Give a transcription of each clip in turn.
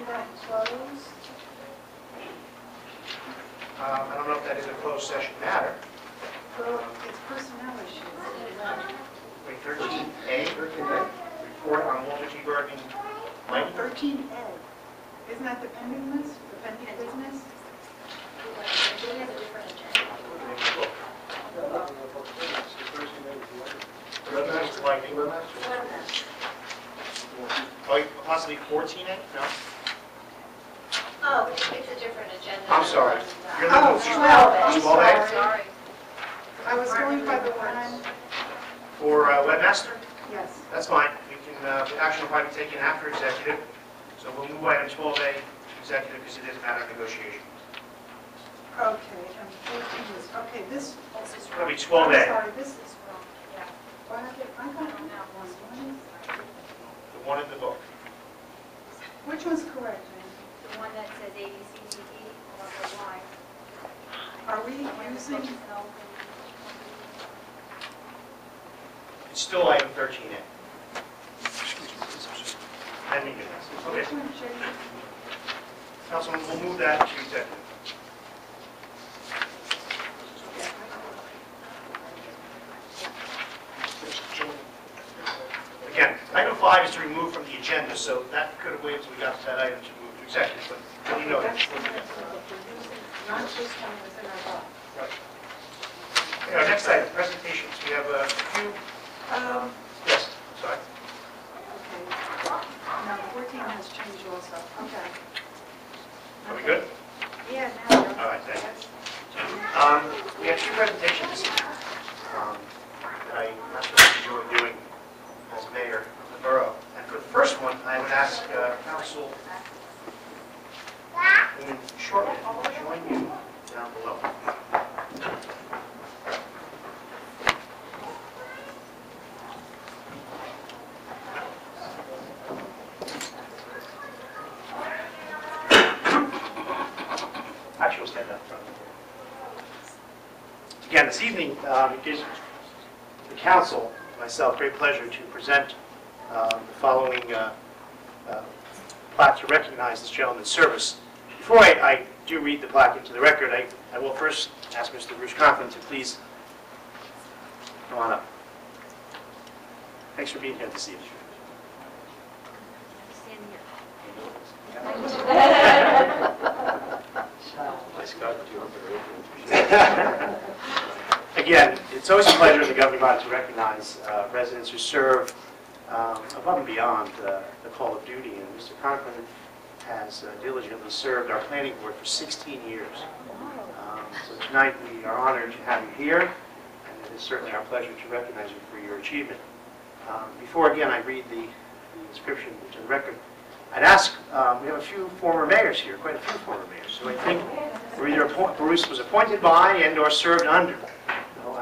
that closed? I don't know if that is a closed session matter. Well, it's personnel issues. Wait, 13A? 13A? Report on Walter T. Bergen. 13A? Isn't that the pending list, the pending business? We have a different agenda. Oh, possibly 14A? No? Oh, it's a different agenda. I'm sorry. You're Oh, looking 12, I'm 12A? sorry. I was going by the one, For webmaster? yes. That's fine. We can, action will probably be taken after executive. So we'll move item 12A to executive because it is a matter of negotiation. Okay, and 14 is, okay, this, It'll be I'm 12A. sorry, this is wrong. Yeah. Well, I got that one. The one in the book. Which one's correct, ma'am? The one that says ABCDE or the Y. Are we using, It's still item 13A. Pending business. Okay. which one, Jay? Councilman, we'll move that to executive. Again, item 5 is to remove from the agenda, so that could have waited until we got to that item to move to executive, but you know that. Not this one was in our box. Okay, our next item, presentations. We have a few, yes, sorry. Okay. No, 14 has changed also. Okay. Are we good? Yeah, now. All right, thank you. We have two presentations that I absolutely enjoy doing as mayor of the borough. And for the first one, I would ask Councilwoman Shortman to join you down below. Actually, we'll stand up front. Again, this evening, it gives the council, myself, great pleasure to present the following plaque to recognize this gentleman's service. Before I do read the plaque into the record, I will first ask Mr. Bruce Conklin to please come on up. Thanks for being here this evening. Again, it's always a pleasure in the governing body to recognize residents who serve above and beyond the call of duty. And Mr. Conklin has diligently served our planning board for 16 years. So tonight we are honored to have you here, and it is certainly our pleasure to recognize you for your achievement. Before, again, I read the inscription into the record, I'd ask, we have a few former mayors here, quite a few former mayors, so I think were either Bruce was appointed by and or served under.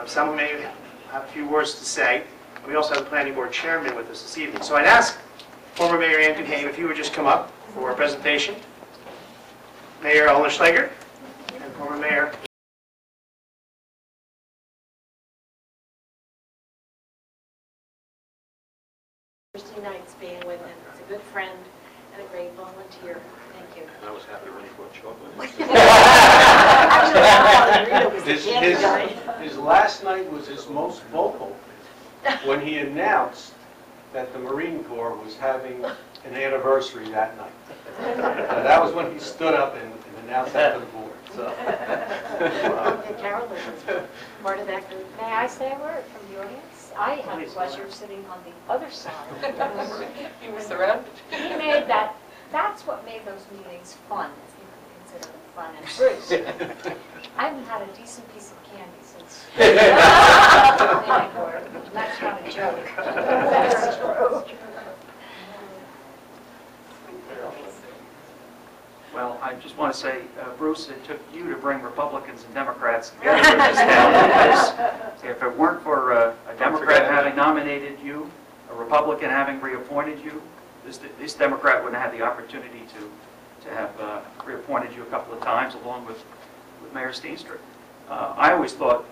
Some may have a few words to say. We also have the planning board chairman with us this evening. So I'd ask former Mayor Ann Duhame if you would just come up for a presentation. Mayor Elmer Schleger and former Mayor. Thursday nights being with him. He's a good friend and a great volunteer. Thank you. And I was happy when he brought chocolate. His last night was his most vocal when he announced that the Marine Corps was having an anniversary that night. That was when he stood up and announced that to the board. So. Okay, Carolyn was part of that group. May I say a word from the audience? I had the pleasure of sitting on the other side. He was surrounded. He made that, that's what made those meetings fun, if you can consider them fun. And Bruce, I haven't had a decent piece of candy since. That's not a joke. That's true. Well, I just want to say, Bruce, it took you to bring Republicans and Democrats together in this town, because if it weren't for a Democrat having nominated you, a Republican having reappointed you, this Democrat wouldn't have had the opportunity to have reappointed you a couple of times, along with Mayor Steenstra. I always thought,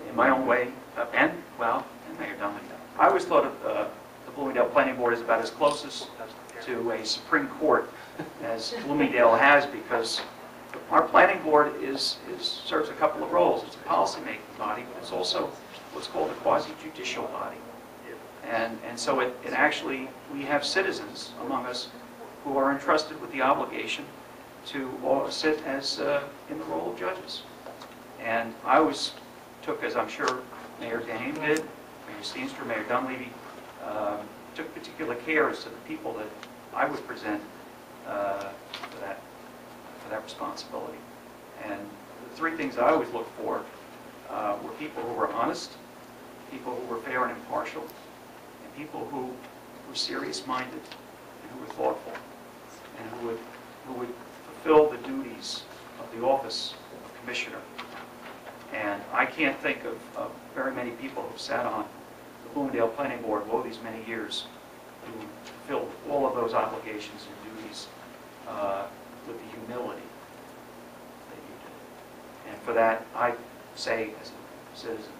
in my own way, and Mayor Dunley, I always thought of the Bloomingdale Planning Board is about as closest to a Supreme Court as Bloomingdale has, because our planning board serves a couple of roles. It's a policy-making body, but it's also what's called a quasi-judicial body. And so it actually, we have citizens among us who are entrusted with the obligation to sit as in the role of judges. And I always took, as I'm sure Mayor Dane did, Mayor Steenstra, Mayor Dunleavy, took particular care as to the people that I would present for that responsibility. And the three things I always looked for were people who were honest, people who were fair and impartial, and people who were serious-minded and who were thoughtful, and who would fulfill the duties of the office of commissioner. And I can't think of very many people who sat on the Bloomingdale Planning Board over these many years who fulfilled all of those obligations and duties with the humility that you did. And for that, I say, as a citizen,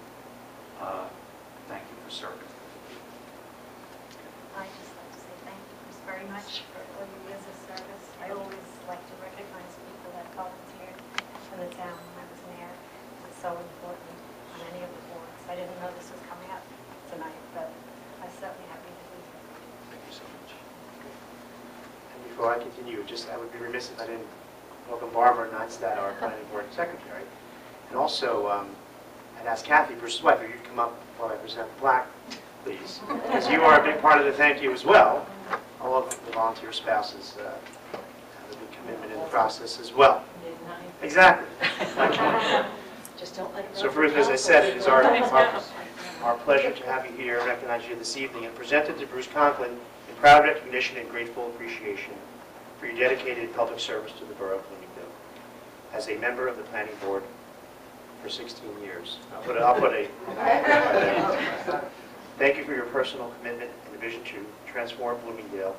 thank you for serving. I'd just like to say thank you very much for all your years of service. I always like to recognize people that volunteered for the town when I was mayor. It's so important on any of the boards. I didn't know this was coming up tonight, but I'm certainly happy to be here. Thank you so much. And before I continue, I would be remiss if I didn't welcome Barbara Neinstadt, our planning board secretary. And also, I'd ask Kathy, Bruce's wife, if you'd come up while I present the plaque, please. Because you are a big part of the thank you as well. All of the volunteer spouses have a big commitment in the process as well. Exactly. Just don't let it So Ruth, as I said, it is our pleasure to have you here, recognize you this evening, and presented to Bruce Conklin in proud recognition and grateful appreciation for your dedicated public service to the Borough of Bloomingdale. As a member of the Planning Board for 16 years. I'll put a thank you for your personal commitment and the vision to transform Bloomingdale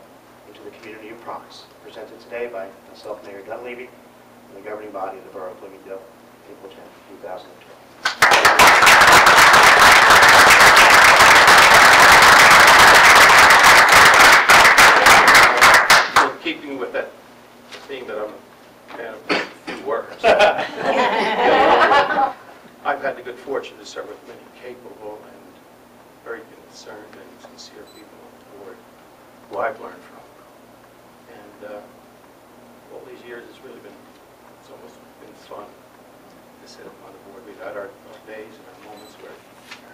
into the community of promise, presented today by myself, Mayor Dunleavy, and the governing body of the Borough of Bloomingdale, April 10, 2012. In keeping with that theme that I'm a man of few words, I've had the good fortune to serve with many capable and very concerned and sincere people on the board who I've learned from. And all these years, it's almost been fun to sit on the board. We've had our days and our moments where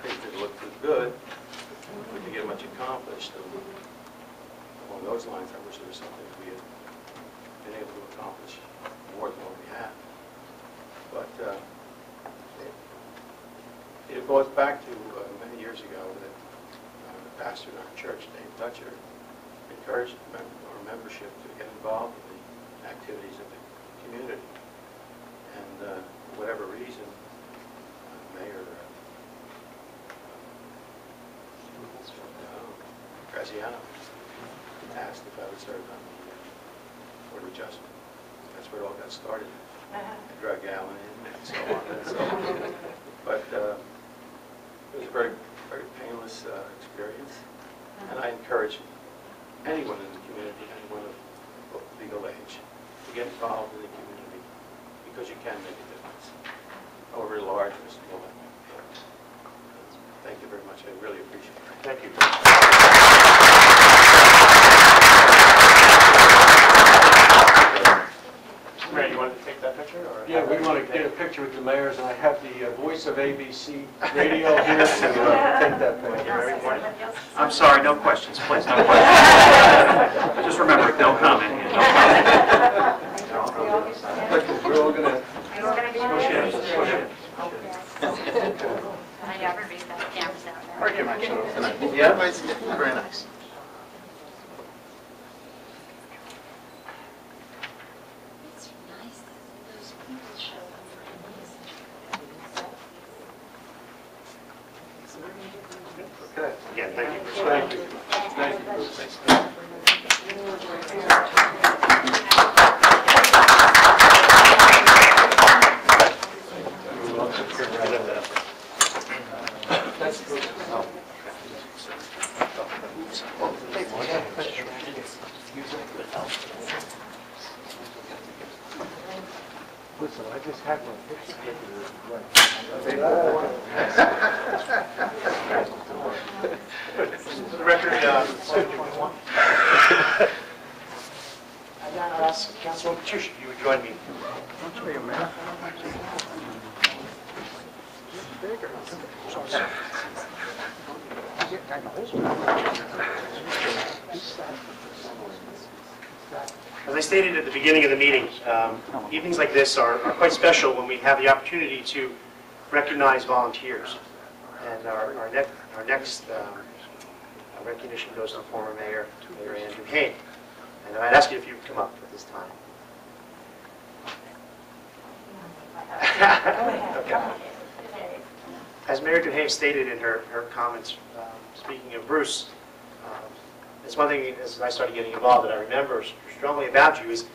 things didn't look too good. We didn't get much accomplished. And along those lines, I wish there was something that we had been able to accomplish more than what we have. But it goes back to many years ago that the pastor in our church, Dave Dutcher, encouraged our membership to get involved in the activities of the community. And for whatever reason, Mayor Graziano asked if I would serve on the Board of Adjustment. That's where it all got started. I drug Alan in and so on and so on. But it was a very, very painless experience. And I encourage anyone in the community, anyone of legal age, to get involved in the community because you can make a difference, however large or small it may be. Thank you very much. I really appreciate it. Thank you. Mayor, you wanted to take that picture? Or Yeah, we want to get a picture with the mayors, and I have the voice of ABC radio here to take that picture. I'm sorry, no questions, please, no questions. Just remember, no comment. No comment. We're all going to... I never read that cameras out there. Thank you, Mike. Yeah, very nice. It's nice that those people show up for Okay. Again, thank you. Thank you. Thank you, Bruce. Listen, I just had my picture taken. For the record, I'd now ask Councilwoman Patricia if you would join me. As I stated at the beginning of the meeting, evenings like this are quite special when we have the opportunity to recognize volunteers. And our next recognition goes to former Mayor Andrew Hayne. And I'd ask you if you would come up at this time. Okay. As Mayor Duhame stated in her comments, speaking of Bruce, it's one thing as I started getting involved that I remember strongly about you is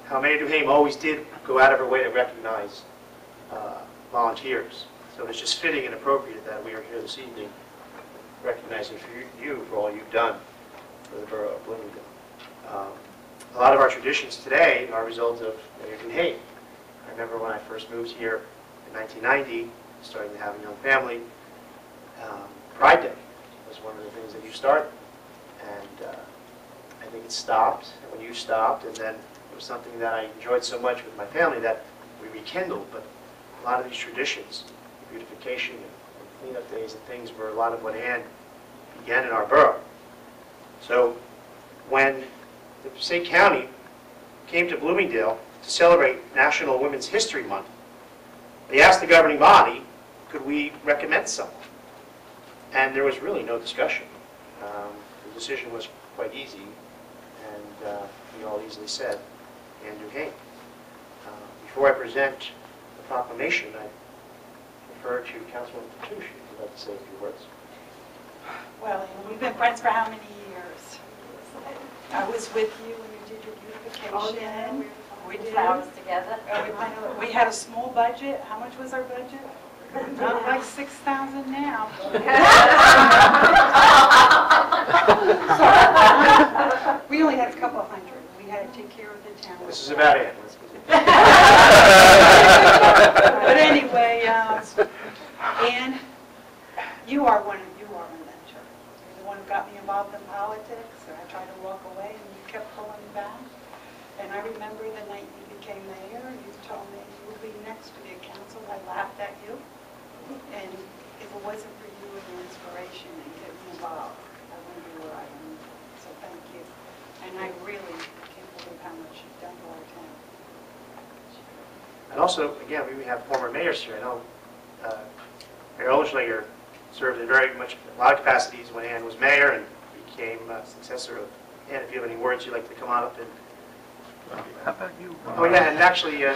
how Mayor Duhame always did go out of her way to recognize volunteers. So it's just fitting and appropriate that we are here this evening recognizing you for all you've done for the borough of Bloomingdale. A lot of our traditions today are a result of Mayor Duhame. I remember when I first moved here in 1990, starting to have a young family, Pride Day was one of the things that you started. And I think it stopped when you stopped, and then it was something that I enjoyed so much with my family that we rekindled. But a lot of these traditions, beautification and cleanup days and things, were a lot of what Ann began in our borough. So when the Passaic County came to Bloomingdale to celebrate National Women's History Month, they asked the governing body, could we recommend someone? And there was really no discussion. The decision was quite easy, and we all easily said, Andrew Hayne. Before I present the proclamation, I refer to Councilwoman Patricia, if you'd like to say a few words. Well, we've been friends for how many years? I was with you when you did your beautification. Oh, yeah. We did. Flowers together. We had a small budget. How much was our budget? Not like 6,000 now. We only had a couple hundred. We had to take care of the town. This is about Ann. But anyway, Ann, you are one mentor. You're the one who got me involved in politics, and I tried to walk away, and you kept pulling me back. And I remember the night you became mayor, you told me you would be next to be a council. I laughed at you. And if it wasn't for you and your inspiration and getting me involved, I wouldn't be where I am. So thank you. And I really can't believe how much you've done to our town. And also, again, we have former mayors here. I know Mayor Olschlager served in very much a lot of capacities when Ann was mayor and became successor of Ann. If you have any words you'd like to come on up and... How about you? Oh, yeah, and actually... No,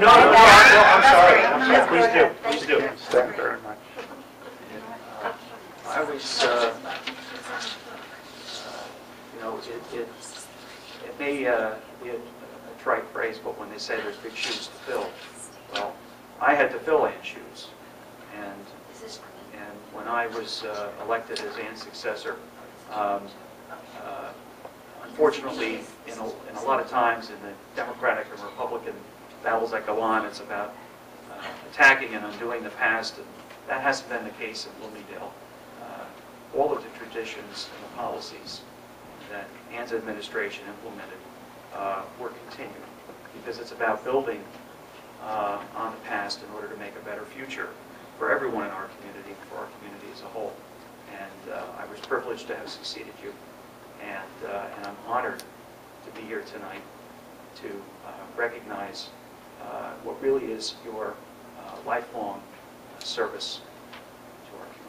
I'm sorry. Please do. Thank you very much. I was, it may be a trite phrase, but when they say there's big shoes to fill, well, I had to fill Ann's shoes. And when I was elected as Ann's successor, unfortunately, in a lot of times in the Democratic and Republican battles that go on, it's about attacking and undoing the past, and that hasn't been the case in Bloomingdale. All of the traditions and the policies that Ann's administration implemented were continued, because it's about building on the past in order to make a better future for everyone in our community, for our community as a whole. And I was privileged to have succeeded you, and I'm honored to be here tonight to recognize what really is your lifelong service to our community.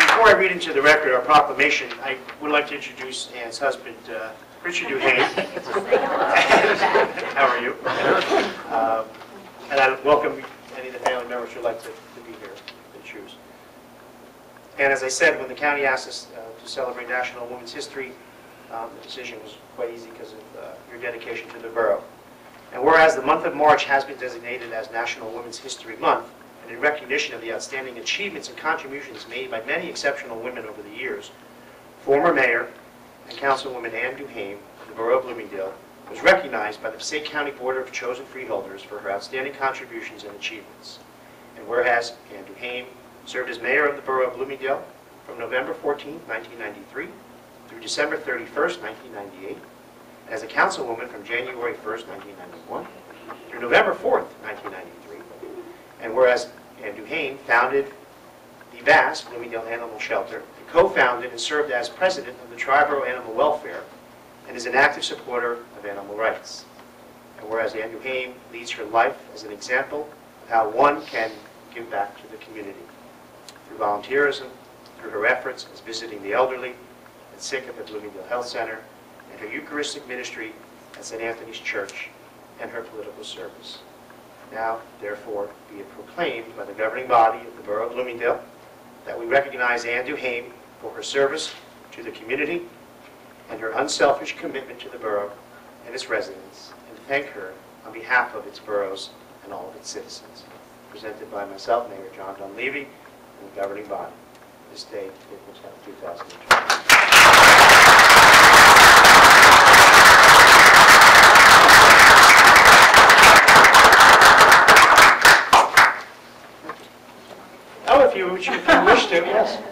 Before I read into the record our proclamation, I would like to introduce Ann's husband, Richard Duhame. How are you? And I welcome any of the family members who'd like to be here to choose. And as I said, when the county asked us to celebrate National Women's History, the decision was quite easy because of your dedication to the borough. And whereas the month of March has been designated as National Women's History Month, and in recognition of the outstanding achievements and contributions made by many exceptional women over the years, former Mayor and Councilwoman Ann Duhame of the Borough of Bloomingdale was recognized by the Passaic County Board of Chosen Freeholders for her outstanding contributions and achievements. And whereas Ann Duhame served as Mayor of the Borough of Bloomingdale from November 14, 1993 through December 31st, 1998, and as a councilwoman from January 1st, 1991 through November 4th, 1993, and whereas Ann Duhame founded the VAS, Bloomingdale Animal Shelter, and co-founded and served as president of the Triborough Animal Welfare, and is an active supporter of animal rights. And whereas Ann Duhame leads her life as an example of how one can give back to the community through volunteerism, through her efforts as visiting the elderly and sick at the Bloomingdale Health Center, and her Eucharistic ministry at St. Anthony's Church, and her political service. Now, therefore, be it proclaimed by the governing body of the Borough of Bloomingdale that we recognize Ann Duhame for her service to the community and her unselfish commitment to the borough and its residents, and thank her on behalf of its boroughs and all of its citizens. Presented by myself, Mayor John Dunleavy, and the governing body, this day, April 10th, 2020. If you wish to, yes.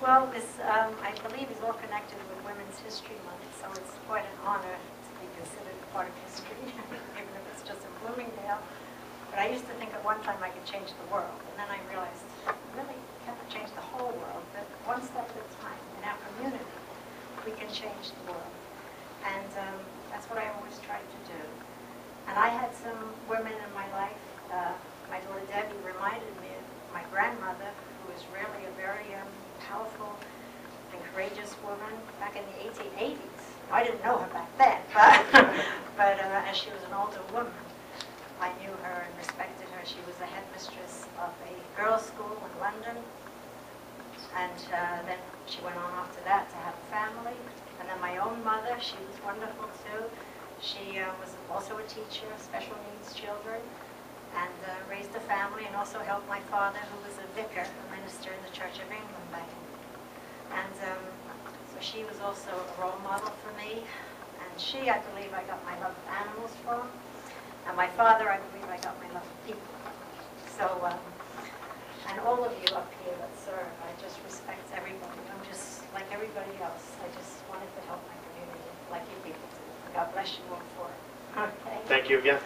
Well, this, I believe, is all connected with Women's History Month, so it's quite an honor to be considered part of history, even if it's just in Bloomingdale. But I used to think at one time I could change the world, and then I realized, really, can't change the whole world, but one step at a time. In our community, we can change the world. And that's what I always tried to do. And I had some women in my life. My daughter Debbie reminded me of my grandmother, who was really a very powerful and courageous woman back in the 1880s. I didn't know her back then, but as she was an older woman, I knew her and respected her. She was the headmistress of a girls' school in London, and then she went on after that to have a family. And then my own mother, she was wonderful too. She was also a teacher of special needs children, and raised a family, and also helped my father, who was a vicar, a minister in the Church of England back then. And so she was also a role model for me. And she, I believe, I got my love of animals from. And my father, I believe, I got my love of people. So, and all of you up here that serve, I just respect everybody. I'm just like everybody else. I just wanted to help my community, like you people do. God bless you all for it. Okay. Thank you again.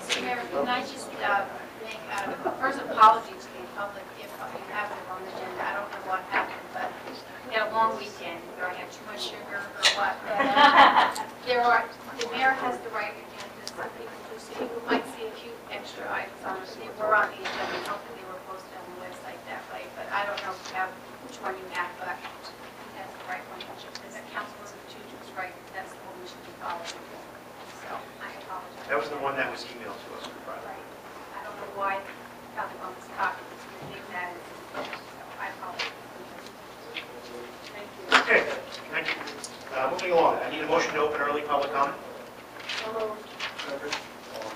Mr. Mayor, can I just make first apologies to the public if you have it on the agenda. I don't know what happened, but we had a long weekend. Either I had too much sugar or what. The mayor has the right agenda. Some people do see, you might see a few extra items on it. They were on the agenda. Hopefully they were posted on the website that way. But I don't know which one you have, but that's the right one. Because Councilman Tucci's right. That's the one we should be following. So I apologize. That was the one that was emailed to us on Friday. Right. I don't know why Dr. Bump's copy was being that. So I apologize. Thank you. Okay, thank you. Moving along, I need a motion to open early public comment. All in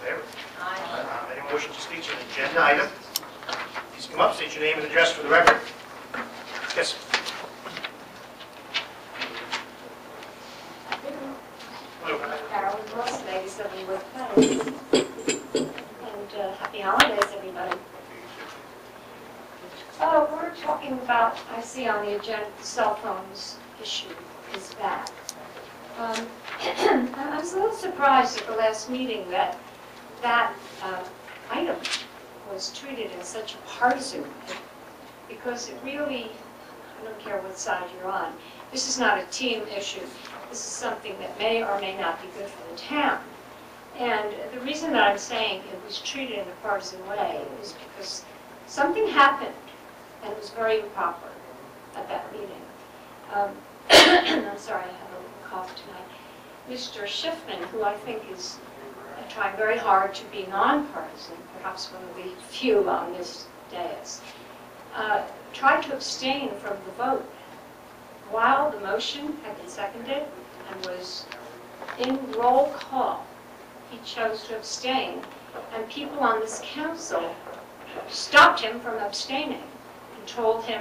favor? Aye. Any motion to speak to an agenda item? Please come up, state your name and address for the record. Yes. Hello. Carolyn Ross, ladies of the Wood Palace. And happy holidays, everybody. We're talking about, I see on the agenda, the cell phones issue is bad. surprised at the last meeting that that item was treated in such a partisan way, because it really, I don't care what side you're on, this is not a team issue. This is something that may or may not be good for the town. And the reason that I'm saying it was treated in a partisan way is because something happened, and it was very improper at that meeting. I'm sorry, I have a little cough tonight. Mr. Schiffman, who I think is trying very hard to be nonpartisan, perhaps one of the few on this dais, tried to abstain from the vote while the motion had been seconded and was in roll call. He chose to abstain, and people on this council stopped him from abstaining and told him,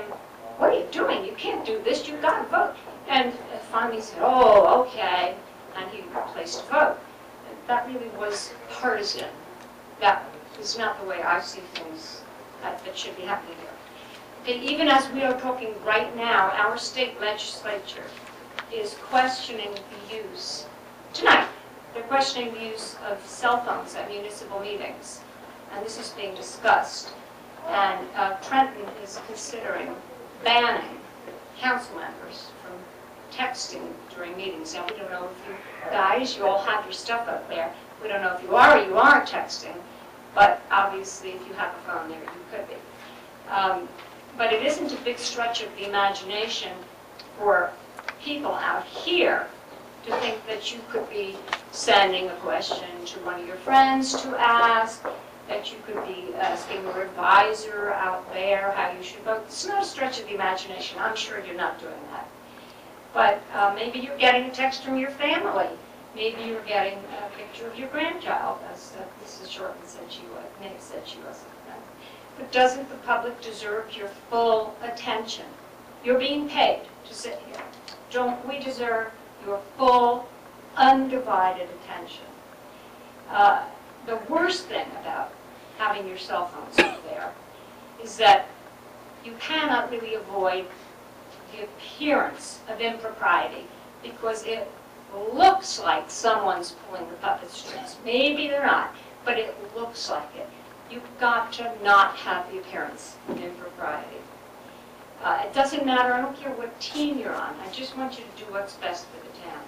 "What are you doing? You can't do this. You've got to vote." And finally he said, "Oh, okay," and he placed a vote. And that really was partisan. That is not the way I see things that should be happening here. And even as we are talking right now, our state legislature is questioning the use, tonight, they're questioning the use of cell phones at municipal meetings. And this is being discussed. And Trenton is considering banning council members from texting during meetings. Now, we don't know if you guys, you all have your stuff up there. We don't know if you are or you aren't texting. But obviously, if you have a phone there, you could be. But it isn't a big stretch of the imagination for people out here to think that you could be sending a question to one of your friends to ask, that you could be asking your advisor out there how you should vote. It's not a stretch of the imagination. I'm sure you're not doing that. But maybe you're getting a text from your family. Maybe you're getting a picture of your grandchild, as Mrs. Shorten said she was. Nate said she was. But doesn't the public deserve your full attention? You're being paid to sit here. Don't we deserve your full, undivided attention? The worst thing about having your cell phones up there is that you cannot really avoid the appearance of impropriety, because it looks like someone's pulling the puppet strings. Maybe they're not, but it looks like it. You've got to not have the appearance of impropriety. It doesn't matter, I don't care what team you're on, I just want you to do what's best for the town.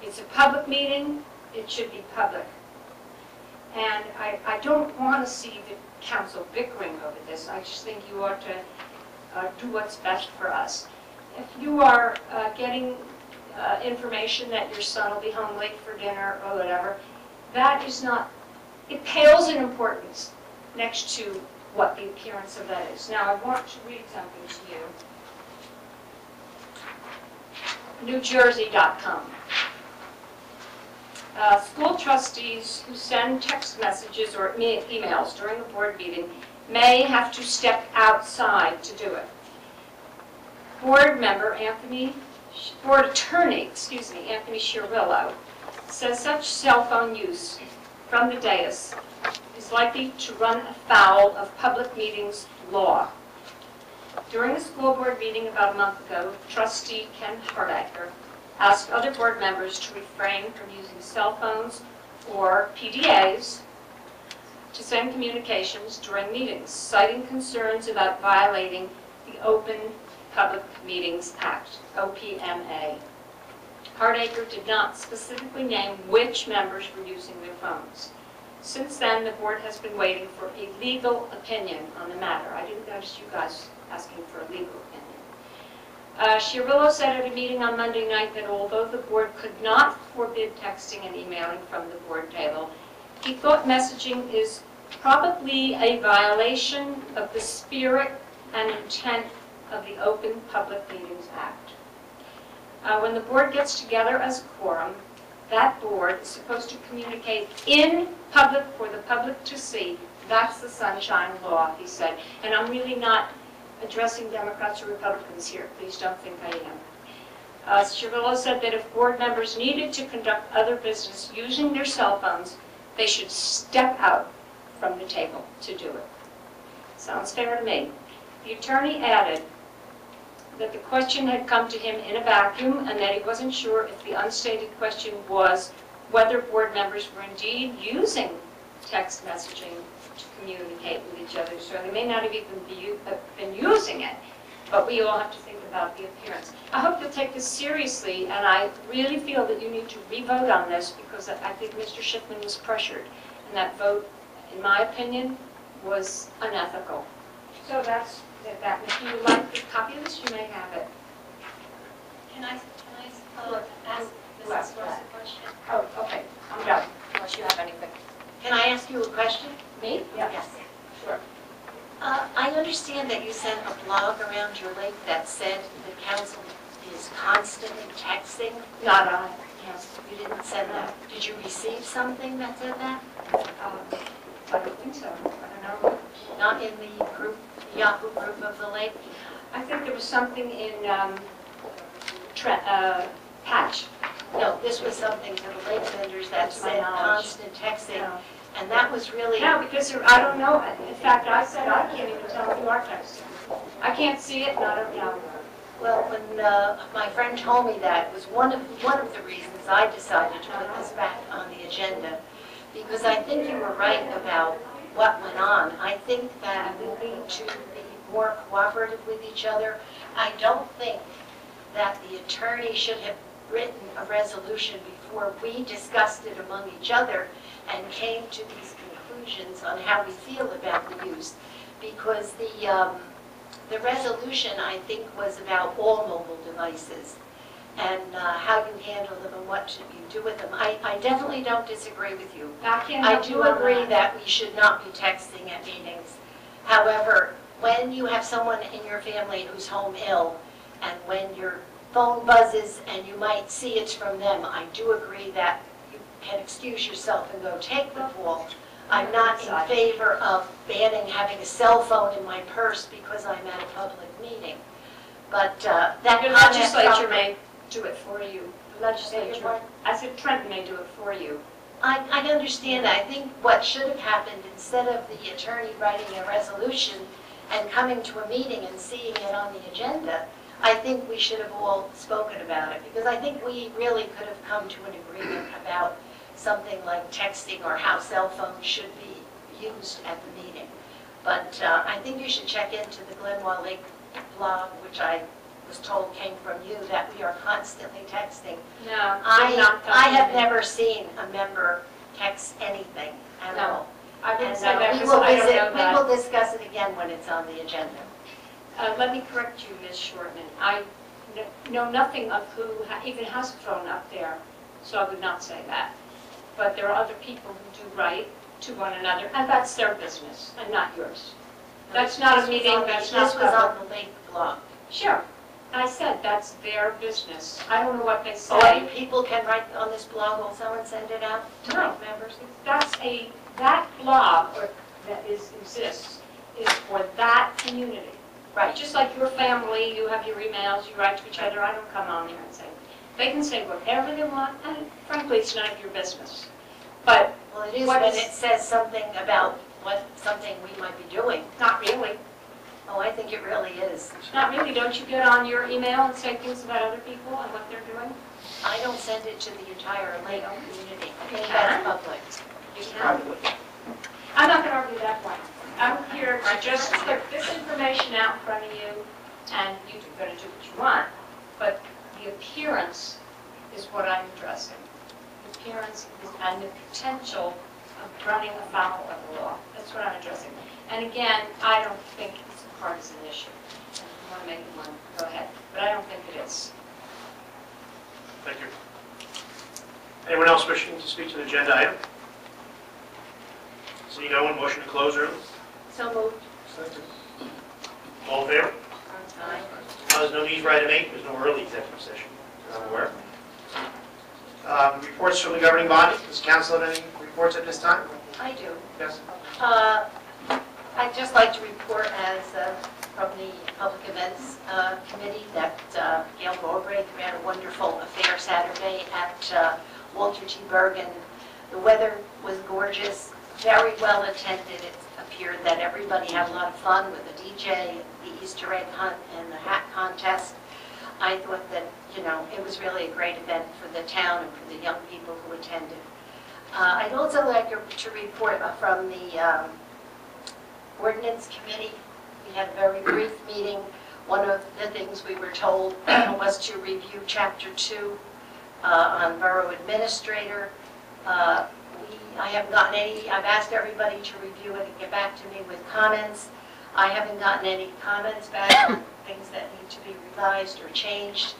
It's a public meeting, it should be public. And I don't want to see the council bickering over this. I just think you ought to do what's best for us. If you are getting information that your son will be home late for dinner or whatever, that is not, it pales in importance next to what the appearance of that is. Now, I want to read something to you. NewJersey.com. School trustees who send text messages or emails during a board meeting may have to step outside to do it. Board attorney, Anthony Schirillo, says such cell phone use from the dais is likely to run afoul of public meetings law. During a school board meeting about a month ago, trustee Ken Hardacre asked other board members to refrain from using cell phones or PDAs to send communications during meetings, citing concerns about violating the Open Public Meetings Act, OPMA. Hardacre did not specifically name which members were using their phones. Since then, the board has been waiting for a legal opinion on the matter. I didn't notice you guys asking for a legal opinion. Schirillo said at a meeting on Monday night that although the board could not forbid texting and emailing from the board table, he thought messaging is probably a violation of the spirit and intent of the Open Public Meetings Act. When the board gets together as a quorum, that board is supposed to communicate in public for the public to see. That's the sunshine law, he said. And I'm really not addressing Democrats or Republicans here. Please don't think I am. Schirillo said that if board members needed to conduct other business using their cell phones, they should step out from the table to do it. Sounds fair to me. The attorney added that the question had come to him in a vacuum and that he wasn't sure if the unstated question was, whether board members were indeed using text messaging to communicate with each other. So they may not have even been using it, but we all have to think about the appearance. I hope you'll take this seriously, and I really feel that you need to re-vote on this because I think Mr. Shipman was pressured, and that vote, in my opinion, was unethical. So that's that. If you would like a copy of this, you may have it. Can I ask Mrs. Ross a question? Oh, okay, I'm done, unless you have anything. Can I ask you a question? Me? Yes. Sure. I understand that you sent a blog around your lake that said the council is constantly texting. Not on, yes. You didn't send that. Did you receive something that said that? I don't think so. I don't know. Not in the group, Yahoo group of the lake? I think there was something in Patch. No, this was something to the lake vendors that To my said knowledge. constant texting. No. And that was really, No, because I don't know. In fact, I said I can't even tell if you are texting. I can't see it, and I don't know. well, when my friend told me that, it was one of the reasons I decided to put this back on the agenda. Because I think you were right about what went on. I think that we need to be more cooperative with each other. I don't think that the attorney should have written a resolution before we discussed it among each other and came to these conclusions on how we feel about the use. Because the resolution, I think, was about all mobile devices and how you handle them and what should you do with them. I definitely don't disagree with you. I do agree that we should not be texting at meetings. However, when you have someone in your family who's home ill, and when your phone buzzes and you might see it's from them, I do agree that you can excuse yourself and go take the call. I'm not in favor of banning having a cell phone in my purse because I'm at a public meeting. But that The comment legislature from- may do it for you. The legislature, I said Trenton may do it for you. I understand that. I think what should have happened, instead of the attorney writing a resolution and coming to a meeting and seeing it on the agenda, I think we should have all spoken about it, because I think we really could have come to an agreement about something like texting or how cell phones should be used at the meeting. But I think you should check into the Glenwell Lake blog, which I was told came from you, that we are constantly texting. No, I'm not. I have never seen a member text anything at No, all. I wouldn't And say that we because will I don't visit, know we that. will discuss it again when it's on the agenda. Let me correct you, Ms. Shortman. I know nothing of who even has a phone up there, so I would not say that. But there are other people who do write to one another, and that's their business, and not yours. That's not a meeting, that's not This was on public. the lake blog. Sure. I said that's their business. I don't know what they So say. people can write on this blog also and send it out to No. lake members? That blog or that exists is for that community. Right. Just like your family, you have your emails, you write to each other, I don't come on there and say. They can say whatever they want, and frankly, it's none of your business. But Well, it is What when is- it says something about something we might be doing. not really. Oh, I think it really is. Not really. Don't you get on your email and say things about other people and what they're doing? I don't send it to the entire lake community. I think You that's can. public. You can. I'm not going to argue that point. I'm here to just put this information out in front of you, and you're going to do what you want. But the appearance is what I'm addressing. The appearance and the potential of running afoul of the law. That's what I'm addressing. And again, I don't think it's a partisan issue. If you want to make it one, go ahead. But I don't think it is. Thank you. Anyone else wishing to speak to the agenda item? Seeing no one, motion to close early. So moved. All in favor? Aye. There's no need for item 8, there's no early executive session, I'm aware. Reports from the governing body. Does council have any reports at this time? I do. Yes? I'd just like to report as from the Public Events Committee that Gail Mowbray ran a wonderful affair Saturday at Walter T. Bergen. The weather was gorgeous, very well attended. It appeared that everybody had a lot of fun with the DJ, the Easter egg hunt, and the hat contest. I thought that, you know, it was really a great event for the town and for the young people who attended. I'd also like to report from the ordinance committee. We had a very brief meeting. One of the things we were told was to review Chapter 2 on Borough Administrator. I haven't gotten any, I've asked everybody to review it and get back to me with comments. I haven't gotten any comments back on things that need to be revised or changed,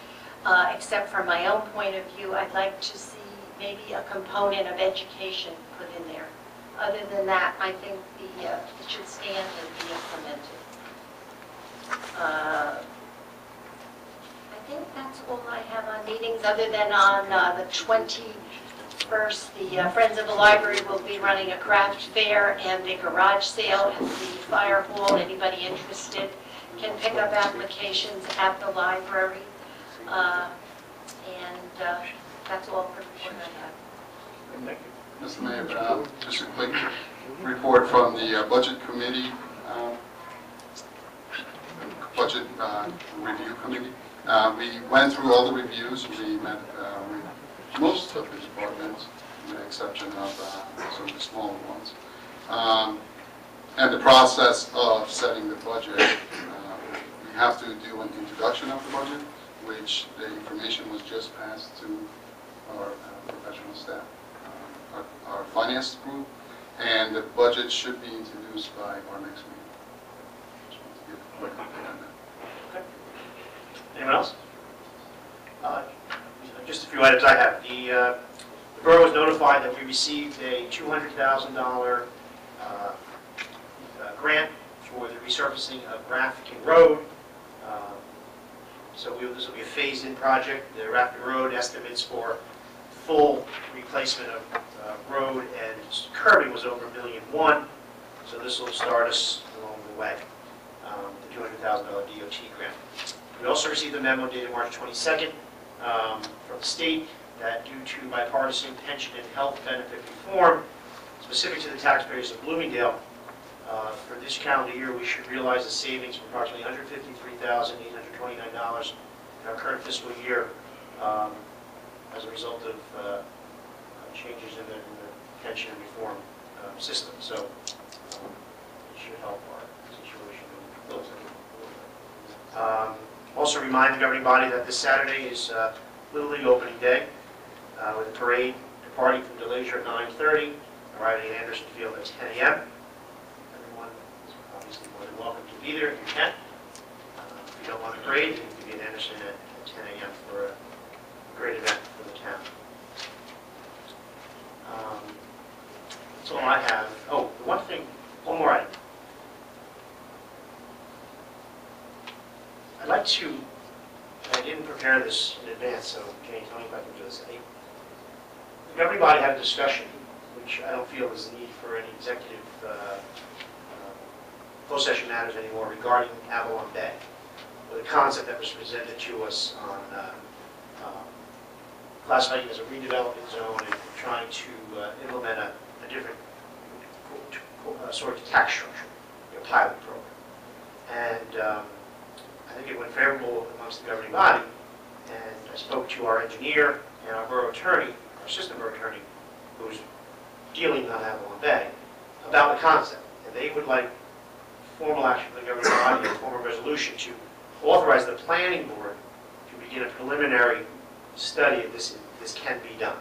except from my own point of view. I'd like to see maybe a component of education put in there. Other than that, I think it should stand and be implemented. I think that's all I have on meetings, other than on the 21st, the Friends of the Library will be running a craft fair and a garage sale at the fire hall. Anybody interested can pick up applications at the library. That's all for the report I have. Thank you. Mr. Mayor, just a quick report from the Budget Committee, Budget Review Committee. We went through all the reviews. We met with most of the departments, with the exception of some of the smaller ones. And the process of setting the budget, we have to do an introduction of the budget, which the information was just passed to our professional staff, our finance group, and the budget should be introduced by our next meeting. Just want to give a quick update on that. Okay. Anyone else? Just a few items I have. The borough was notified that we received a $200,000 grant for the resurfacing of Rafkin Road. So this will be a phased-in project. The Rafkin Road estimates for full replacement of road and curbing was over $1.1 million. So this will start us along the way. The $200,000 DOT grant. We also received a memo dated March 22nd from the state that due to bipartisan pension and health benefit reform, specific to the taxpayers of Bloomingdale, for this calendar year, we should realize a savings of approximately $153,829 in our current fiscal year as a result of changes in the pension and reform system. So it should help our situation in those. Also remind the governing body that this Saturday is Little League opening day with a parade departing from DeLazier at 9:30, arriving at Anderson Field at 10 a.m. Everyone is obviously more than welcome to be there if you can. If you don't want a parade, you can be in Anderson at 10 a.m. for a great event for the town. That's all I have. Oh, one more item. I'd like to, I didn't prepare this in advance, so can you tell me if I can do this? The governing body had a discussion, which I don't feel is the need for any executive closed session matters anymore, regarding Avalon Bay, with a concept that was presented to us on classifying it as a redevelopment zone and trying to implement a different sort of tax structure, a pilot program. And I think it went favorable amongst the governing body, and I spoke to our engineer and our borough attorney, our assistant borough attorney, who's dealing on Avalon Bay, about the concept. And they would like formal action from the governing body, a formal resolution to authorize the planning board to begin a preliminary study if this can be done.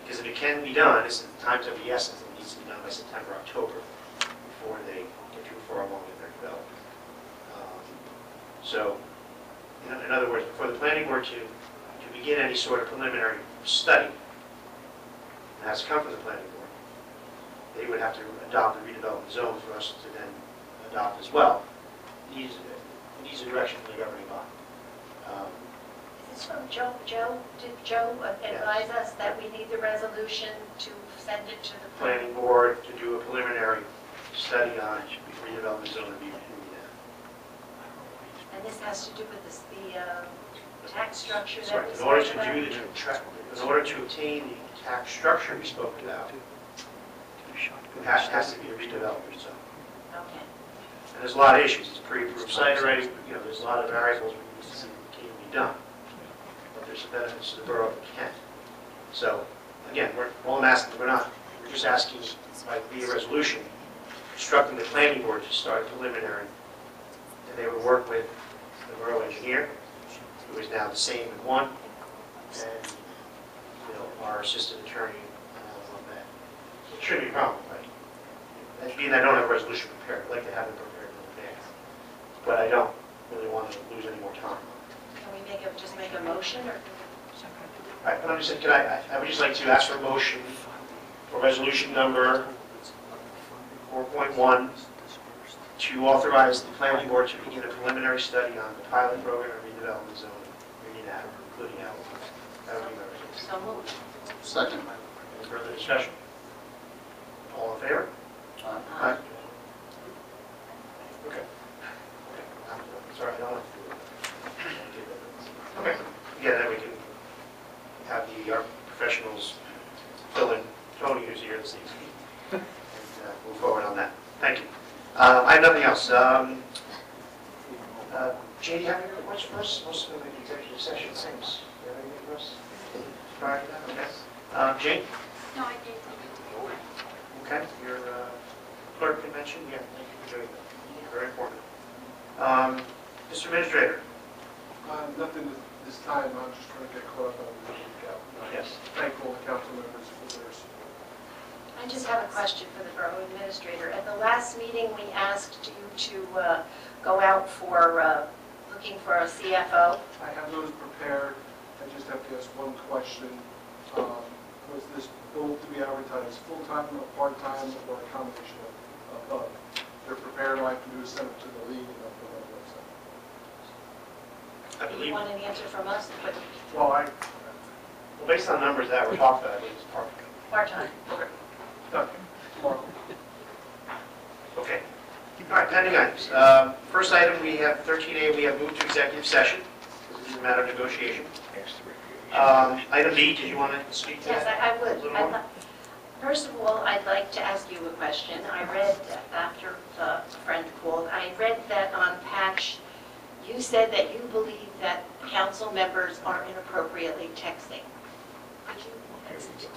Because if it can be done, this is time's of the essence, it needs to be done by September, October, before they get too far along in their development. So, in other words, before the planning board to begin any sort of preliminary study, it has to come from the planning board. They would have to adopt a redevelopment zone for us to then adopt as well. It needs a direction from the governing body. Is this from Joe? Did Joe advise us that we need the resolution to send it to the Planning board to do a preliminary study on redevelopment zone and be And this has to do with the tax structure that Right. we In order spoke to about? in order to obtain the tax structure we spoke about, it has to be a redevelopment zone. Okay. And there's a lot of issues. It's a pre-approved site already. There's a lot of variables we need to see what can be done. there's some benefits to the borough if we can. So, again, all I'm asking, we're just asking, like, via resolution, instructing the planning board to start a preliminary, and they would work with the borough engineer, who is now the same in one, and, our assistant attorney on that. It shouldn't be a problem, right? And being I don't have a resolution prepared, I'd like to have it prepared in advance, but I don't really want to lose any more time. Can we just make a motion, or? All right, but I'm just saying, I would just like to ask for a motion for resolution number 4.1 to authorize the planning board to begin a preliminary study on the pilot program and redevelopment zone, including Allen. That would be my resolution. So moved. Second. Any further discussion? All in favor? Aye. Okay. Sorry, I don't want to. Okay. Yeah, then we can have our professionals fill in Tony, who's here this evening, and move forward on that. Thank you. I have nothing else. Jane, do you have any reports for us? Most of them are executive session things. Do you have anything for us prior to that? Okay. Jane? No, I gave them. Okay. Your clerk can mention? Yeah, thank you for doing that. Very important. Mr. Administrator? Nothing this time. I'm just trying to get caught up on the recap. Yes. Thank all the council members for their support. I just have a question for the borough administrator. At the last meeting, we asked you to go out for looking for a CFO. I have those prepared. I just have to ask one question. Was this bill to be advertised full-time or part-time or a combination of both? They're prepared. All I have to do is send it to the league and they'll put it on the website. I Do you believe. want an answer from us? But Well, based on numbers that were talked about, I think it's part-time. part-time. Okay. Done. Tomorrow. Okay. All right, pending items. First item, we have 13A, we have moved to executive session. This is a matter of negotiation. Item B, did you want to speak to Yes, that? I would. A little more? First of all, I'd like to ask you a question. I read, after a friend called, I read that on Patch, you said that you believe that council members are inappropriately texting.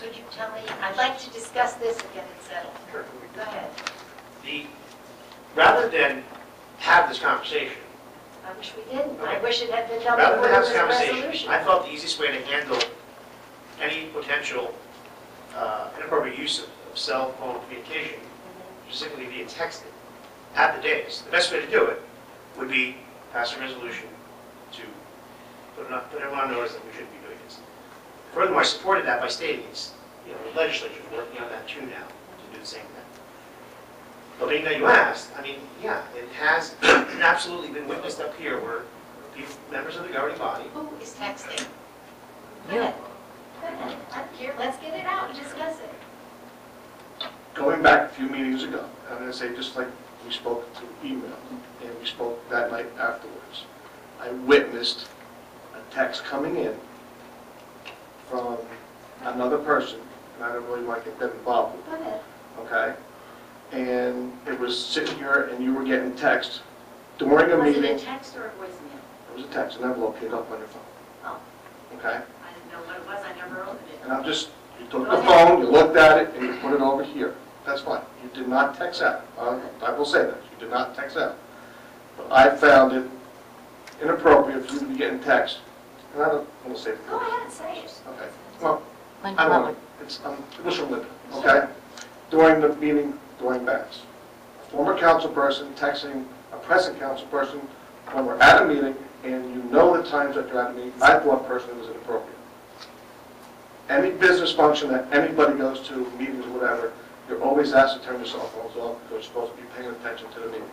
Could you tell me? I'd like to discuss this and get it settled. Sure. Go ahead. Rather than have this conversation, I wish we didn't. I Okay. wish it had been done rather before than there have was this a conversation, resolution. I thought the easiest way to handle any potential inappropriate use of cell phone communication, specifically via texting, at the dais, the best way to do it would be pass a resolution to put everyone on notice that we shouldn't be doing this. Furthermore, I supported that by stating it's, the legislature is working on that too now to do the same thing. But being that you asked, I mean, yeah, it has absolutely been witnessed up here where members of the governing body. Who is texting? Go ahead. Go ahead. I don't care. Let's get it out and discuss it. Going back a few meetings ago, I'm going to say just like we spoke through email, and we spoke that night afterwards, I witnessed a text coming in from another person, and I don't really want to get them involved with Go ahead. it, okay? And it was sitting here, and you were getting text during a Was meeting. it a text or a voicemail? It was a text, an envelope came up on your phone, Oh, okay? I didn't know what it was. I never opened it. And I'm just, you took the phone, you looked at it, and you put it over here. That's fine. You did not text out. I will say that. You did not text out. But I found it inappropriate for you to be getting text. And I don't want to say it. Go ahead and say it. Okay. Well, I don't want to. It's initial limit, okay? During the meeting, during Bass. A former council person texting a present council person when we're at a meeting, and you know the times that you're at a meeting, I thought personally was inappropriate. Any business function that anybody goes to, meetings or whatever, you're always asked to turn your cell phones off because you're supposed to be paying attention to the meeting.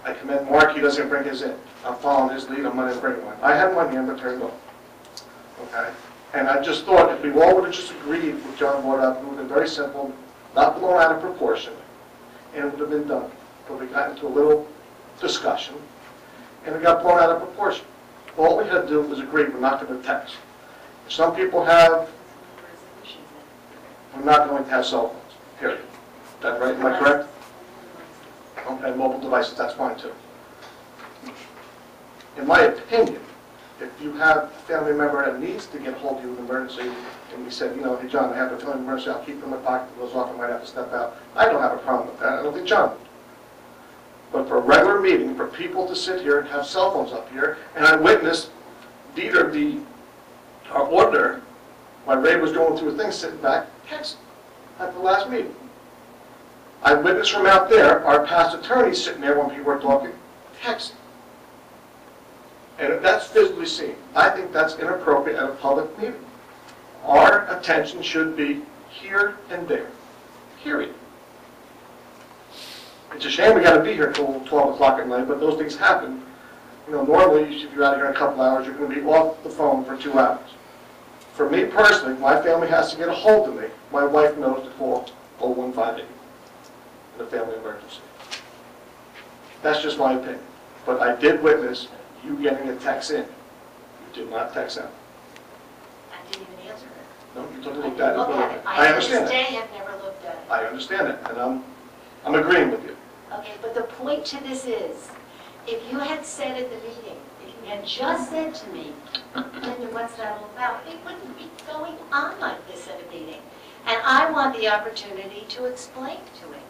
I commend Mark, he doesn't bring his in. I'm following his lead, I'm not going to bring one. I had one hand, but turned off. Okay? And I just thought if we all would have just agreed with John brought up, it would have been very simple, not blown out of proportion, and it would have been done. But we got into a little discussion, and it got blown out of proportion. All we had to do was agree we're not going to text. Some people have, we're not going to have cell phones, period. Is that right? Am I correct? Okay, mobile devices, that's fine too. In my opinion, If you have a family member that needs to get hold of you in an emergency, and you said, you know, hey, John, I have a family emergency, I'll keep them in my pocket, if it goes off, I might have to step out. I don't have a problem with that. I don't think John would. But for a regular meeting, for people to sit here and have cell phones up here, and I witnessed Dieter, our auditor, while Ray was going through a thing, sitting back, text at the last meeting. I witnessed from out there, our past attorney sitting there when people were talking, texting. And that's physically seen. I think that's inappropriate at a public meeting. Our attention should be here and there, period. It's a shame we got to be here till 12 o'clock at night, but those things happen. You know, normally, if you're out here in a couple hours, you're going to be off the phone for 2 hours. For me personally, my family has to get a hold of me. My wife knows to call 0158 in a family emergency. That's just my opinion. But I did witness you getting a text in. You did not text out. I didn't even answer it. No, you took a look at it. Look at it. I understand To this that. day have never looked at it. I understand it, and I'm agreeing with you. Okay, but the point to this is, if you had said at the meeting, if you had just said to me, Linda, what's that all about? It wouldn't be going on like this at a meeting. And I want the opportunity to explain to it.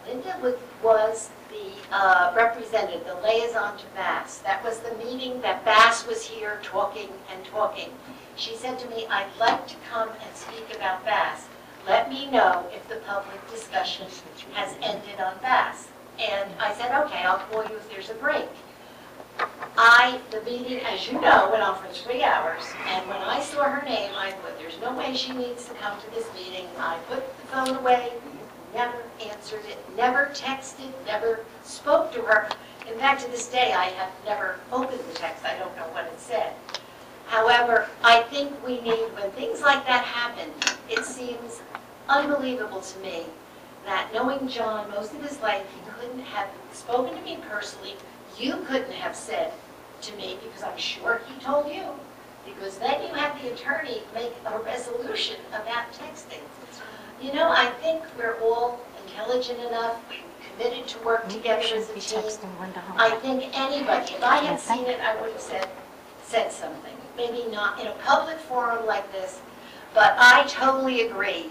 Linda was the representative, the liaison to Bass. That was the meeting that Bass was here talking and talking. She said to me, I'd like to come and speak about Bass. Let me know if the public discussion has ended on Bass. And I said, okay, I'll call you if there's a break. The meeting, as you know, went on for 3 hours, and when I saw her name, I thought, there's no way she needs to come to this meeting. I put the phone away, never answered it, never texted, never spoke to her. In fact, to this day, I have never opened the text. I don't know what it said. However, I think we need, when things like that happen, it seems unbelievable to me that knowing John most of his life, he couldn't have spoken to me personally. You couldn't have said to me, because I'm sure he told you, because then you had the attorney make a resolution about texting. You know, I think we're all intelligent enough, we're committed to work together as a team. I think anybody, if I had seen it, I would have said something. Maybe not in a public forum like this, but I totally agree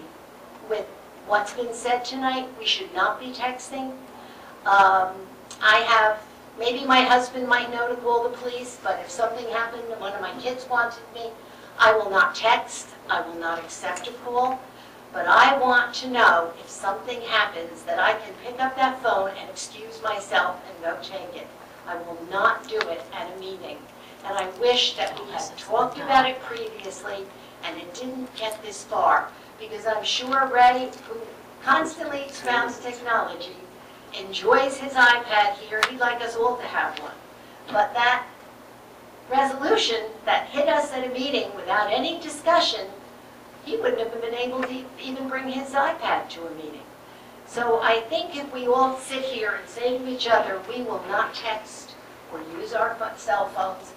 with what's been said tonight. We should not be texting. Maybe my husband might know to call the police, but if something happened and one of my kids wanted me, I will not text, I will not accept a call, but I want to know if something happens that I can pick up that phone and excuse myself and go take it. I will not do it at a meeting. And I wish that we had talked about it previously and it didn't get this far, because I'm sure Ray, who constantly expounds technology, enjoys his iPad here. He'd like us all to have one. But that resolution that hit us at a meeting without any discussion, he wouldn't have been able to even bring his iPad to a meeting. So I think if we all sit here and say to each other, we will not text or use our cell phones,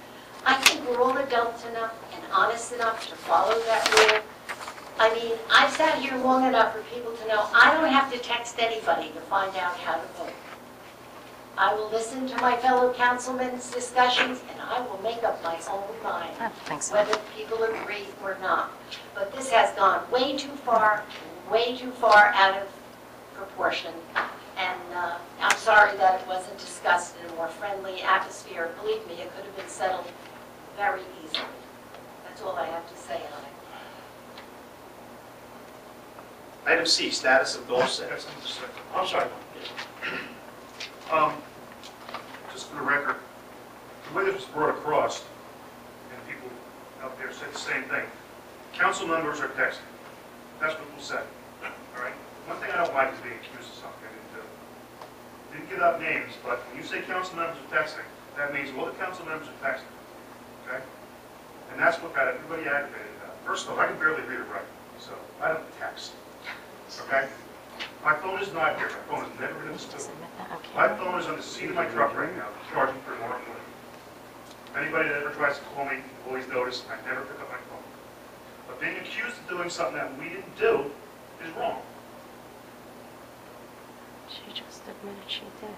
I think we're all adults enough and honest enough to follow that rule. I mean, I've sat here long enough for people to know I don't have to text anybody to find out how to vote. I will listen to my fellow councilmen's discussions, and I will make up my own mind, whether people agree or not. But this has gone way too far out of proportion. And I'm sorry that it wasn't discussed in a more friendly atmosphere. Believe me, it could have been settled very easily. That's all I have to say on it. Item C, status of goal setters. I'm sorry. Just for the record, the way this was brought across, and people out there said the same thing, council members are texting. That's what was said, all right? One thing I don't like is being accused of something I didn't do. Didn't give out names, but when you say council members are texting, that means all the council members are texting, okay? And that's what got everybody aggravated about. First of all, I can barely read or write, so I don't text. Okay? My phone is not here. My phone is never in the store. My phone is on the seat of my truck right now, charging for tomorrow morning. Anybody that ever tries to call me always notice I never pick up my phone. But being accused of doing something that we didn't do is wrong. She just admitted she did.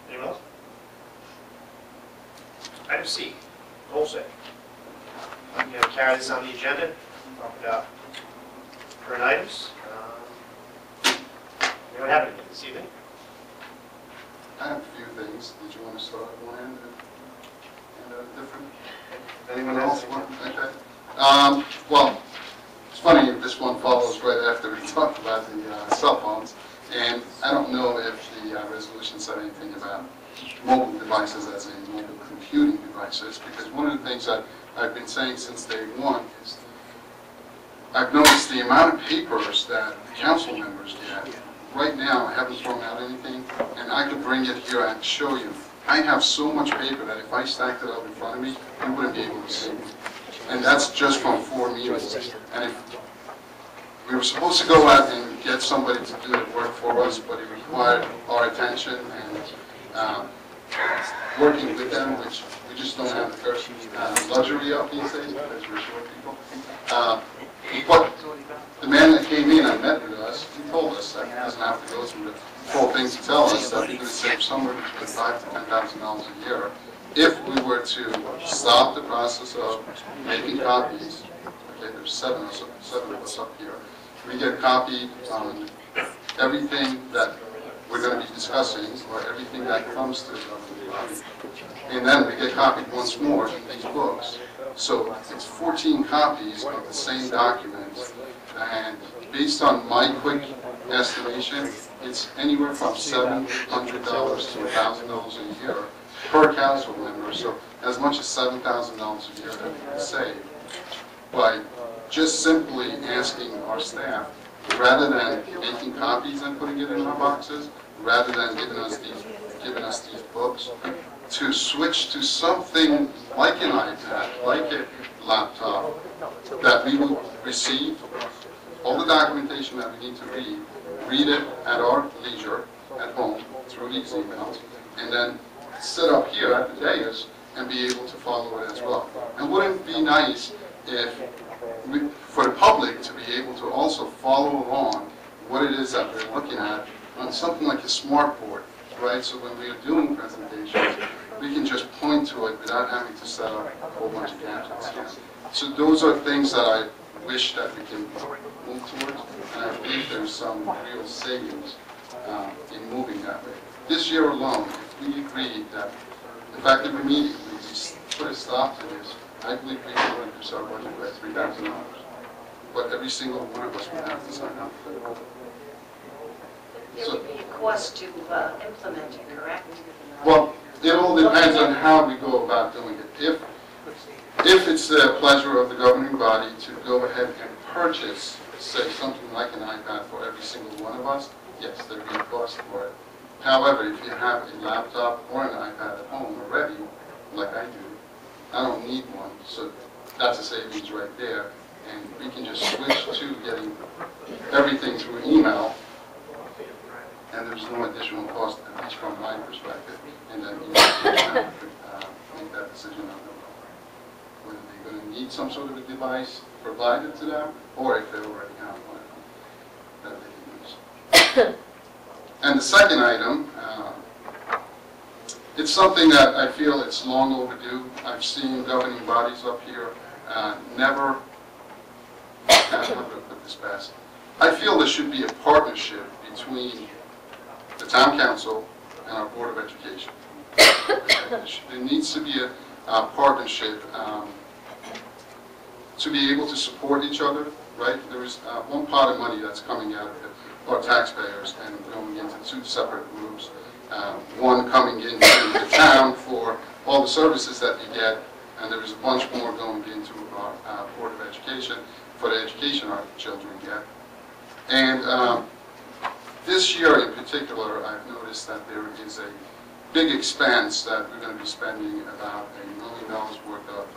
Anyone else? Item C, goal setting. I'm going to carry this on the agenda, talk about current items. Anyone have anything this evening? I have a few things. Did you want to start at one end and different? Anyone else want? Okay. Well, it's funny, this one follows right after we talked about the cell phones, and I don't know if the resolution said anything about mobile devices as in mobile computing devices, because one of the things that I've been saying since day one is I've noticed the amount of papers that council members get. Right now, I haven't thrown out anything, and I could bring it here and show you. I have so much paper that if I stacked it up in front of me, you wouldn't be able to see it. And that's just from 4 meetings. And if we were supposed to go out and get somebody to do the work for us, but it required our attention and working with them, which we just don't have the luxury of these days because we're short people. But the man that came in and met with us, he told us that he doesn't have to go through the whole thing to tell us that we could save somewhere between $5,000 to $10,000 a year if we were to stop the process of making copies. Okay, there's seven of us up here. We get copied on everything that we're going to be discussing or everything that comes to the body. And then we get copied once more in these books. So it's 14 copies of the same documents, and based on my quick estimation, it's anywhere from $700 to $1,000 a year per council member, so as much as $7,000 a year that we can save by just simply asking our staff, rather than making copies and putting it in our boxes, rather than giving us these books, to switch to something like an iPad, like a laptop, that we will receive all the documentation that we need to read it at our leisure at home through these emails, and then sit up here at the dais and be able to follow it as well. And wouldn't it be nice if, for the public to be able to also follow along what it is that we're looking at on something like a smart board, right? So when we are doing presentations, we can just point to it without having to set up a whole bunch of gadgets. Yeah. So those are things that I wish that we can move towards, and I believe there's some real savings in moving that way. This year alone, if we agreed that, in fact, if immediately we put a stop to this, I believe we could reduce our budget by $3,000. But every single one of us would have to sign up for it. There would be a cost to implement it, correct? Well, it all depends on how we go about doing it. If it's the pleasure of the governing body to go ahead and purchase, say, something like an iPad for every single one of us, yes, there'd be a cost for it. However, if you have a laptop or an iPad at home already, like I do, I don't need one, so that's a savings right there. And we can just switch to getting everything through email, and there's no additional cost, at least from my perspective. And then you could make that decision on whether they're going to need some sort of a device provided to them, or if they already have one that they can use. And the second item, it's something that I feel it's long overdue. I've seen governing bodies up here never, how do I put this best? I feel there should be a partnership between the town council and our Board of Education. There needs to be a partnership to be able to support each other, right? There is one pot of money that's coming out of it, our taxpayers, and going into two separate groups. One coming into the town for all the services that you get, and there is a bunch more going into our Board of Education for the education our children get. And this year in particular, I've noticed that there is a big expense that we're going to be spending about $1 million worth of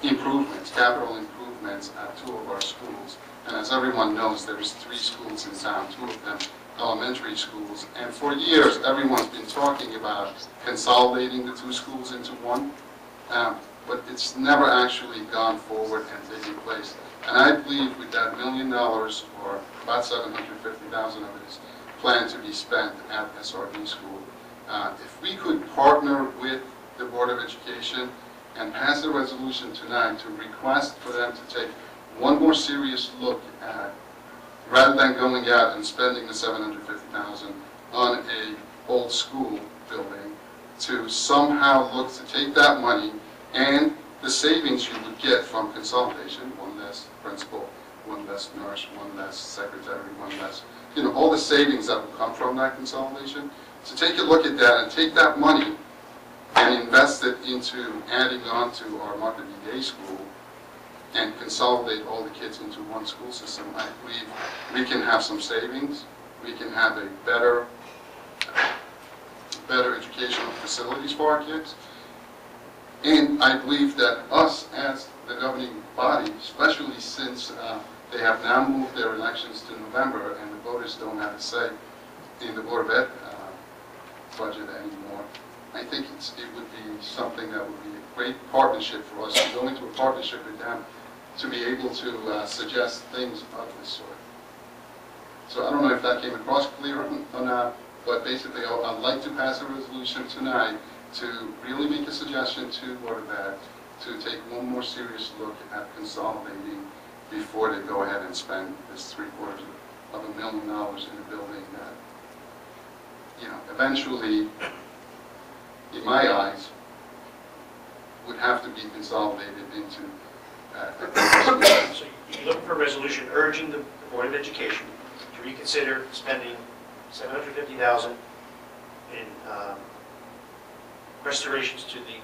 improvements, capital improvements at 2 of our schools. And as everyone knows, there's 3 schools in town, 2 of them elementary schools. And for years, everyone's been talking about consolidating the 2 schools into one, but it's never actually gone forward and taken place. And I believe with that $1 million, or about $750,000 of it is planned to be spent at SRB school, If we could partner with the Board of Education and pass a resolution tonight to request for them to take one more serious look at, rather than going out and spending the $750,000 on a old school building, to somehow look to take that money and the savings you would get from consolidation, one less principal, one less nurse, one less secretary, one less, all the savings that will come from that consolidation, to take a look at that and take that money and invest it into adding on to our Martha B. Day School and consolidate all the kids into one school system. I believe we can have some savings, we can have a better educational facilities for our kids, and I believe that us as the governing body, especially since they have now moved their elections to November and the voters don't have a say in the Board of Ed budget anymore, I think it would be something that would be a great partnership for us to go into a partnership with them to be able to suggest things of this sort. So I don't know if that came across clear or not, but basically I'd like to pass a resolution tonight to really make a suggestion to Board of Ed to take one more serious look at consolidating before they go ahead and spend this $750,000 in a building that, eventually, in my eyes, would have to be consolidated into So you're looking for a resolution urging the Board of Education to reconsider spending $750,000 in restorations to the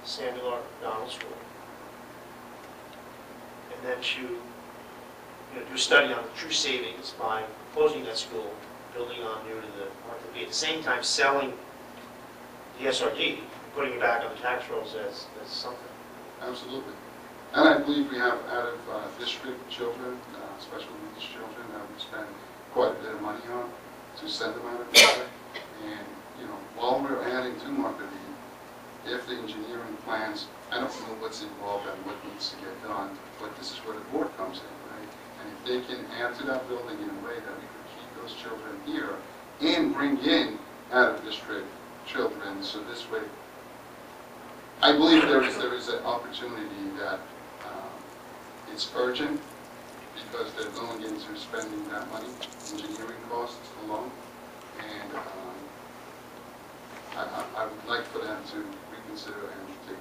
Samuel R. Donald School, and then to do a study on the true savings by closing that school, building on new to the Martha B. At the same time, selling the SRD, putting it back on the tax rolls as something. Absolutely. And I believe we have out-of-district children, special needs children, that we spend quite a bit of money on to send them out of district. And, while we're adding to Martha B, if the engineering plans, I don't know what's involved and what needs to get done, but this is where the board comes in, right? And if they can add to that building in a way that we could keep those children here and bring in out-of-district children, so this way, I believe there is an opportunity that it's urgent because they're going into spending that money, engineering costs alone, and I would like for them to reconsider and take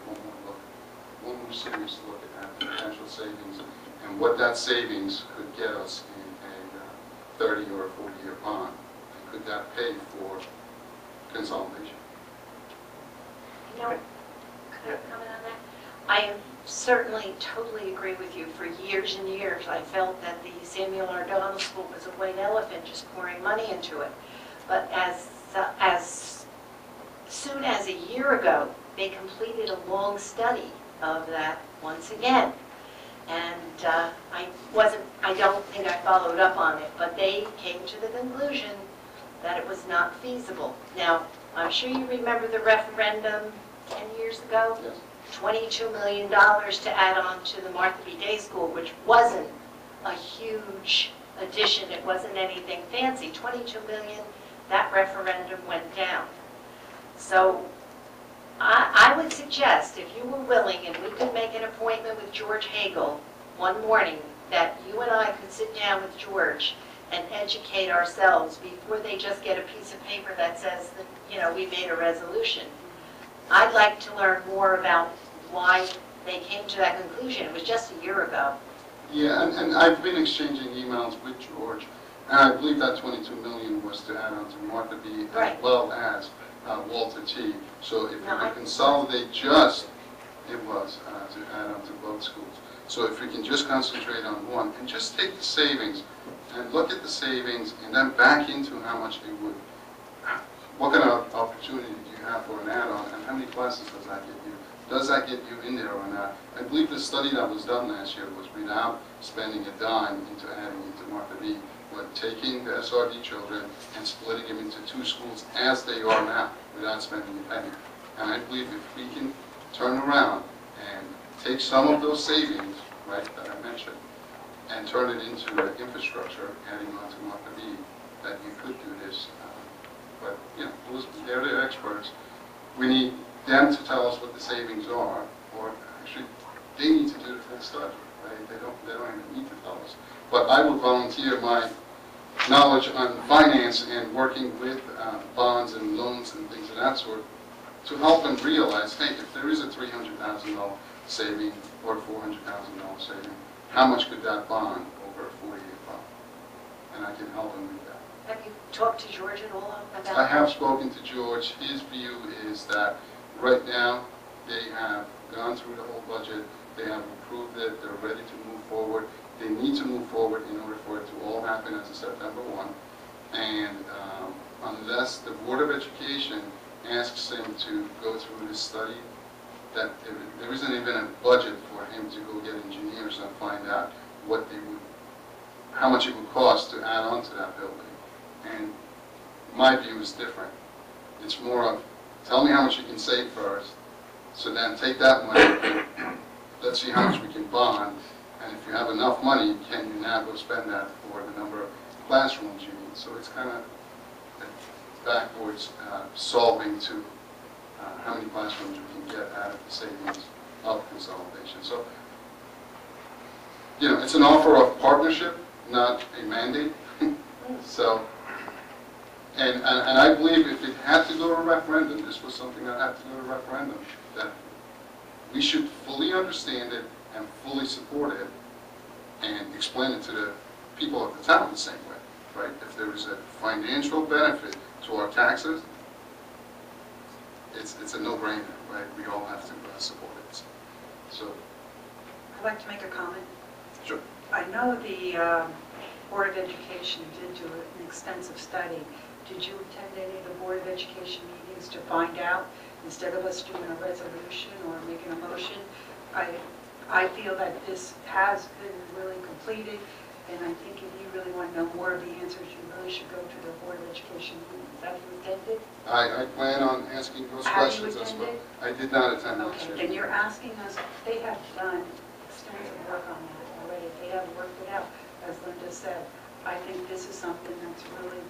one more serious look at the potential savings and what that savings could get us in a 30 or a 40-year bond. And could that pay for consolidation? Could I comment on that? I certainly totally agree with you. For years and years, I felt that the Samuel R. Donald School was a white elephant just pouring money into it. But as soon as a year ago, they completed a long study of that once again. And I don't think I followed up on it, but they came to the conclusion that it was not feasible. Now, I'm sure you remember the referendum 10 years ago? Yes. $22 million to add on to the Martha B. Day School, which wasn't a huge addition. It wasn't anything fancy. $22 million, that referendum went down. So I would suggest, if you were willing, and we could make an appointment with George Hagel one morning, that you and I could sit down with George and educate ourselves before they just get a piece of paper that says that, we made a resolution. I'd like to learn more about why they came to that conclusion. It was just a year ago. Yeah, and I've been exchanging emails with George, and I believe that $22 million was to add on to Martha B. Right. As well as Walter T. So if we No, can consolidate it was to add on to both schools. So if we can just concentrate on one and just take the savings and look at the savings and then back into how much it would, what kind of opportunity do you have for an add-on and how many classes does that get you? Does that get you in there or not? I believe the study that was done last year was without spending a dime into adding into Martha B, but taking the SRD children and splitting them into two schools as they are now without spending a penny. And I believe if we can turn around and take some of those savings, right, that I mentioned, and turn it into infrastructure, adding on to Martha B, that you could do this but, you know, they're the experts. We need them to tell us what the savings are, or actually, they need to do the full study, right? They don't even need to tell us. But I would volunteer my knowledge on finance and working with bonds and loans and things of that sort to help them realize, hey, if there is a $300,000 saving or a $400,000 saving, how much could that bond over a 4-year bond? And I can help them with that. Have you talked to George at all about that? I have spoken to George. His view is that right now they have gone through the whole budget, they have approved it, they're ready to move forward. They need to move forward in order for it to all happen as of September 1. And unless the Board of Education asks him to go through this study, that there isn't even a budget for him to go get engineers and find out what they would, how much it would cost to add on to that building. And my view is different. It's more of, tell me how much you can save first, so then take that money, let's see how much we can bond, and if you have enough money, can you now go spend that for the number of classrooms you need? So it's kind of backwards solving to how many classrooms we can get out of the savings of consolidation. So, you know, it's an offer of partnership, not a mandate. So, and I believe if it had to go to a referendum, this was something that had to go to a referendum, that we should fully understand it and fully support it and explain it to the people of the town the same way, right? If there is a financial benefit to our taxes, it's a no-brainer, right? We all have to support it. So, I'd like to make a comment. sure. I know the Board of Education did do an extensive study. Did you attend any of the Board of Education meetings to find out, instead of us doing a resolution or making a motion? I feel that this has been really completed, and I think if you really want to know more of the answers, you really should go to the Board of Education meetings. Have you attended? I plan on asking those questions as well. I did not attend that. Okay, then you're asking us, they have done extensive work on that already. They have worked it out, as Linda said. I think this is something that's really,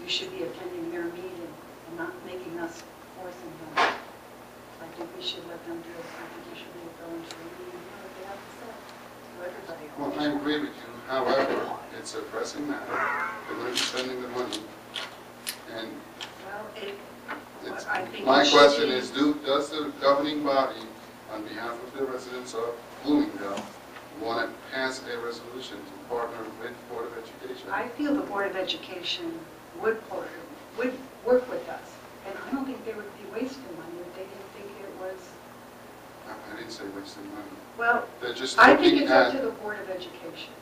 you should be attending their meeting and not making us forcing them. I think we should let them do it. I think we should go into the meeting and hear what they have to say to everybody. Well, I agree with you. However, it's a pressing matter. They're going to be spending the money. And Well, I think my it should question be- is, does the governing body, on behalf of the residents of Bloomingdale, want to pass a resolution to partner with Board of Education? I feel the Board of Education would work with us, and I don't think they would be wasting money if they didn't think it was, I didn't say wasting money. well, They're just I think looking it's up at, to the Board of Education.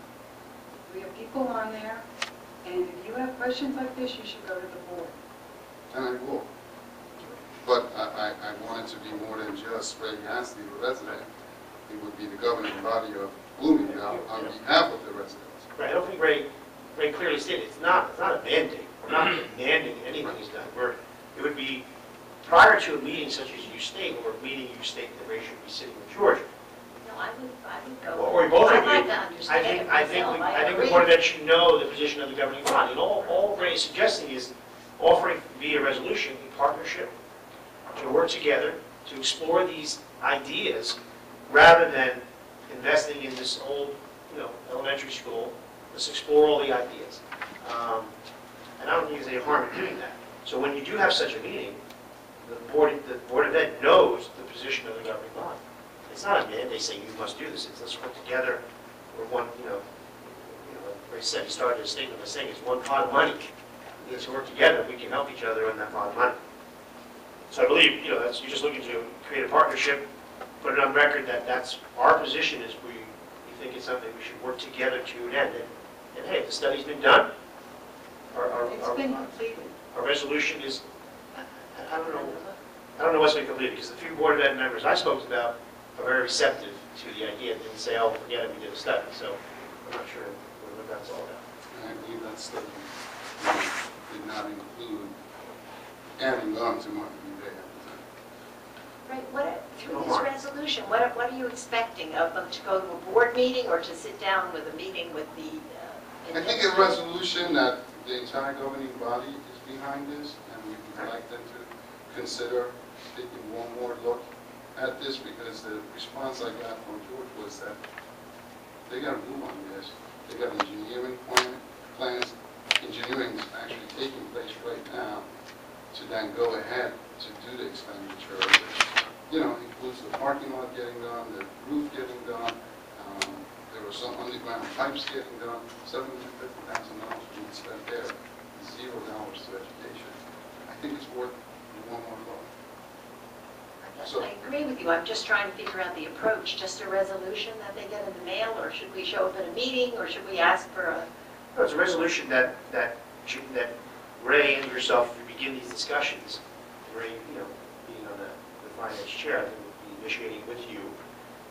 We have people on there, and if you have questions like this, you should go to the board. and I will. But I want it to be more than just Ray Yancey, the resident. It would be the governing body of Bloomingdale on behalf of the residents. Right, I don't think Ray clearly stated, it's not a mandate. We're not demanding anything is done. It would be prior to a meeting such as you state, or a meeting you state that Ray should be sitting with George. No, I would go. Or we both I'd agree. like to understand it I think myself. I the agree. Board of Ed should know the position of the governing body. And all Ray is suggesting is offering via resolution a partnership to work together to explore these ideas rather than investing in this old, elementary school. Let's explore all the ideas. And I don't think there's any harm in doing that. So when you do have such a meeting, the Board of Ed knows the position of the governing body. It's not a mandate saying you must do this. It's let's work together. We're one, like Ray said, he started his statement by saying it's one pot of money. We need to work together. We can help each other in that pot of money. So I believe, that's, you're just looking to create a partnership, put it on record that that's our position is we think it's something we should work together to an end. And hey, the study's been done. It's been completed. Our resolution is, I don't know what's been completed, because the few Board of Ed members I spoke about are very receptive to the idea and didn't say, oh, forget it, we did a study. So I'm not sure what that's all about. And I believe that study did not include adding on to what we did at the time. Right, through this resolution, what are you expecting? Of them to go to a board meeting or to sit down with a meeting with the... I think a resolution that the entire governing body is behind this, and we'd like them to consider taking one more look at this, because the response I got from George was that they got to move on this. They got engineering plans. Engineering is actually taking place right now to then go ahead to do the expenditure, which, you know, includes the parking lot getting done, the roof getting done. There were some underground pipes getting done. $750,000 being spent there, $0 to education. I think it's worth one more look. So- I agree with you. I'm just trying to figure out the approach. Just a resolution that they get in the mail, or should we show up at a meeting, or should we ask for a... No, it's a resolution that Ray and yourself, if you begin these discussions, Ray, being on the finance chair, I think would be initiating with you.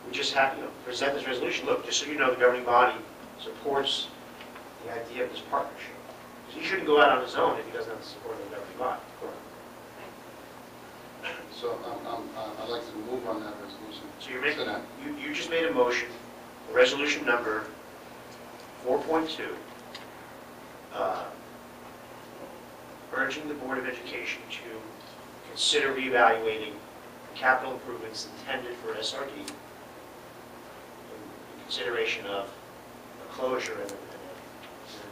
We just have, present this resolution. Look, just so you know, the governing body supports the idea of this partnership. So he shouldn't go out on his own if he doesn't have the support of the governing body. So I'd like to move on that resolution. So you're making, you just made a motion, resolution number 4.2, urging the Board of Education to consider reevaluating the capital improvements intended for SRD in consideration of a closure and an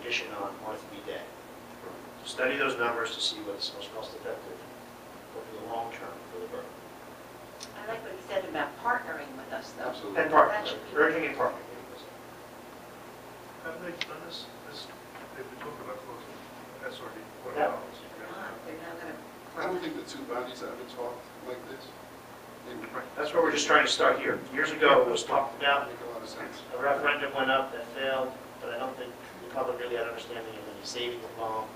addition on Martha B. Day. Study those numbers to see what's most cost effective over the long term for the borough. I like what he said about partnering with us, though. Absolutely. And That partnering, should be- urging and partnering. Haven't they done this? They've been talking about closing SRD. Yeah. They're not going to... I don't think the two bodies ever talked like this. That's where we're just trying to start here. Years ago, it was talked about, Make a lot of sense. a referendum went up that failed, but I don't think the public really had understanding of any savings involved.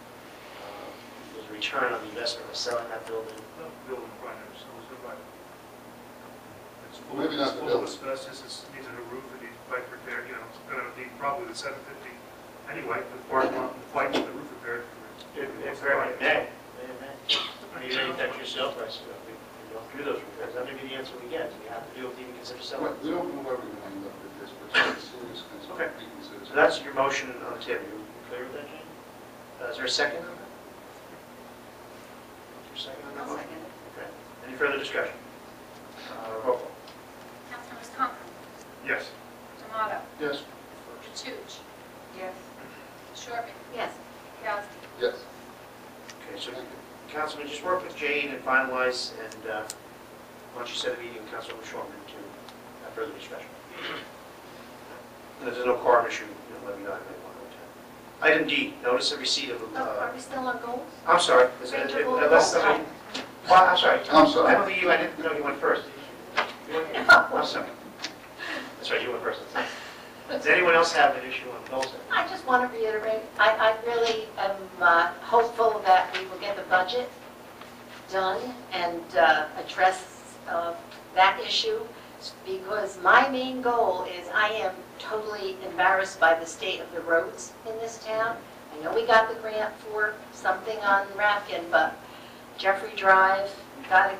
There's a return on the investment of selling that building. No, building project, so it's good, right? It's full, Maybe not it's the full of building. asbestos, it needs a new roof, it needs pipe repair, it's gonna need probably the 750 anyway, the parking lot, the pipe, and the roof repair. If very May. You didn't touch your sale price, we don't do those repairs. That may be the answer we get. We have to do it to even consider selling. We don't know where we're going to end up with this, but it's serious concern. Okay. So that's your motion on the table. You clear with that, Jane? Is there a second on that? Is there a second on that I'll motion? second it. Okay. Any further discussion? Roll call. Councilmembers Conklin. Yes. Tomato. Yes. Toots. Yes. Shortman. Yes. Yasti. Yes. Okay, so Councilman, just work with Jane and finalize, and once you set a meeting, Councilman Shortman to have further discussion. And if there's no quorum issue, let me know. I may want to attend. Item D, notice of receipt of, Oh, are we still on goals? I'm sorry. Unless somebody, well, I'm sorry. I'm sorry. I don't think I didn't know you went first. I'm sorry. That's right, you went first. Does anyone else have an issue on goals? I just want to reiterate, I really am hopeful that we will get the budget done and address that issue, because my main goal is I am totally embarrassed by the state of the roads in this town. I know we got the grant for something on Rafkin, but Jeffrey Drive,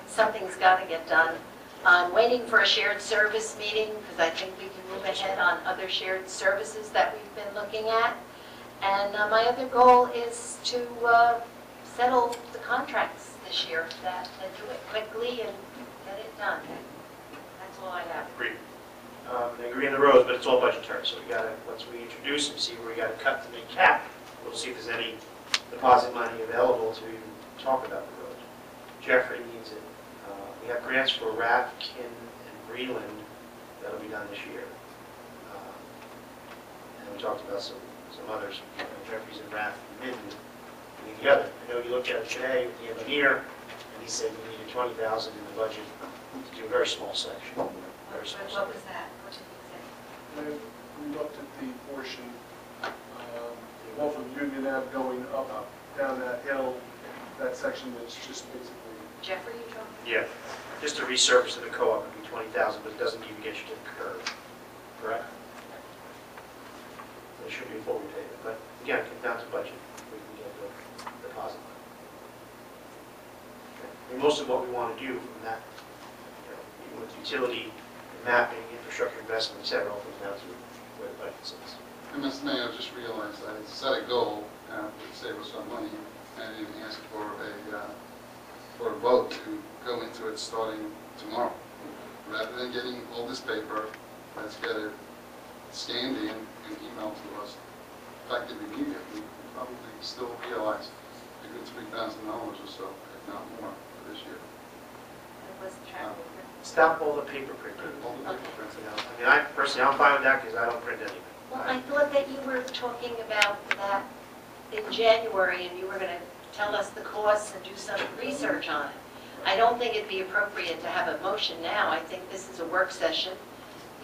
something's got to get done. I'm waiting for a shared service meeting, because I think we can move ahead on other shared services that we've been looking at. And my other goal is to settle the contracts this year, that do it quickly and get it done. That's all I have. Agreed. I agree on the roads, but it's all budgetary, so we got to, once we introduce them, see where we got to cut to make cap. We'll see if there's any deposit money available to even talk about the roads. Jeffrey needs it. We have grants for Rafkin and Breland that'll be done this year. And we talked about some others, Jeffries and Raff and Minden being the other. I know you looked at it today with the engineer, and he said we needed $20,000 in the budget to do a very small section. Very small What section. was that? What did he say? We looked at the portion off of Union Ave going up, down that hill, that section that's just basically... Jeffrey, you talking? Yeah, just a resurface of the co-op would be $20,000, but it doesn't even get you to the curb, correct? So it should be a full repayment, but again, it comes down to budget, we can get the deposit money. Okay. And most of what we want to do from that, even with utility, mapping, infrastructure investment, et cetera, all comes down to where the budget sits. And Mr. Mayor, I just realized I set a goal, to save us some money, and ask for a vote to go into it starting tomorrow. Rather than getting all this paper, let's get it scanned in and emailed to us effective immediately. We probably still realize a good $3,000 or so, if not more, for this year. It was traffic. Stop all the paper printing, all the paper printing out. I mean, I personally, I'm fine with that because I don't print anything. Well, I thought that you were talking about that in January, and you were going to tell us the costs and do some research on it. I don't think it'd be appropriate to have a motion now. I think this is a work session.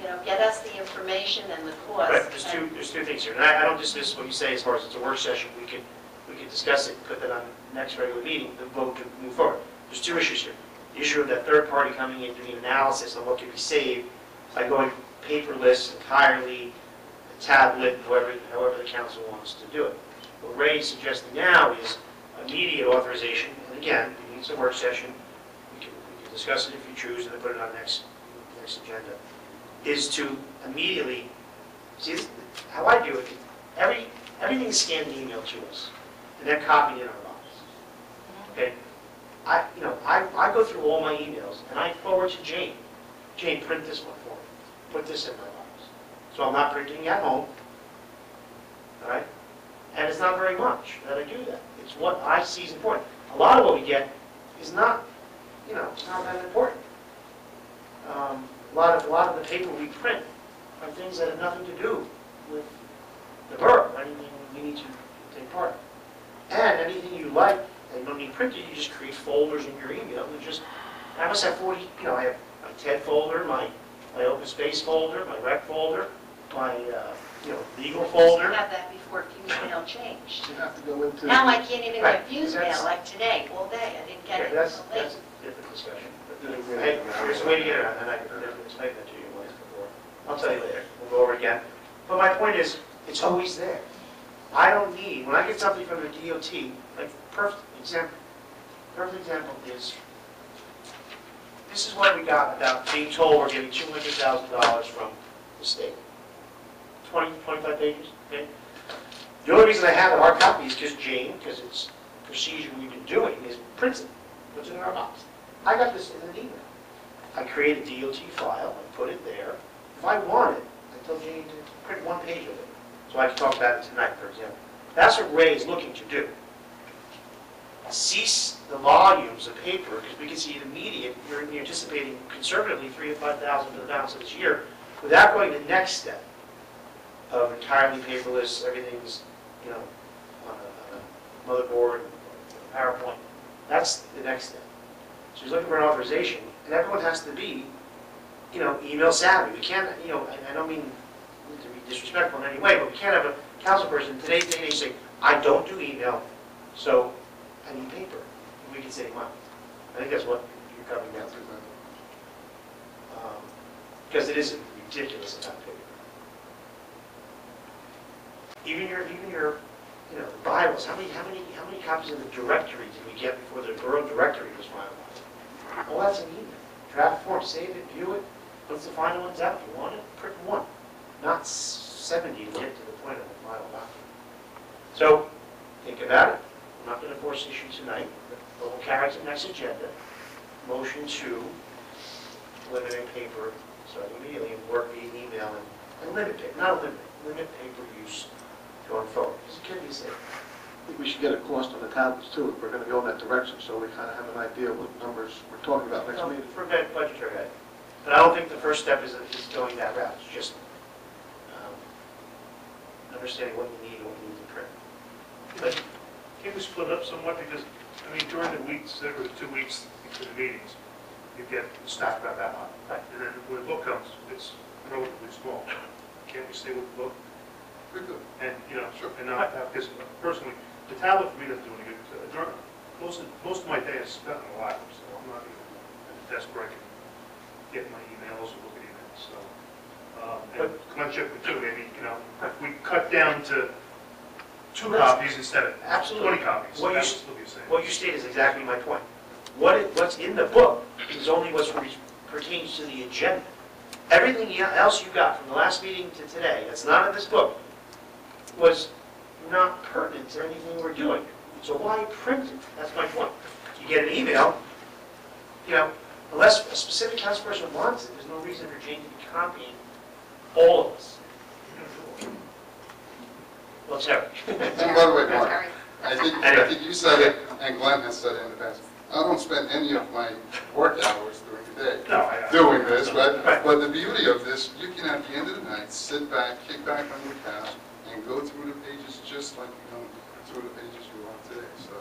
You know, get us the information and the costs. Right, there's two things here, and I don't dismiss what you say as far as it's a work session. We could discuss it, put that on the next regular meeting, the vote to move forward. There's two issues here. The issue of that third party coming in doing analysis on what can be saved by going paperless entirely, a tablet, however the council wants to do it. What Ray's suggesting now is immediate authorization, and again, it needs a work session. We can discuss it if you choose, and then put it on next agenda. Is to immediately see this, how I do it. Everything's scanned and emailed to us, and then copied in our box. Okay. I go through all my emails, and I forward to Jane. Jane, print this one for me. Put this in my box. So I'm not printing at home, all right? And it's not very much that I do that. It's what I see is important. A lot of what we get is not, it's not that important. A lot of the paper we print are things that have nothing to do with the borough, anything we need to take part in. And anything you like that you don't need printed, you just create folders in your email. I must have 40, I have my TED folder, my open space folder, my rec folder, my legal folder. You had that before Fuse-mail changed. You have to go into... Now I can't even Right. get Fuse-mail like today, all day. I didn't get it That's until late. a different discussion. Hey, there's a way to get around that. I can definitely explain that to you once before. I'll tell you later. We'll go over it again. But my point is, it's always there. I don't need, when I get something from the DOT, like perfect example is, this is what we got about being told we're getting $200,000 from the state. 25 pages, okay? The only reason I have a hard copy is because Jane, because it's a procedure we've been doing, is print it, puts it in our box. I got this in an email. I create a DOT file and put it there. If I want it, I tell Jane to print one page of it, so I can talk about it tonight, for example. That's what Ray is looking to do. Cease the volumes of paper, because we can see it immediate. You're anticipating conservatively 3,000 to 5,000 for the balance of this year, without going to the next step of entirely paperless, everything's, on a motherboard, PowerPoint. That's the next step. So he's looking for an authorization, and everyone has to be, email savvy. We can't, and I don't mean to be disrespectful in any way, but we can't have a council person today's day and age say, I don't do email, so I need paper. We can save money. I think that's what you're coming down to. Because it is a ridiculous amount of paper. Even your, the Bibles. How many copies of the directory did we get before the borough directory was finalized? Well, that's an email. Draft form, save it, view it. Once the final one's out, if you want it, print one, not 70 to get to the point of the final document. So think about it. I'm not going to force issue tonight, but we'll carry it to the next agenda. Motion to eliminate paper, so immediately work via email and limit paper, not limit paper use going forward, because it can be safe. I think we should get a cost on the tablets too, if we're going to go in that direction, so we kind of have an idea what numbers we're talking about next meeting. For budgetary item. But I don't think the first step is going that route. It's just understanding what you need and what you need to print. But Can we split up somewhat? Because, during the weeks, there were 2 weeks between the meetings, you get stuff about that one. Right. And then when the book comes, it's relatively small. Can't we stay with the book? We could. And, and not have, because personally, the tablet for me doesn't do any good. Most of my day is spent on the lap, so I'm not even at the desk where I can get my emails or look at emails, so. And come on, check with two, maybe, if we cut down to 2 copies instead of absolutely 20 copies, what that you, would still be the same. What you state is exactly my point. What's in the book is only what pertains to the agenda. Everything else you got from the last meeting to today, that's not in this book, was not pertinent to anything we're doing. So why print it? That's my point. You get an email, you know, unless a specific councilperson wants it, there's no reason for Jane to be copying all of us. Well, Terry. And by the way, Mark, I think you said it, and Glenn has said it in the past. I don't spend any of my work hours during the day doing this, but the beauty of this, you can at the end of the night sit back, kick back on your couch, and go through the pages just like you go through the pages you want today. So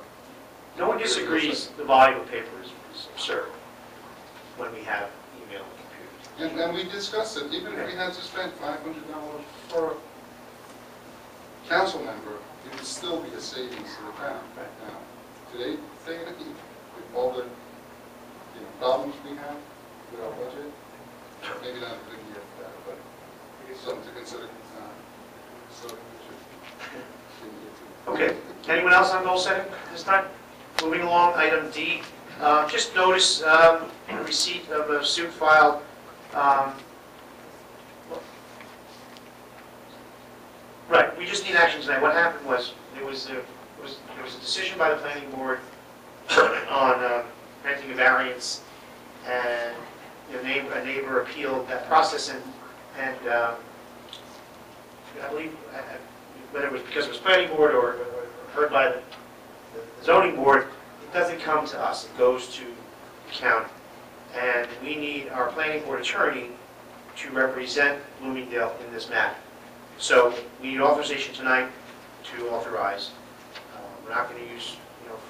No one disagrees the volume of paper is absurd when we have email and computers. and we discussed it. Even if we had to spend $500 per council member, it would still be a savings to the town. Now, today, with all the problems we have with our budget, maybe not a good year for that, but it's something to consider. Okay, anyone else on goal setting this time? Moving along, item D. Just notice receipt of a suit filed. Right, we just need action tonight. What happened was, there was a decision by the planning board on granting a variance, and a neighbor appealed that process, and I believe, whether it was because it was planning board or heard by the zoning board, it doesn't come to us, it goes to the county. And we need our planning board attorney to represent Bloomingdale in this matter. So we need authorization tonight to authorize. We're not going to use,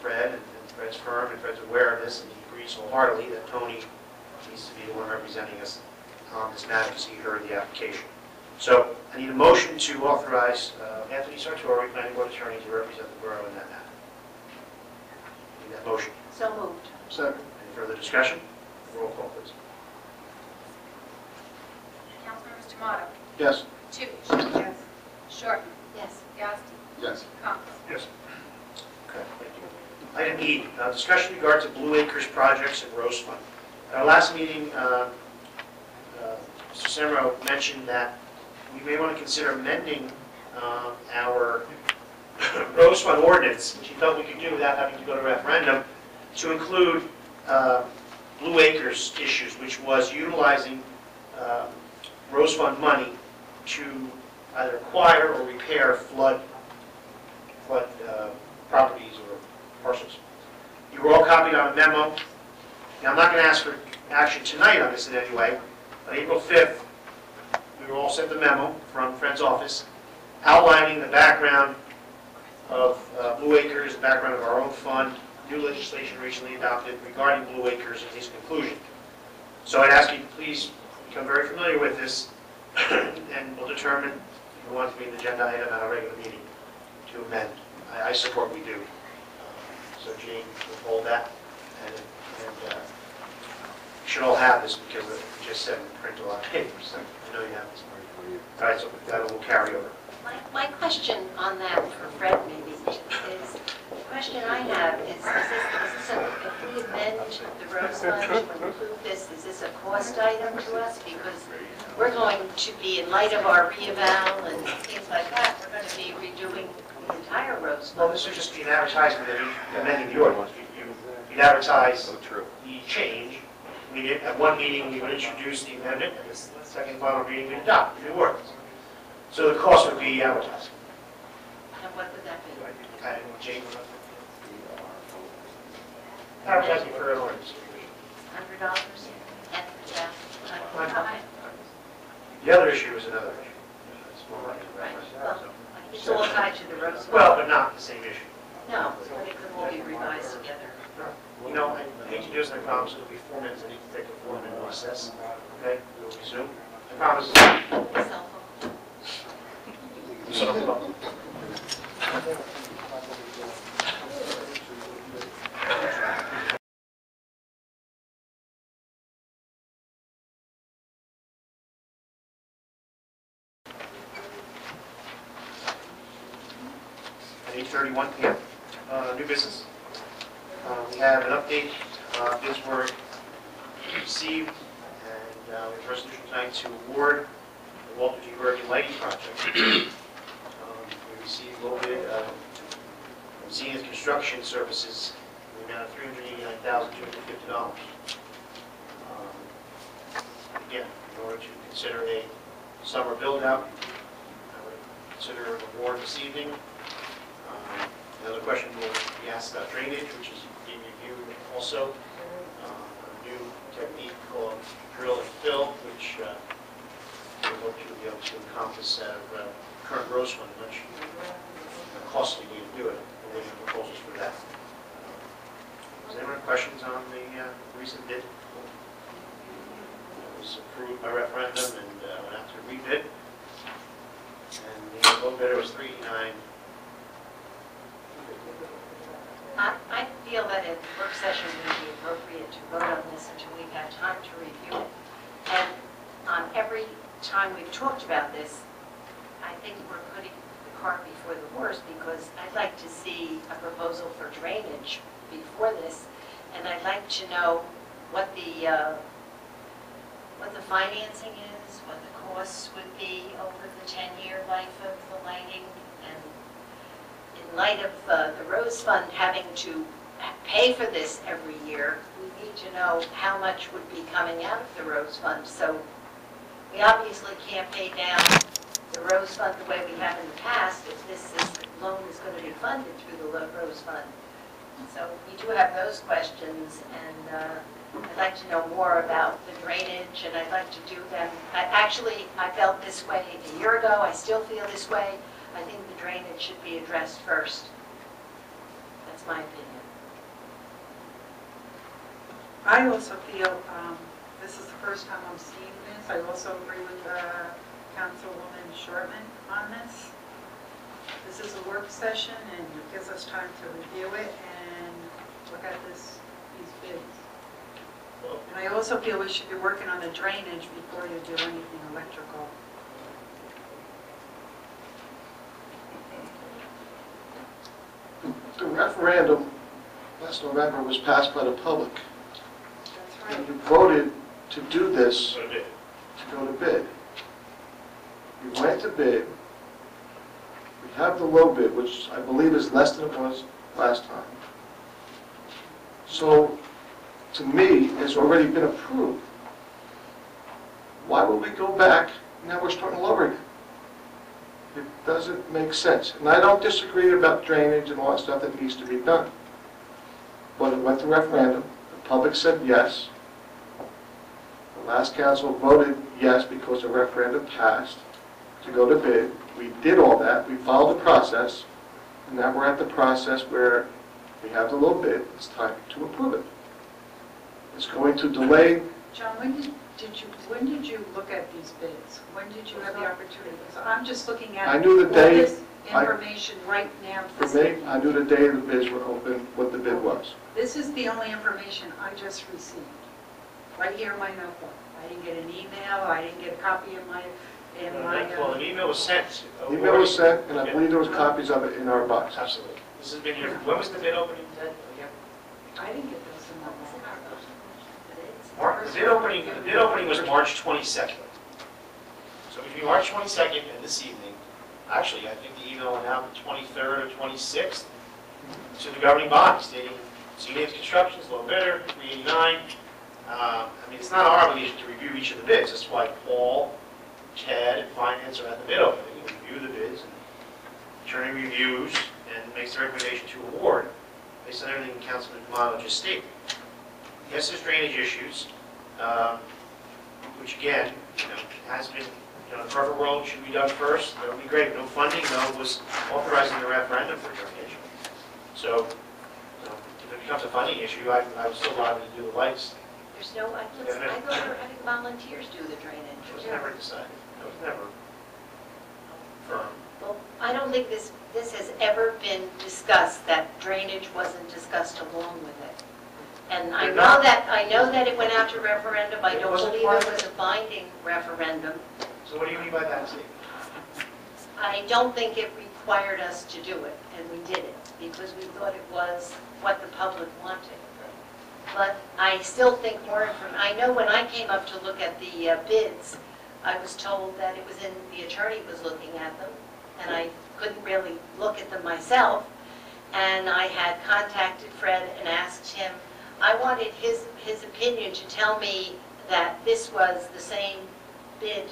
Fred and Fred's firm, and Fred's aware of this, and he agrees wholeheartedly that Tony needs to be the one representing us on this matter because he heard the application. So I need a motion to authorize Anthony Sartori, planning board attorney, to represent the borough in that matter. Need that motion. So moved. Second. Any further discussion? Roll call, please. Councilmembers Tomato, Yes. Toots, Yes. Shorten, Yes. Yasti, Yes. Cox. Yes. Okay, thank you. Item E, discussion in regard to Blue Acres projects and Rose Fund. At our last meeting, Mr. Semro mentioned that we may want to consider amending our Rose Fund ordinance, which he felt we could do without having to go to referendum, to include Blue Acres issues, which was utilizing Rose Fund money to either acquire or repair flood properties or parcels. You were all copied on a memo. Now, I'm not going to ask for action tonight on this in any way. On April 5th, we were all sent a memo from Fred's office outlining the background of Blue Acres, the background of our own fund, new legislation recently adopted regarding Blue Acres, and his conclusion. So I'd ask you to please become very familiar with this, and we'll determine if we want to be an agenda item at a regular meeting to amend. I support we do. So Jane will hold that, and you should all have this because we just said we print a lot of papers, so I know you have this. All right, so that will carry over. My question on that for Fred maybe is, the question I have is if we amend the Rose Fund to include this, is this a cost item to us? Because we're going to be, in light of our pre-eval and things like that, we're going to be redoing the entire Rose Well, Fund. this would just be an advertisement of amending the ordinance. You'd advertise the change. At one meeting, we would introduce the amendment, and the second final reading, we'd adopt the new ordinance. So the cost would be advertising. And what would that be? Jane? Advertising for an ordinance. $100? And, The other issue is another issue. It's more like a right, reference. well, it's all tied to the Rose Fund. Well, but not the same issue. No, but it could all be revised together. I hate to do this, and I promise it'll be 4 minutes. I need to take a 4-minute recess. Okay, we'll resume. I promise. Cell phone. At 8:31 p.m. New business. We have an update. Bids were received, and we have a resolution tonight to award the Walter G. Bergen lighting project. We received a little bit of from Zenith Construction Services in the amount of $389,250. Again, in order to consider a summer build-out, I would consider an award this evening. Another question will be asked about drainage, which is being reviewed also. A new technique called drill and fill, which we hope to be able to encompass out of current gross fund, much costly to do it. We're waiting for proposals for that. Does anyone have questions on the recent bid? It was approved by referendum and went out to rebid. And the low bidder was $389,000. I feel that a work session would be appropriate to vote on this until we've had time to review it. And on every time we've talked about this, I think we're putting the cart before the horse, because I'd like to see a proposal for drainage before this, and I'd like to know what the financing is, what the costs would be over the 10-year life of the lighting, and in light of the Rose Fund having to pay for this every year, we need to know how much would be coming out of the Rose Fund. So we obviously can't pay down the Rose Fund the way we have in the past if this loan is going to be funded through the Rose Fund. So we do have those questions, and I'd like to know more about the drainage, and I'd like to do them. I felt this way a year ago. I still feel this way. I think the drainage should be addressed first. That's my opinion. I also feel this is the first time I'm seeing this. I also agree with Councilwoman Shortman on this. This is a work session, and it gives us time to review it and look at these bids. And I also feel we should be working on the drainage before you do anything electrical. The referendum last November was passed by the public. That's right. And you voted to do this, Go to bid. to go to bid. You went to bid. We have the low bid, which I believe is less than it was last time. So, to me, it's already been approved. Why would we go back, now we're starting all over again? It doesn't make sense. And I don't disagree about drainage and all that stuff that needs to be done. But it went to referendum, the public said yes. The last council voted yes because the referendum passed to go to bid. We did all that, we followed the process, and now we're at the process where we have the low bid, it's time to approve it. It's going to delay. John, when did you look at these bids? When did you have the opportunity? Because I'm just looking at I knew the all day- this information right now. For me, I knew the day the bids were open, what the bid was. This is the only information I just received, right here in my notebook. I didn't get an email, I didn't get a copy in my. Well, an email was sent. The email was sent, and I believe there was copies of it in our box. Absolutely. This has been here, when was the bid opening, Ted? Again? I didn't get those in my box. The bid opening was March 22nd. So between March 22nd and this evening, actually, I think the email went out the 23rd or 26th to the governing body stating Zenith Construction's low bidder, 389. I mean, it's not our obligation to review each of the bids. That's why Paul, Ted, and Finance are at the bid opening. We review the bids, and attorney reviews and makes the recommendation to award based on everything Councilman D'Amato just stated. Yes, there's drainage issues, which again, has been, in a perfect world, should be done first. That would be great. No funding, though, was authorizing the referendum for drainage. So, if it becomes a funding issue, I would still allow them to do the lights. There's no, I thought we were having volunteers do the drainage. It was never decided. It was never firm. Well, I don't think this has ever been discussed, that drainage wasn't discussed along with it. And I know that it went out to referendum. I don't believe it was a binding referendum. So what do you mean by that, Steve? I don't think it required us to do it, and we did it, because we thought it was what the public wanted. But I still think more information. I know when I came up to look at the bids, I was told that it was the attorney was looking at them, and I couldn't really look at them myself. and I had contacted Fred and asked him, I wanted his opinion to tell me that this was the same bid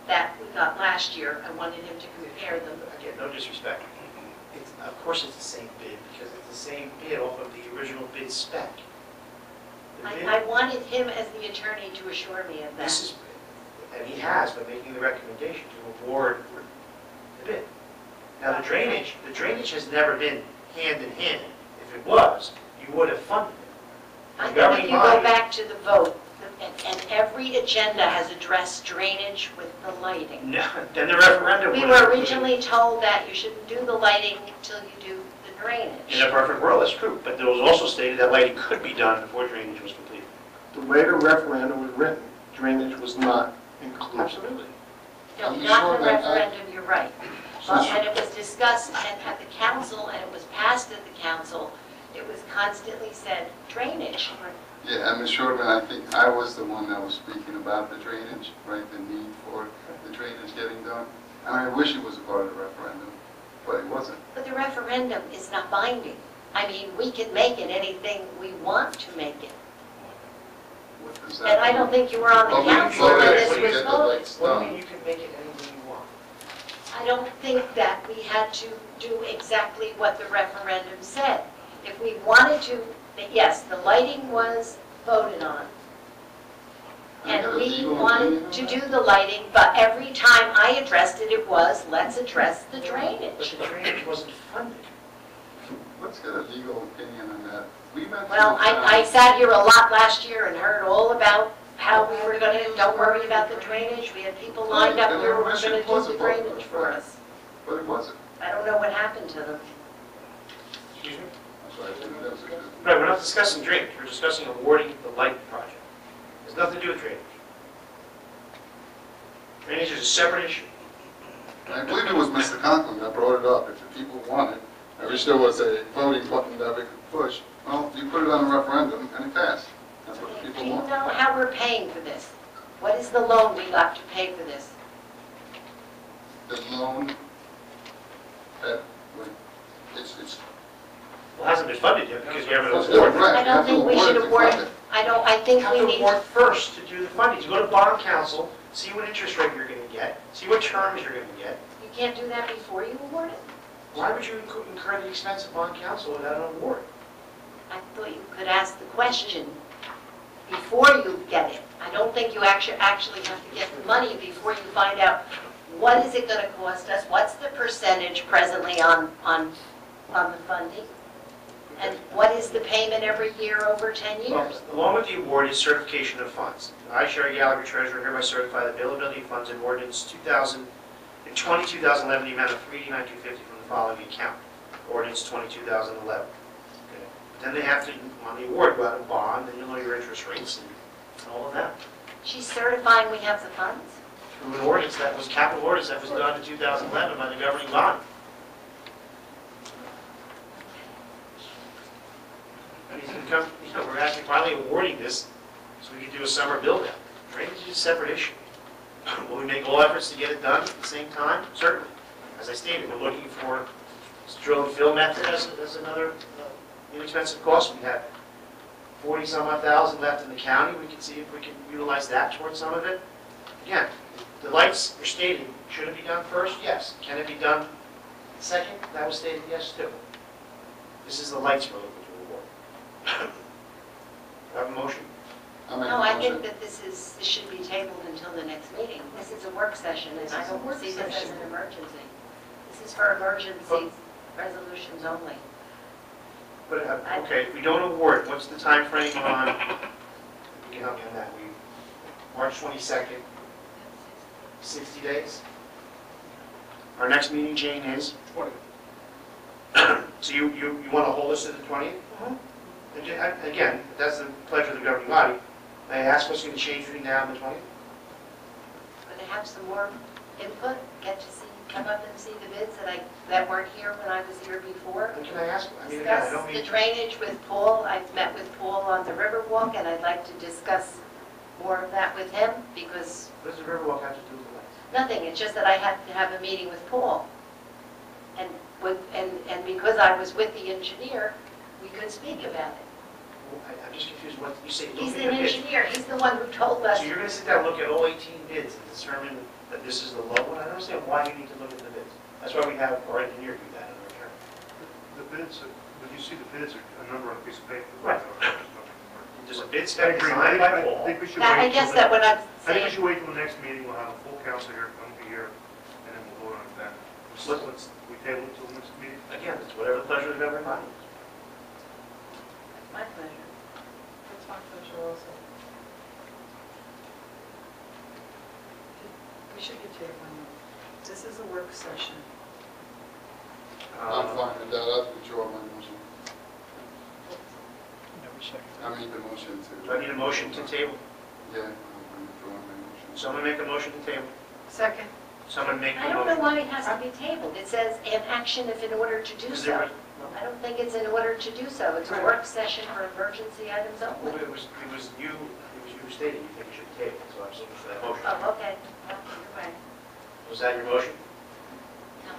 that we got last year. I wanted him to compare them. Again, no disrespect. Of course it's the same bid, because it's the same bid off of the original bid spec. The bid- I wanted him as the attorney to assure me of that. This is, and he has, by making the recommendation to award the bid. Now, the drainage has never been hand in hand. If it was, you would have funded it. I The think if governing you go body- back to the vote, and every agenda has addressed drainage with the lighting. No, then the referendum We would were have- originally told that you shouldn't do the lighting until you do the drainage. In a perfect world, that's true, but there was also stated that lighting could be done before drainage was completed. The way the referendum was written, drainage was not included. Absolutely. No, I'm not sure the that referendum, you're right. And it was discussed at the council, and it was passed at the council. It was constantly said drainage. Yeah, and Ms. Shortman, I think I was the one that was speaking about the drainage, right, the need for the drainage getting done. And I wish it was a part of the referendum, but it wasn't. But the referendum is not binding. I mean, we can make it anything we want to make it. What does that And I don't mean? think you were on the Well, we council when voted this to was get the voted. lights What do you done. mean you can make it anything you want? I don't think that we had to do exactly what the referendum said. If we wanted to, yes, the lighting was voted on. Can I get And a we legal wanted opinion to on do that? the lighting, but every time I addressed it, it was, let's address the But drainage. the drainage wasn't funded. Let's get a legal opinion on that. We met Well, through I town. sat here a lot last year and heard all about how we were gonna, don't worry about the drainage. We had people lined up here who were gonna do the drainage for us. But it wasn't. I don't know what happened to them. Excuse me? That's why I think that was a good. Right, we're not discussing drainage, we're discussing awarding the light project. It has nothing to do with drainage. Drainage is a separate issue. I believe it was Mr. Conklin that brought it up. If the people wanted, I wish there was a voting button that we could push. Well, you put it on a referendum and it passed. That's what the Do people you want. know how we're paying for this? What is the loan we got to pay for this? The loan, it's, Well, it hasn't been funded yet because you haven't That's awarded. right. I don't think we should to award, fund it. I think You we have to need, award first to do the funding. You go to bond council, see what interest rate you're going to get, see what terms you're going to get. you can't do that before you award it? Why would you incur the expense of bond council without an award? I thought you could ask the question before you get it. I don't think you actually have to get the money before you find out what is it gonna cost us, what's the percentage presently on the funding, and what is the payment every year over 10 Well, years? along with the award is certification of funds. I, Sherry Gallagher, Treasurer, hereby certify the availability of funds in ordinance 2011, the amount of $389,250 from the following account. Ordinance 2011. Okay. Then they have to, on the award, go out and bond, and you'll know your interest rates and all of that. She's certifying we have the funds? Through an ordinance that was, capital ordinance that was done in 2011 by the governing body. I mean, we're actually finally awarding this so we can do a summer build-out. Drainage is a separate issue. Will we make all efforts to get it done at the same time? Certainly. As I stated, we're looking for this drill and fill method as another inexpensive cost. We have 40-some-odd thousand left in the county. We can see if we can utilize that towards some of it. Again, the lights were stated, should it be done first? Yes. Can it be done second? That was stated yes too. This is the lights we're looking to award. Do I have a motion? I'll make a No, I motion. think that this should be tabled until the next meeting. This is a work session, and I don't see this as an emergency. This is for emergency resolutions only. But, okay, if we don't award, what's the time frame on, you can help me on that, March 22nd, 60 days? Our next meeting, Jane, is? 20. So you want to hold us to the 20th? Again, that's the pleasure of the governing body. May I ask what's going to change between now and the 20th? Going to have some more input, get to see, come up and see the bids that weren't here when I was here before. And can I ask, I mean, again, I Discuss don't the mean, drainage with Paul. I've met with Paul on the Riverwalk, and I'd like to discuss more of that with him, because what does the Riverwalk have to do with the lights? nothing, it's just that I have to have a meeting with Paul. and because I was with the engineer, we could speak about it. I'm just confused, what you say? He's look an at the bid. engineer, he's the one who told us. So you're going to sit down and look at all 18 bids and determine that this is the low one? I don't understand why you need to look at the bids. That's why we have our engineer do that in return. The bids, when you see the bids, are a number on a piece of paper. Right. There's a bid I spec agree. designed by I Paul. think we should Now, I wait guess till that what I'm I think we saying, should wait till the next meeting, we'll have a full council here, come be here, and then we'll vote on it then. We table it till the next meeting? Again, it's whatever the pleasure of the governing body. My pleasure. It's my pleasure also. We should get to it one more. This is a work session. I'm fine with that, I'll withdraw my motion. I made the motion Do I to, need a motion to table? yeah, I'm withdrawing my motion. Someone make a motion to table. Second. Someone make I a don't know motion. why it has to be tabled. It says an action if in order to do Is so. there- I don't think it's in order to do so. It's a work session for emergency items Well, only. it was you who stated you think you should table, so I'm looking for that motion. Oh, okay. Well, either way. Was that your motion? No.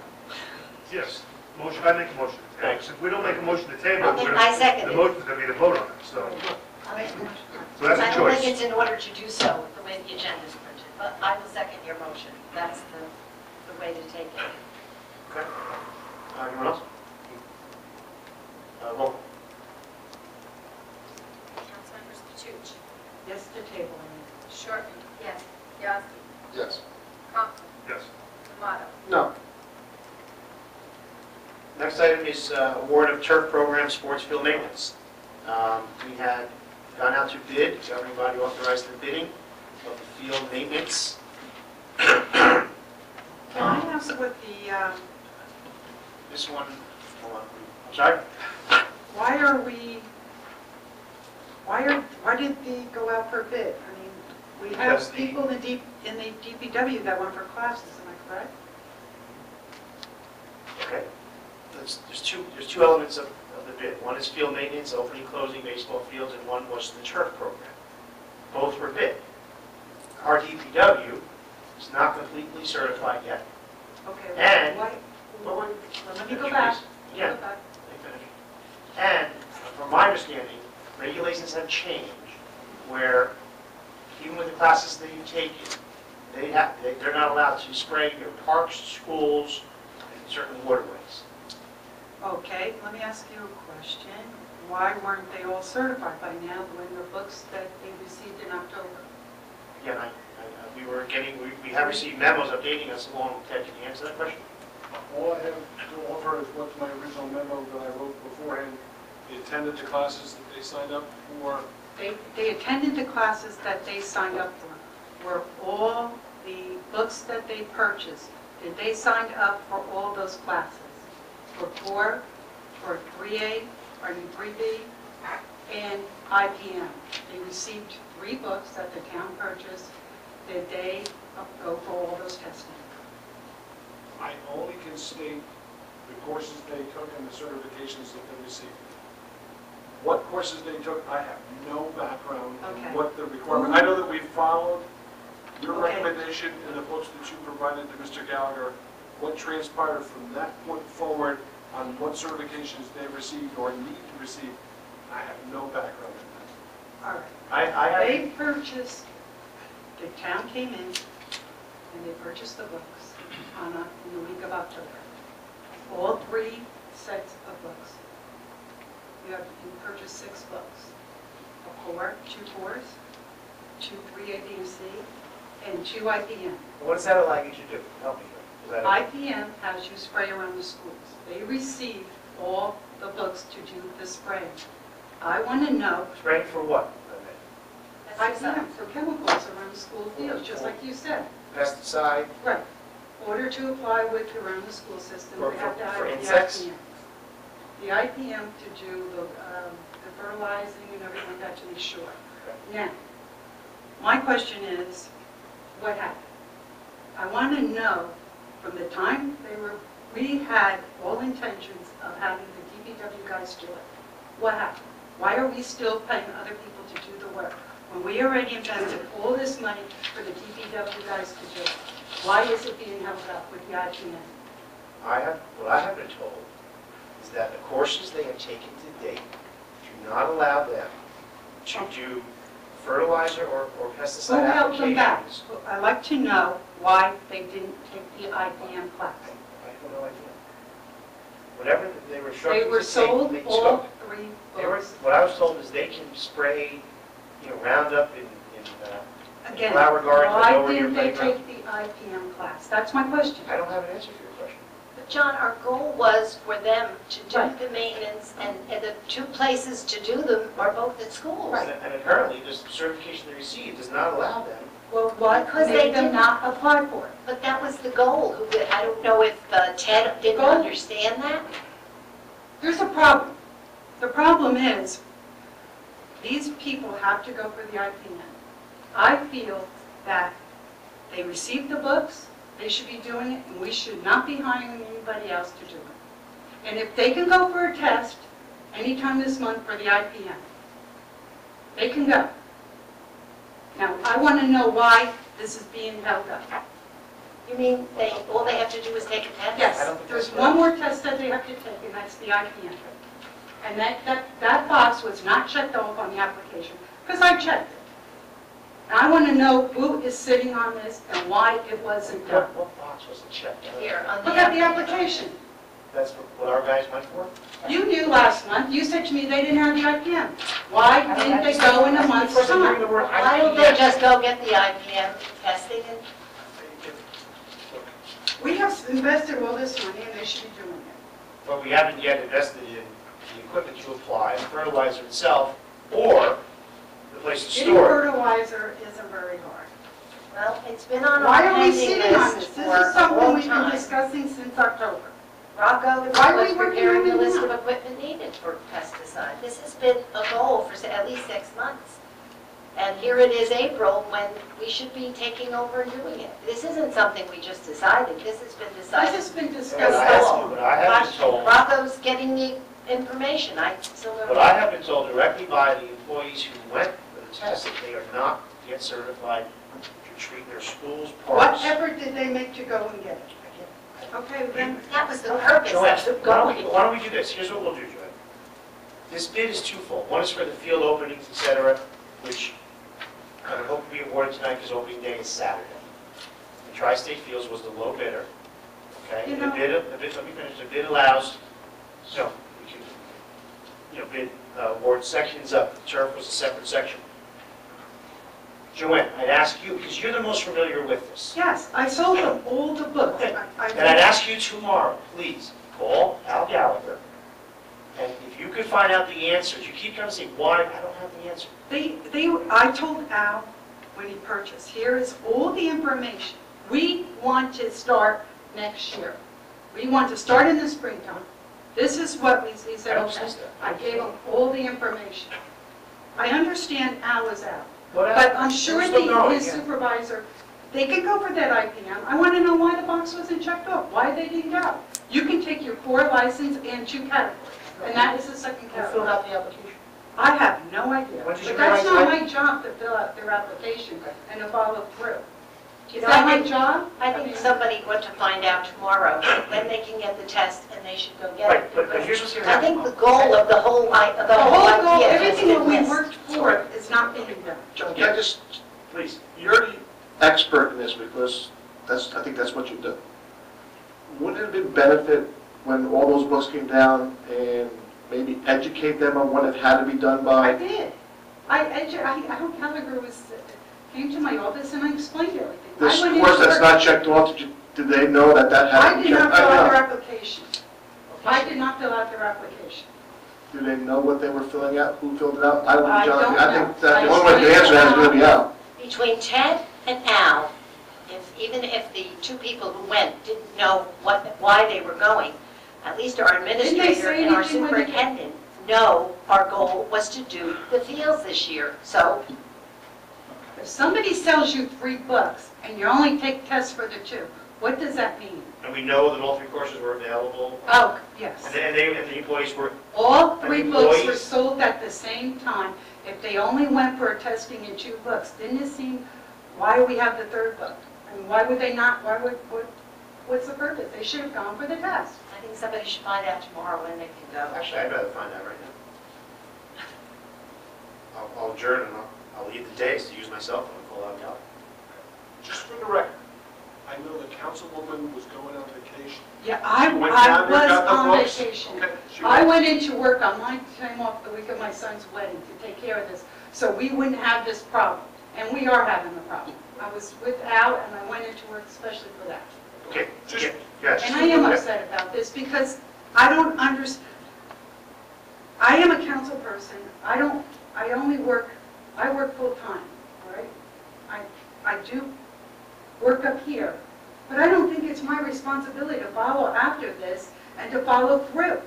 Yes, motion, I make a motion to table. Thanks. If we don't make a motion to table, Okay, we're I gonna- second the it. motion's going to be to vote on it, so I so that's a don't think choice. it's in order to do so, the way the agenda's printed, but I will second your motion. That's the way to take it. Okay. Anyone else? Roll. Councilmembers Toots, Yes to table. Shortman, yes. Yazdi, Yes. Conklin, Yes. Tomato. No. Next item is award of turf program sports field maintenance. We had gone out to bid, the governing body authorized the bidding of the field maintenance. Can I ask what the, This one, hold on, I'm sorry? why did they go out for bid? I mean, we Because have the- people in the DPW that went for classes, am I correct? Okay. There's two elements of the bid. One is field maintenance, opening, closing baseball fields, and one was the turf program. Both were bid. Our DPW is not completely certified yet. Okay. And- why- Well, Let me go back. Yeah. Let me go back. Let me finish. And from my understanding, regulations have changed where even with the classes that you've taken, they're not allowed to spray your parks, schools, and certain waterways. Okay, let me ask you a question. Why weren't they all certified by now when the books that they received in October? Again, we have received memos updating us along. Ted, can you answer that question? All I have to offer is what's my original memo that I wrote beforehand. They attended the classes that they signed up for. They attended the classes that they signed up for. Were all the books that they purchased, did they sign up for all those classes? For 4, for 3A, or 3B, and IPM? They received 3 books that the town purchased. Did they go for all those testing? I only can state the courses they took and the certifications that they received. What courses they took, I have no background Okay. in what the requirement. I know that we followed your Okay. recommendation in the books that you provided to Mr. Gallagher. What transpired from that point forward on what certifications they received or need to receive, I have no background in that. All right. I They purchased, the town came in and they purchased the books in the week of October. All 3 sets of books. You purchased 6 books. A 4, 2 4s, 2 3A, B, and C, and 2 IPM. What does that allow you to do? Help me here. Is that IPM has you spray around the schools. They receive all the books to do the spraying. I want to know, spraying for what? IPM for chemicals around the school fields, just like you said. Pesticide? Right. Order to apply with around the school system, For- they have to for have the insects? IPM. The IPM to do the fertilizing and everything like that to be sure. Now, my question is, what happened? I want to know, from the time we had all intentions of having the DPW guys do it. What happened? Why are we still paying other people to do the work? When we already invested all this money for the DPW guys to do it, why is it being held up with the IPM? What I have been told is that the courses they have taken to date do not allow them to do fertilizer or Who pesticide held them back? applications. I'd like to know why they didn't take the IPM class. I have no idea. Whatever they were instructed They to were take, sold they all took. 3 They were, books. what I was told is they can spray, Roundup in Again, flower gardens that why go over your didn't they playground. take the IPM class? That's my question. I don't have an answer for your question. But John, our goal was for them to do Right. the maintenance, and the 2 places to do them are both at schools. And apparently, this certification they received does not allow them. Well, what Because they made them didn't- not apply for it? But that was the goal. I don't know if Ted didn't Goal? understand that. There's a problem. The problem is, these people have to go for the IPM. I feel that they received the books, they should be doing it, and we should not be hiring anybody else to do it. And if they can go for a test anytime this month for the IPM, they can go. Now, I want to know why this is being held up. You mean all they have to do is take a test? I Yes, don't think there's that's one more test that they have to take, and that's the IPM. And that box was not checked off on the application, because I checked it. And I want to know who is sitting on this and why it wasn't done. What box wasn't checked? Here, on the Look at the application. That's what our guys went for? You knew last month, you said to me they didn't have the IPM. Why didn't they go in a month's time? Why don't they just go get the IPM testing and We have invested all this money and they should be doing it. But we haven't yet invested in the equipment to apply, fertilizer itself, or the place to Getting store it. fertilizer isn't very hard. Well, it's been on our Why are we pending sitting on list this? for This is a something long we've been time. discussing since October. Rocco Why are we was working preparing on the it list now? of equipment needed for pesticide. This has been a goal for at least 6 months. And here it is April, when we should be taking over and doing it. This isn't something we just decided, this has been This decided. has been But discussed I last have- month. but I have been told, Rocco's getting the information, I still don't but know. I have been told directly by the employees who went for the test that they are not yet certified to treat their schools, What parks. effort did they make to go and get it? Okay, then, That was the purpose Joanne, of them going. why don't we do this? Here's what we'll do, Joanne. This bid is twofold. One is for the field openings, et cetera, which I would hope to be awarded tonight because opening day is Saturday. The Tri-State Fields was the low bidder, okay? You The know- bid, let me finish. The bid allows, so we can, bid award sections up. The turf was a separate section. Joanne, I'd ask you, because you're the most familiar with this, yes, I sold them all the books. and I'd ask you tomorrow, please, call Al Gallagher, and if you could find out the answers, you keep coming to say, why, I don't have the answer. I told Al when he purchased, here is all the information. We want to start next year. We want to start in the springtime. This is what he said, I don't okay. sense that. I gave him all the information. I understand Al was out, But but I'm sure still going, his yeah. supervisor, they could go for that IPM. I want to know why the box wasn't checked off, why they didn't go. You can take your core license and 2 categories, and that is the second Who filled category. out the application? I have no idea. When did you But that's realize not that? my job to fill out their application and to follow through. You Is know, that I my think- job? I think somebody ought to find out tomorrow when they can get the test, and they should go get Right, it. but here's what's going to I happen. think the goal of the whole The whole goal, idea has everything that been we missed. worked for is not being done. John, can I just, Please. you're the expert in this because I think that's what you do. Wouldn't it have been benefit when all those books came down and maybe educate them on when it had to be done I by? did. Al Gallagher came to my office and I explained everything. This I went course into that's work. not checked off, did they know that that had to I be did checked? not fill out their know. application. I did not fill out their application. Do they know what they were filling out, who filled it out? I would, I John, don't I know. think that I the only way to just- answer that is going to be out. Between Ted and Al, even if the 2 people who went didn't know why they were going, at least our they administrator say and our anything when they did? superintendent know our goal was to do the fields this year. So If somebody sells you 3 books and you only take tests for the 2, what does that mean? And we know that all 3 courses were available, Oh, yes. and the employees were, All 3 And books were employees- sold at the same time. If they only went for testing in 2 books, didn't it seem, why do we have the 3rd book? I mean, why would they not, what's the purpose? They should have gone for the test. I think somebody should find out tomorrow when they can go. Actually, I'd rather find out right now. I'll adjourn and I'll leave the days to use my cell phone and call out Gallup. Just for the record, I know the councilwoman was going on vacation. Yeah, I She went down there, was got the on books. vacation. Okay, she I went- went into work on my time off the week of my son's wedding to take care of this, so we wouldn't have this problem. And we are having the problem. I was without, and I went into work especially for that. Okay, Just- yes. And I am upset about this because I don't understand. I am a council person. I work full-time, all right? I do work up here, but I don't think it's my responsibility to follow after this and to follow through.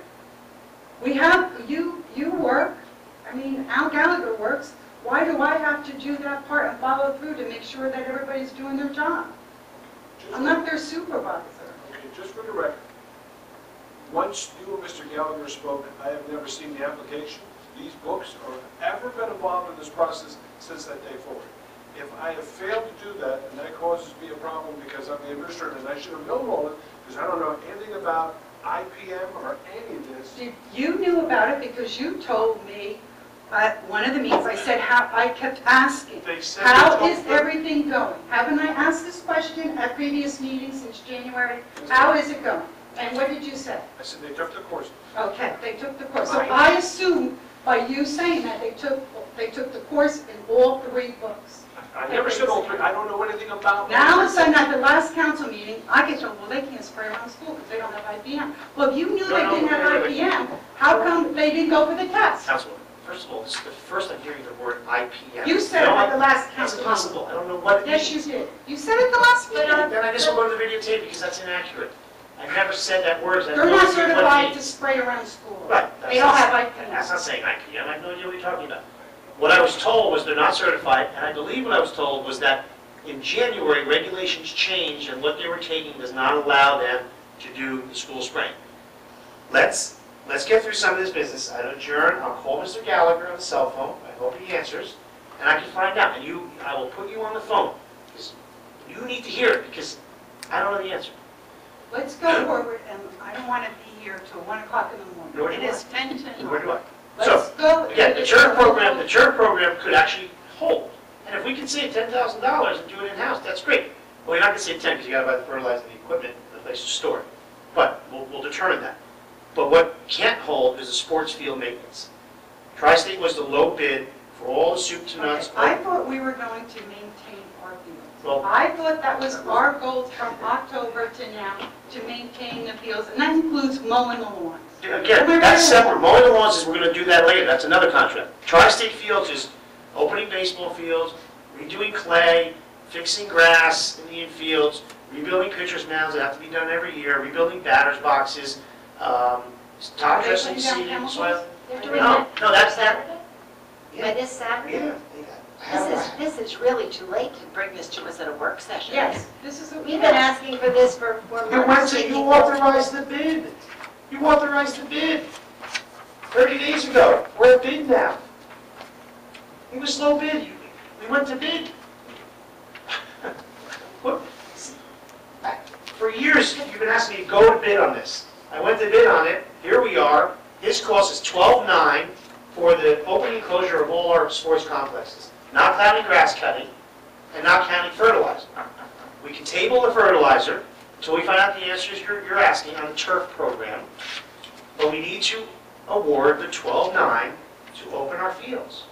We have, you work, I mean, Al Gallagher works. Why do I have to do that part and follow through to make sure that everybody's doing their job? I'm not their supervisor. Okay, just for the record, once you and Mr. Gallagher spoke, I have never seen the application, these books, or ever been involved in this process since that day forward. If I have failed to do that, and that causes me a problem because I'm the administrator, and I should have known all of it, because I don't know anything about IPM or any of this. You knew about it because you told me at one of the meetings, I said, I kept asking, They said how they is told- everything going? Haven't I asked this question at previous meetings since January? How is it going? And what did you say? I said they took the course. Okay, they took the course. So I assume by you saying that, they took the course in all 3 books. I never said all 3, I don't know anything about. Now, all of a sudden, at the last council meeting, I get told, well, they can't spray around school because they don't have IPM. Well, if you knew they didn't have IPM, how come they didn't go for the test? Councilwoman, first of all, this is the first I'm hearing the word IPM. You said it at the last It's council meeting. impossible, I don't know what it means. Yes, you did. You said it the last meeting. Then I guess we'll go to the videotape because that's inaccurate. I never said that word. They're not certified to spray around school. Right. They don't have That's IPM. not saying IPM, I have no idea what you're talking about. What I was told was they're not certified, and I believe what I was told was that in January, regulations changed, and what they were taking does not allow them to do the school spraying. Let's get through some of this business. I'll adjourn, I'll call Mr. Gallagher on the cell phone, I hope he answers, and I can find out, and I will put you on the phone, because you need to hear it, because I don't know the answer. Let's go forward, and I don't want to be here till 1 o'clock in the Nor morning. do It I. is 10 to Where 9. do I? Let's So, go. again, the church program could actually hold. And if we can save $10,000 and do it in-house, that's great. Well, you're not going to save 10 because you got to buy the fertilizer, the equipment, and the place to store it. But we'll determine that. But what can't hold is the sports field maintenance. Tri-State was the low bid for all the soup to nuts. I thought we were going to maintain our fields. Well- I thought that was our goal from October to now, to maintain the fields, and that includes mowing the lawns. Again, that's separate. Mowing the lawns is, we're going to do that later. That's another contract. Tri-State Fields is opening baseball fields, redoing clay, fixing grass in the infields, rebuilding pitcher's mounds that have to be done every year, rebuilding batter's boxes, top Are they dressing putting down seeding, chemicals? soil. They're doing No, that no, that's that. Saturday? By this Saturday? Yeah. This is really too late to bring this to us at a work session. Yes, this is what We've been asking for this for You months. went to, you authorized the bid. You authorized the bid 30 days ago. We're at bid now. It was low bid. We went to bid. What? For years, you've been asking me to go to bid on this. I went to bid on it. Here we are. His cost is $12,900 for the opening and closure of all our sports complexes, not counting grass cutting and not counting fertilizer. We can table the fertilizer until we find out the answers you're asking on the turf program, but we need to award the $12,900 to open our fields.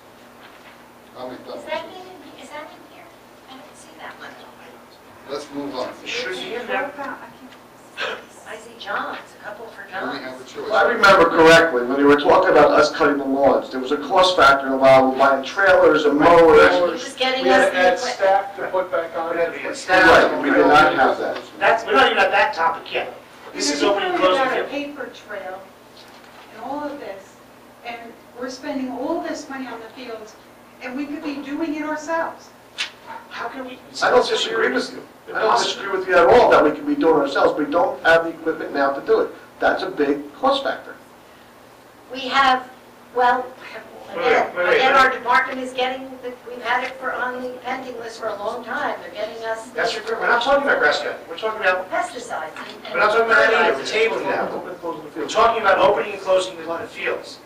I'll make that Is that motion. in here? I didn't see that one. Let's move on. It should be in there. I see John's, a couple for Do we John's. have a choice? If I remember correctly, when they were talking about us cutting the lawns, there was a cost factor involved with buying trailers and He mowers. was getting We us had to add the equipment. staff to put back on. We had to get Right, staff. we did not have that. We're not even at that topic yet. This is opening and closing We're field. talking about a paper trail and all of this, and we're spending all this money on the fields, and we could be doing it ourselves. How can we? I don't disagree with you. I don't disagree with you at all that we can be doing it ourselves. We don't have the equipment now to do it. That's a big cost factor. We have, well, Again, our department is getting, we've had it on the pending list for a long time. They're getting us That's your, we're not talking about grass cutting, we're talking about, pesticides and we're not talking about that either, we're fertilizers. tabling that. We're talking about opening and closing the fields.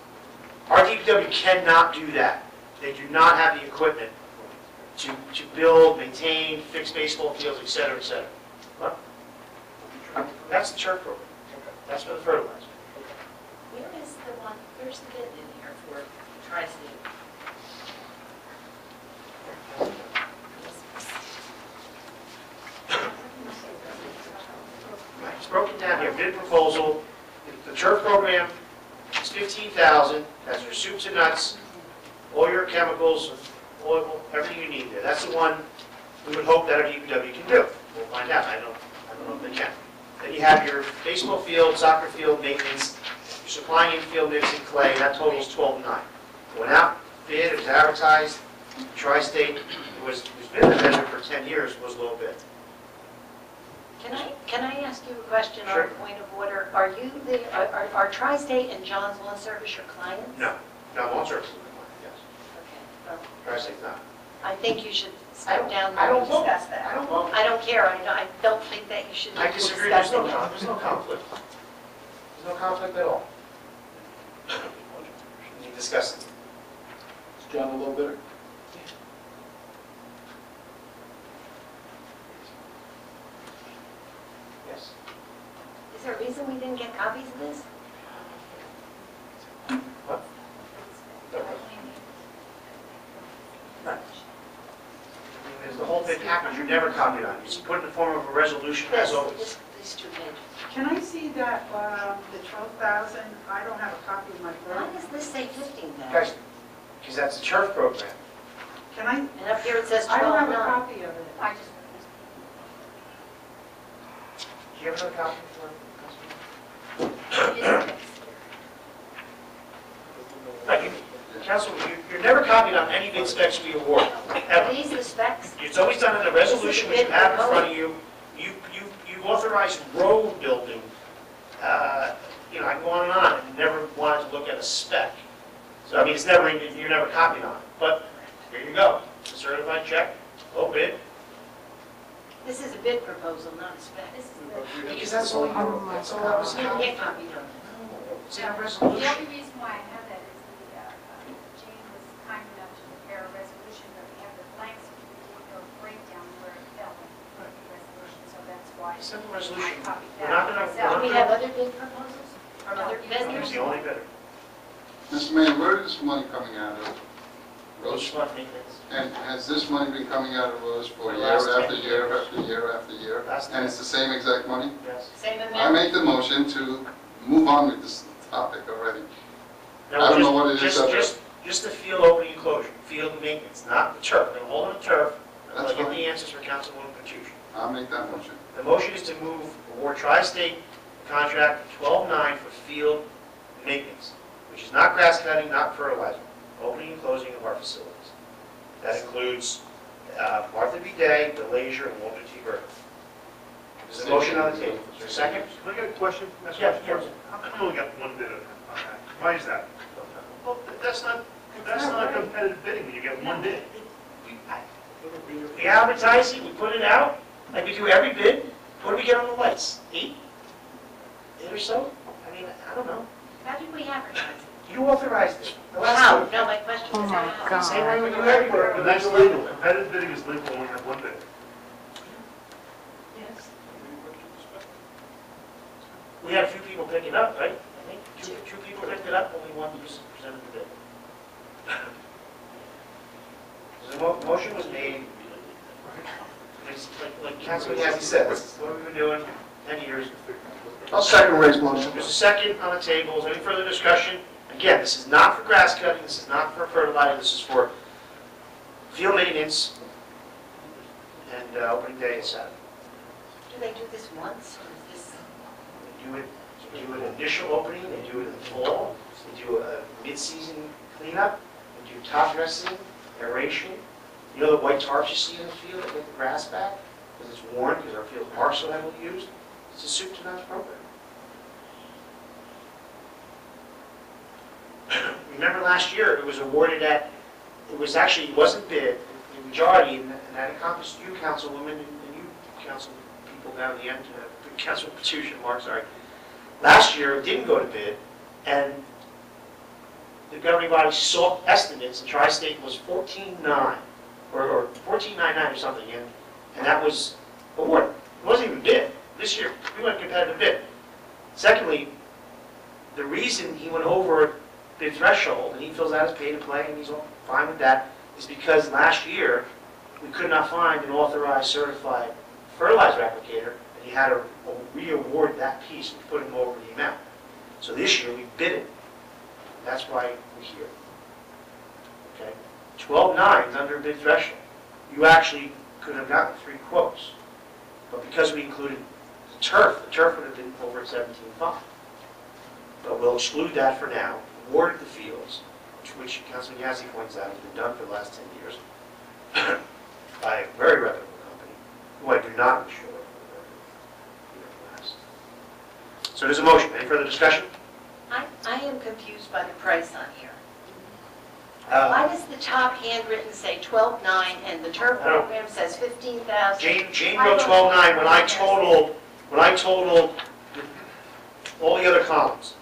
Our DPW cannot do that. They do not have the equipment to build, maintain, fix baseball fields, et cetera, et cetera. What? That's the church program. That's for the fertilizer. Where is the one, where's the bid in here for Tri-State? Right, it's broken down here, bid proposal, the church program is $15,000, that's your soups and nuts, all your chemicals, oil, everything you need there. That's the one we would hope that our DPW can do. We'll find out, I don't know if they can. Then you have your baseball field, soccer field maintenance, you're supplying infield mix and clay, that totals $12,900. It went out, bid, it was advertised, Tri-State, it's been the vendor for 10 years, was low bid. Can I ask you a question Sure. on point of order? Are you are Tri-State and John's Lawn Service your clients? No, lawn services, yes. Okay, well, Tri-State's not. I think you should step down I there and don't vote. discuss that. I don't vote. I don't care, I don't think that you should I be disagree, there's discussing no it. conflict. There's no conflict at all. You discuss it. Is John a little bitter? Yes. Is there a reason we didn't get copies of this? What? Right. There's the whole big package, you're never copied on. It's put in the form of a resolution, as always. These 2 pages. Can I see that, the 12,000? I don't have a copy of my Why book. does this say 15,000? Guys, because that's the church program. Can I, And up here it says I don't have a 12,900. copy of it. I just, Do you have another copy Councilman, you're never copied on any bid specs we award, Are ever. these the specs? It's always done in the resolution which you have in front of you. You've authorized road building, I go on and never wanted to look at a spec. So, I mean, it's never, you're never copied on it. But, here you go, it's a certified check, low bid, This is a bid proposal, not a spec. because that's all I was You didn't copied get on. copied on it. It's in a the resolution. only reason why I have that is Jane was kind enough to prepare a resolution, but we have the blanks, we did no breakdown where it fell in the resolution, so that's why Simple I resolution. copied We're not that gonna, myself. Do we have other bid proposals? From other No, vendors? He's the only bidder. Mr. Mayor, where is this money coming out of? Roach fund maintenance. And has this money been coming out of Rose for For the year last after 10 year years. after year after year? Last And it's the same exact money? Yes. Same I amount? make the motion to move on with this topic already. Now, I don't know what it is just- up there. Just the field opening and closure, field maintenance, not the turf. We're gonna hold on the turf until I That's get fine. the answers for Councilwoman Bertucci. I'll make that motion. The motion is to move award Tri-State contract 12-9 for field maintenance, which is not grass cutting, not fertilizer, opening and closing of our facilities. That includes Martha B. Day, the Leisure, and Walter T. Burger. There's a motion on the table. Is there a second? Can I get a question? That's Yeah, what- How come we only got one bid on that? Why is that? Well, that's not competitive bidding when you get one bid. We advertise it, we put it out, like we do every bid. What do we get on the lights? 8? 8 or so? I mean, I don't know. How did we advertise it? You authorized it. The last How? time. No, my question is how? Same way we do everywhere. But that's legal. Competitive bidding is legal when we have one bid. Yes. We had a few people pick it up, right? I think two people picked it up, only one presented the bid. The motion was made, it's like Councilman Yazdi said, this is what we've been doing 10 years. I'll second Ray's motion. There's a second on the table. Is there any further discussion? Again, this is not for grass cutting, this is not for fertilizer, this is for field maintenance and opening day is Saturday. Do they do this once, or is this? They do an initial opening, they do it in the fall, they do a mid-season cleanup, they do top dressing, aeration. You know the white tarps you see in the field that get the grass back? Because it's worn, because our fields are so heavily used. It's a soup to nuts program. remember last year, it was awarded at, it was actually, it wasn't bid, the majority, and that encompassed you, Councilwoman, and you, council people down the end, Councilman Patricia, Mark, sorry. Last year, it didn't go to bid, and the governing body sought estimates, and Tri-State was 14.9, or 14.99 or something, and that was awarded. It wasn't even bid. This year, we went competitive bid. Secondly, the reason he went over bid threshold, and he fills out his pay to play, and he's all fine with that, is because last year, we could not find an authorized certified fertilizer applicator, and he had to re-award that piece, which put him over the amount. So this year, we bid it. That's why we're here. Okay? 12.9 is under bid threshold. You actually could have gotten 3 quotes. But because we included the turf would have been over at 17.5. But we'll exclude that for now. Awarded the fields, which Councilman Yazzie points out has been done for the last 10 years by a very reputable company, who I do not insure for the last. So there's a motion. Any further discussion? I am confused by the price on here. Why does the top handwritten say 12.9 and the turf program says 15,000? Jane wrote 12.9 when I totaled all the other columns.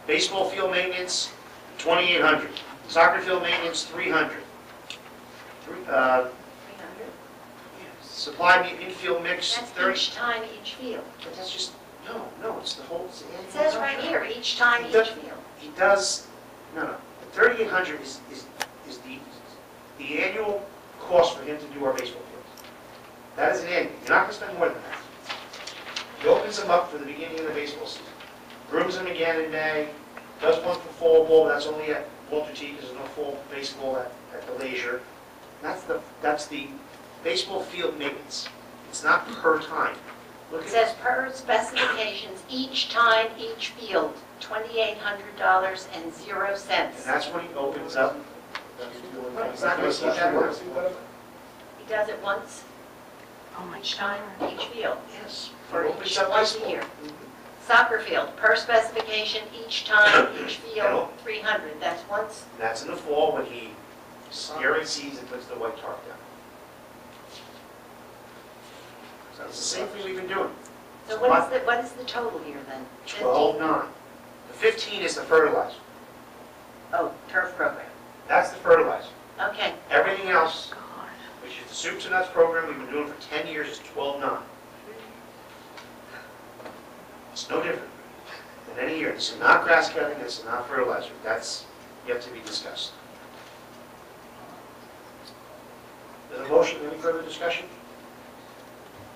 Baseball field maintenance, 2,800. Soccer field maintenance, 300. 300? Supply infield mix, That's 30. each time, each field. But that's just, no, it's the whole. It says right here, each time, each field. He does, no. 3,800 is the annual cost for him to do our baseball fields. That is an annual. You're not going to spend more than that. He opens them up for the beginning of the baseball season. Brooms them again in May. Does one for fall ball. That's only at Walter T because there's no fall baseball at the Leisure. That's the baseball field maintenance. It's not per time. Look It at says per specifications, each time, each field, $2,800 and 0 And cents. that's when he opens up. He's not going to see that once. He does it once, each time, each field, Yes. or He opens each up once a baseball. year. Soccer field, per specification, each time, each field, 300. That's once. That's in the fall when he aerates seeds and puts the white tarp down. So it's the same thing we've been doing. So what is the total here then? 12.9. The 15 is the fertilizer. Oh, turf program. That's the fertilizer. Okay. Everything else, which is the soups and nuts program we've been doing for 10 years, is 12.9. It's no different than any year. This is not grass cutting, this is not fertilizer. That's yet to be discussed. There's a motion, any further discussion?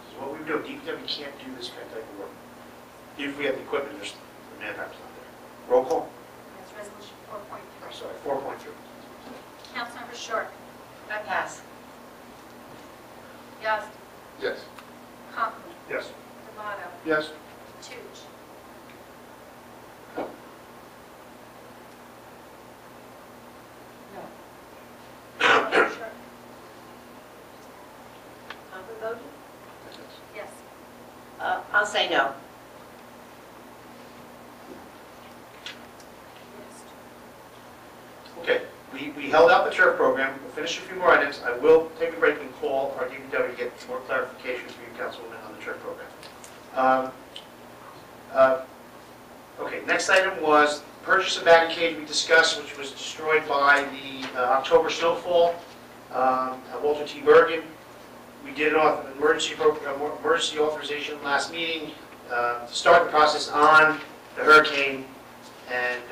This is what we do. DPW can't do this kind of type of work. Even if we have the equipment, there's the manpower's not there. Roll call. That's resolution I'm 4.3. sorry, 4.3. Councilmember Short. I pass. Yazdi. Yes. Conklin. Yes. Devato. Yes. Toots. No. Conklin voted? Yes. I'll say no. Okay, we held out the turf program. We'll finish a few more items. I will take a break and call our DPW to get more clarifications for you, Councilwoman, on the turf program. Okay, next item was purchase of batting cage we discussed, which was destroyed by the October snowfall at Walter T. Bergen. We did an emergency authorization last meeting to start the process on the hurricane, and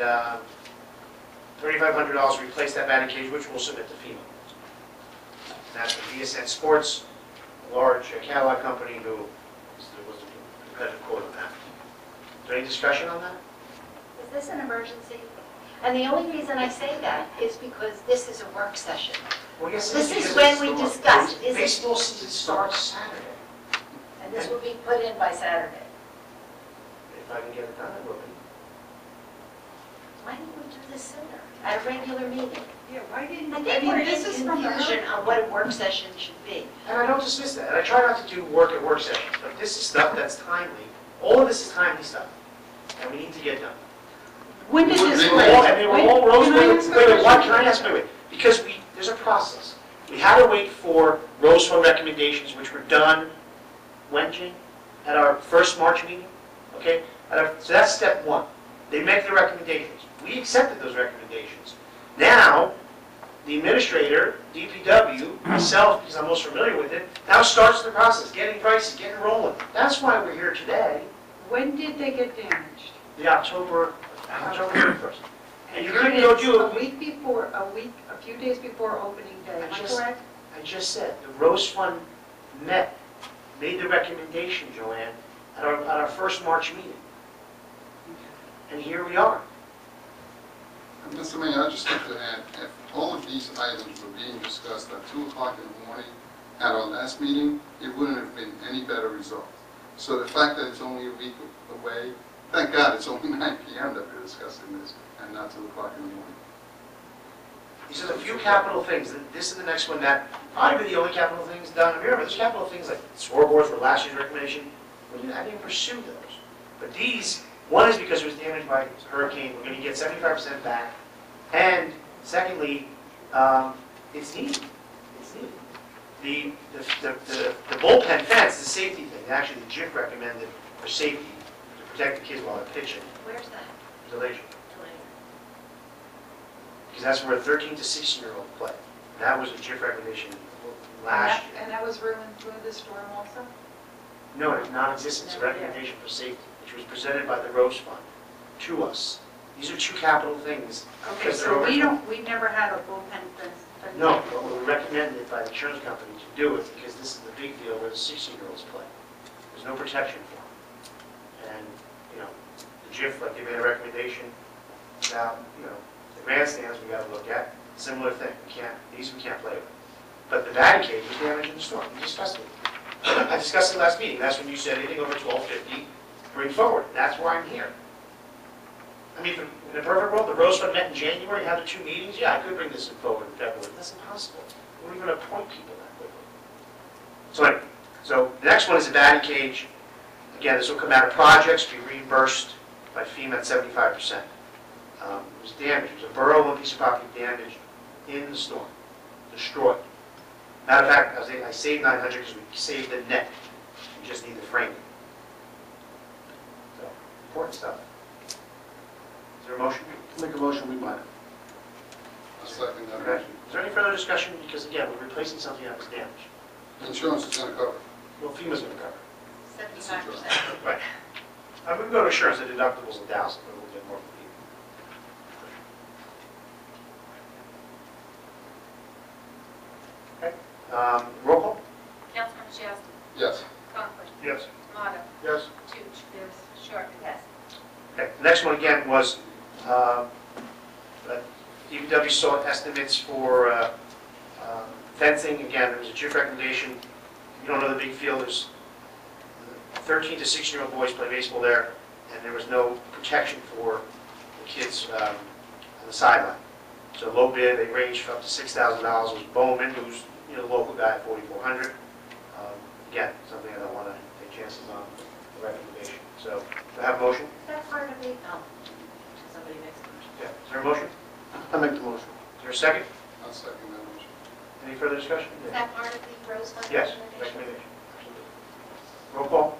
$3,500 to replace that batting cage, which we'll submit to FEMA. And that's from BSN Sports, a large catalog company who was a competitive quote on that. Is there any discussion on that? Is this an emergency? And the only reason I say that is because this is a work session. Well, yes, This because is when it's we the- discussed, is it- Baseball season starts Saturday. And this will be put in by Saturday. If I can get it done, I will be. Why didn't we do this sooner, at a regular meeting? Yeah, why didn't, I I think we're mean, in this is from the confusion on what a work session should be. And I don't dismiss that. And I try not to do work at work sessions, but this is stuff that's timely. All of this is timely stuff, and we need to get done. When did this? They And they were all rose, Can I wait, ask a wait, wait, what, question? can I ask, wait, because there's a process. We had to wait for Rose Fund recommendations, which were done, when, Jane? At our first March meeting, okay? So that's step one. They make the recommendations. We accepted those recommendations. Now, the administrator, DPW, myself, because I'm most familiar with it, now starts the process, getting prices, getting rolling. That's why we're here today, When did they get damaged? the October 31st. And you couldn't go do A it. week before, a few days before opening day, am I Just- correct? I just said, the Rose Fund made the recommendation, Joanne, at our first March meeting. And here we are. And Mr. Mayor, I'd just like to add, if all of these items were being discussed at 2 o'clock in the morning at our last meeting, it wouldn't have been any better result. So the fact that it's only a week away, thank God it's only 9 p.m. that we're discussing this, and not 2 o'clock in the morning. These are the few capital things. This is the next one that, probably the only capital things done. Remember, there's capital things like scoreboards were last year's recommendation. I didn't even pursue those. But these, one is because it was damaged by hurricane. We're going to get 75% back. And secondly, it's needed. It's needed. The bullpen fence, the safety thing, actually the JIF recommended for safety, to protect the kids while they're pitching. Where's that? Delation. Because that's where 13 to 16-year-old play. That was a JIF recommendation last year. And that was ruined through the storm also? No, it's non-existent. It's a recommendation for safety, which was presented by the Rose Fund to us. These are two capital things. Okay, because so they're we never had a bullpen fence? No, but we recommended it by the insurance company to do it because this is the big deal where the 16-year-olds play. There's no protection for them. And, the JIF, like they made a recommendation about, the grandstands we got to look at. Similar thing. These we can't play with. But the batting cage was damaged in the storm. We discussed it. I discussed it last meeting. That's when you said anything over 1250, bring forward. That's why I'm here. I mean, in a perfect world, the Rose Fund met in January, had the 2 meetings. Yeah, I could bring this forward in February. That's impossible. We don't even appoint people that quickly. So anyway, the next one is the batting cage. Again, this will come out of projects, be reimbursed by FEMA at 75%. It was damaged. It was a borough piece of property damaged in the storm, destroyed. Matter of fact, I saved 900 because we saved the net. We just need the framing. So, important stuff. Is there a motion? Make a motion, we buy it. A second that Okay. motion. Is there any further discussion? Because again, we're replacing something that was damaged. Insurance is going to cover it. Well, FEMA's going to cover it. 75%. Right. I'm going to go to insurance. The deductible's 1,000, but we'll get more from FEMA. Okay. Roll call? Councilmember Shasta. Yes. Conklin. Yes. Tomato. Yes. Toots. Yes. Short. Yes. Okay, the next one again was, DPW sought estimates for fencing. Again, there was a JIF recommendation. You don't know the big field, there's 13 to 16-year-old boys play baseball there, and there was no protection for the kids on the sideline. So low bid, they ranged up to $6,000. It was Bowman, who's the local guy at $4,400. Again, something I don't want to take chances on, the recommendation. So, do I have a motion? Is that part of it? No. Somebody makes a motion. Yeah. Is there a motion? I make the motion. Is there a second? I'll second that motion. Any further discussion? Is that part of the Rose Fund Yes, recommendation? recommendation. Absolutely. Roll call?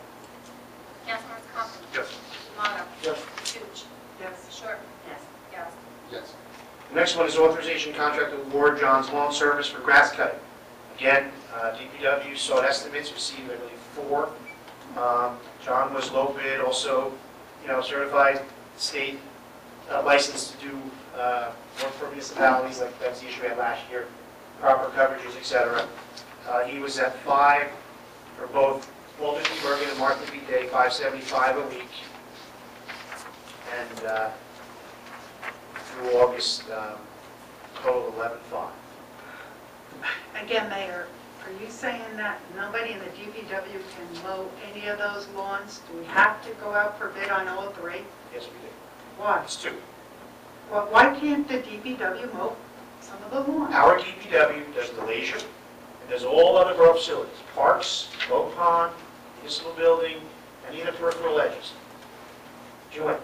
Councilmember Conklin. Yes. Tomato. Yes. Toots. Yes. Short. Yes. Yes. Yes. The next one is authorization contract award John's Lawn Service for grass cutting. Again, DPW sought estimates, received, I believe, 4. John was low bid, also, certified state licensed to do work for municipalities, like that's the issue we had last year, proper coverages, etc. He was at 5 for both Walter T. Bergen and Martha B. Day, $575 a week. And through August, total of $11,500. Again, Mayor, are you saying that nobody in the DPW can mow any of those lawns? Do we have to go out for bid on all 3? Yes, we do. Why? It's 2. Well, why can't the DPW mow some of the lawns? Our DPW does the leisure, and does all other borough facilities, parks, boat pond, municipal building, any of the peripheral edges. Joanne,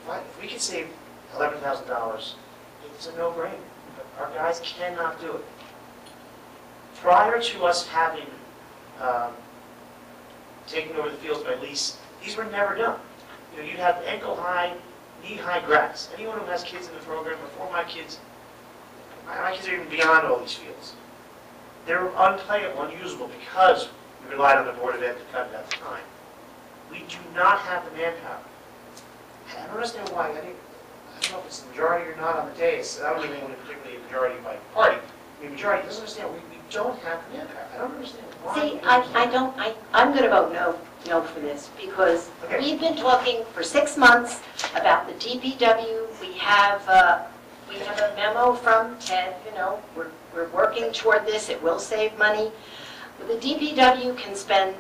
if we could save $11,000, it's a no-brainer. Our guys cannot do it. Prior to us having taken over the fields by lease, these were never done. You know, you'd have ankle-high, knee-high grass. Anyone who has kids in the program, before my kids are even beyond all these fields. They're unplayable, unusable, because we relied on the Board of Ed to cut it at the time. We do not have the manpower. I don't understand why. I don't know if it's the majority or not on the dais. I don't even know particularly a majority by party. The majority doesn't understand. We don't have the manpower. I don't understand why. See, I'm going to vote no for this, because Okay. we've been talking for 6 months about the DPW. We have a memo from Ted, you know, we're working toward this, it will save money. The DPW can spend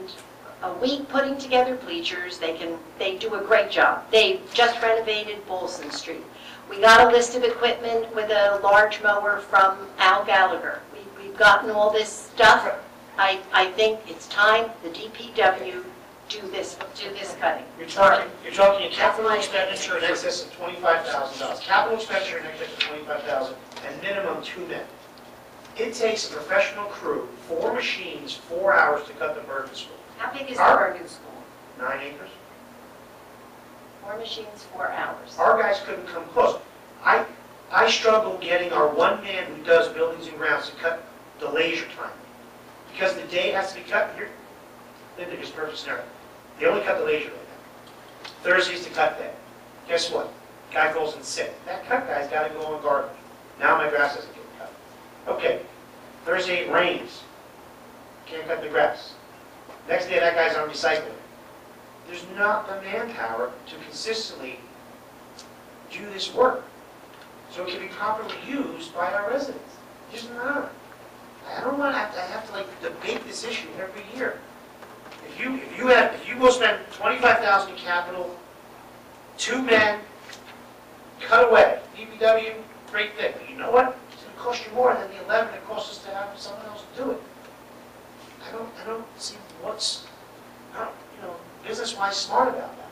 a week putting together bleachers, they do a great job. They just renovated Bolson Street. We got a list of equipment with a large mower from Al Gallagher. We've gotten all this stuff. I think it's time the DPW do this cutting. You're talking a capital expenditure in excess of $25,000. Capital expenditure in excess of $25,000 and minimum 2 men. It takes a professional crew, 4 machines, 4 hours to cut the Bergen School. How big is the Bergen School? 9 acres. 4 machines, 4 hours. Our guys couldn't come close. I struggle getting our one man who does buildings and grounds to cut the leisure time. Because the day has to be cut here. Linda is perfect scenario. They only cut the leisure right now. Thursday's the cut day. Guess what? Guy calls in sick. That cut guy's got to go on garbage. Now my grass doesn't get cut. Okay. Thursday it rains. Can't cut the grass. Next day that guy's on recycling. There's not the manpower to consistently do this work. So it can be properly used by our residents. There's not. I don't want to have to like debate this issue every year. If you will spend $25,000 in capital, 2 men, cut away. DPW, great thing. But you know what? It's going to cost you more than the 11 it costs us to have someone else do it. I don't see what's, business-wise smart about that.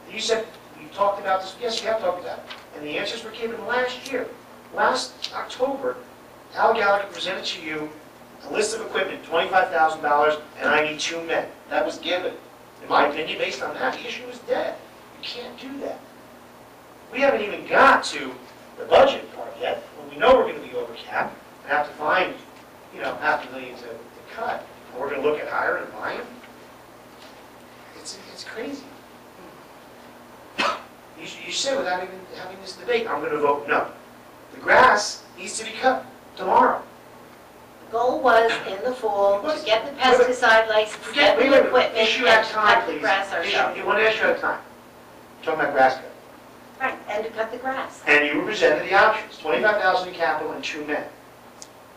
And you said you talked about this. Yes, you have talked about it. And the answers were given last year. Last October, Al Gallagher presented to you a list of equipment, $25,000, and I need 2 men. That was given. In my opinion, based on that, the issue is dead. You can't do that. We haven't even got to the budget part yet, when we know we're going to be over cap and have to find, $500,000 to cut. And we're going to look at hiring and buying. It's crazy. You said without even having this debate, I'm going to vote no. The grass needs to be cut tomorrow. The goal was in the fall to get the pesticide license, get the equipment, Issue and at to time, cut the please. grass ourselves. You want to issue at a time. Talking about grass cut. Right, and to cut the grass. And you were presented the options, $25,000 in capital and 2 men.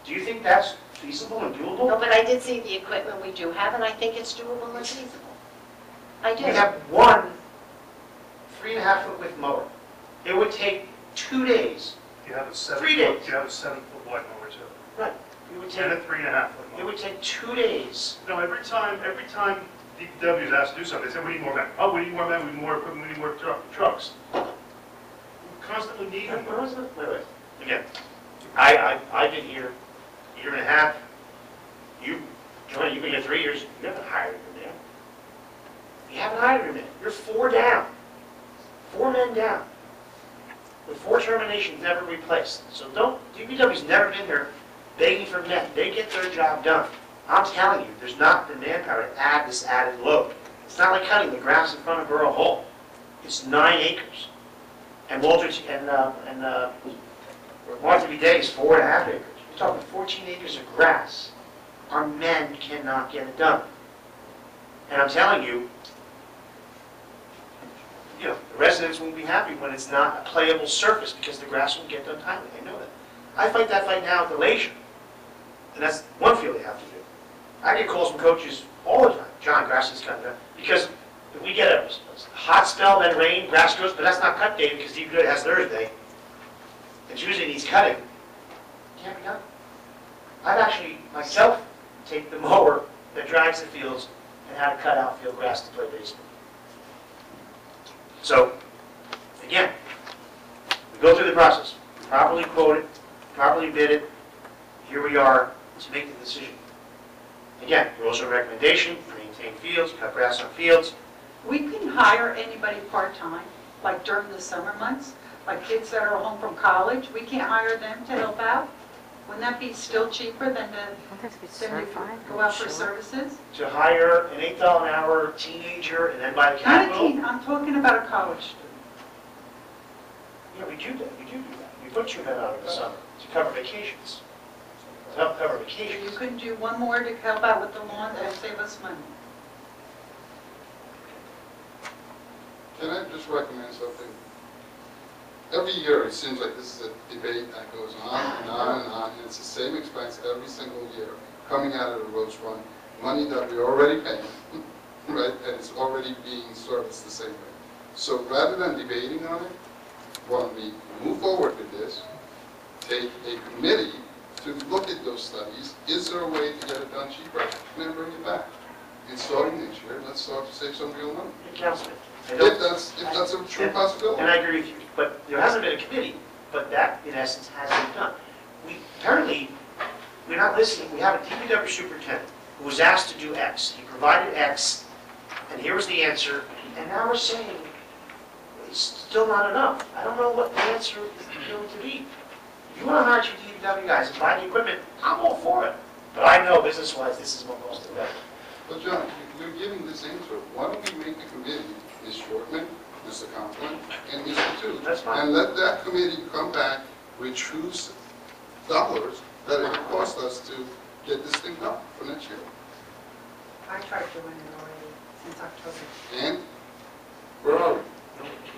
Do you think that's feasible and doable? No, but I did see the equipment we do have, and I think it's doable and feasible. I do. We have one 3.5-foot width mower. It would take 2 days. You have a 7 3 foot, days. you have a 7-foot wide mower too. Right. It would And a take, 3.5-foot it mower. would take 2 days. No, every time DPW is asked to do something, they say, we need more men. Oh, we need more men, we need more equipment, we need more trucks. We constantly need them. Wait. Again, I've been here a year and a half. You've been here 3 years. You haven't hired a man. You haven't hired a man. You're 4 down. 4 men down. With 4 terminations never replaced. So DPW's never been here begging for men. They get their job done. I'm telling you, there's not the manpower to add this added load. It's not like cutting the grass in front of Borough Hall. It's 9 acres. And Martha B. Day is 4.5 acres. We're talking 14 acres of grass. Our men cannot get it done. And I'm telling you, the residents won't be happy when it's not a playable surface because the grass won't get done timely. I know that. I fight that fight now at the leisure. And that's one field they have to do. I get calls from coaches all the time. John, grass is cut down. Because if we get a hot spell, then rain, grass grows, but that's not cut day because Deep Good has Thursday. And Tuesday needs cutting. It can't be done. I've actually, myself, take the mower that drives the fields and had to cut outfield grass to play baseball. So, again, go through the process, properly quote it, properly bid it, here we are to make the decision. Again, there was a recommendation, maintain fields, cut grass on fields. We can hire anybody part-time, like during the summer months, like kids that are home from college, we can't hire them to help out? Wouldn't that be still cheaper than to go out for services? To hire an $8 an hour teenager and then buy the Not a capital? teen, I'm talking about a college student. Yeah, we do that, we do that. We put you men out in the summer to cover vacations. To help cover You vacations. couldn't do one more to help out with the lawn and save us money. Can I just recommend something? Every year, it seems like this is a debate that goes on and on and on, and it's the same expense every single year, coming out of the road fund, money that we're already paying, right, and it's already being serviced the same way. So rather than debating on it, when we move forward with this, take a committee to look at those studies, is there a way to get it done cheaper, and then bring it back? And starting next year, let's start to save some real money. Councilman, If that's a true possibility. and I agree with you, but there hasn't been a committee, but that, in essence, has been done. Apparently, we're not listening. We have a DPW superintendent who was asked to do X. He provided X, and here was the answer, and now we're saying it's still not enough. I don't know what the answer is going to be. If you want to hire two DPW guys and buy the equipment, I'm all for it. But I know business-wise, this is what most of it. But John, you're giving this answer. Why don't we make the committee, Ms. Shortman, Mr. Conklin, and Mr. Two? That's fine. And let that committee come back with true dollars that it would cost us to get this thing done for next year. I tried doing it already since October. And where are we?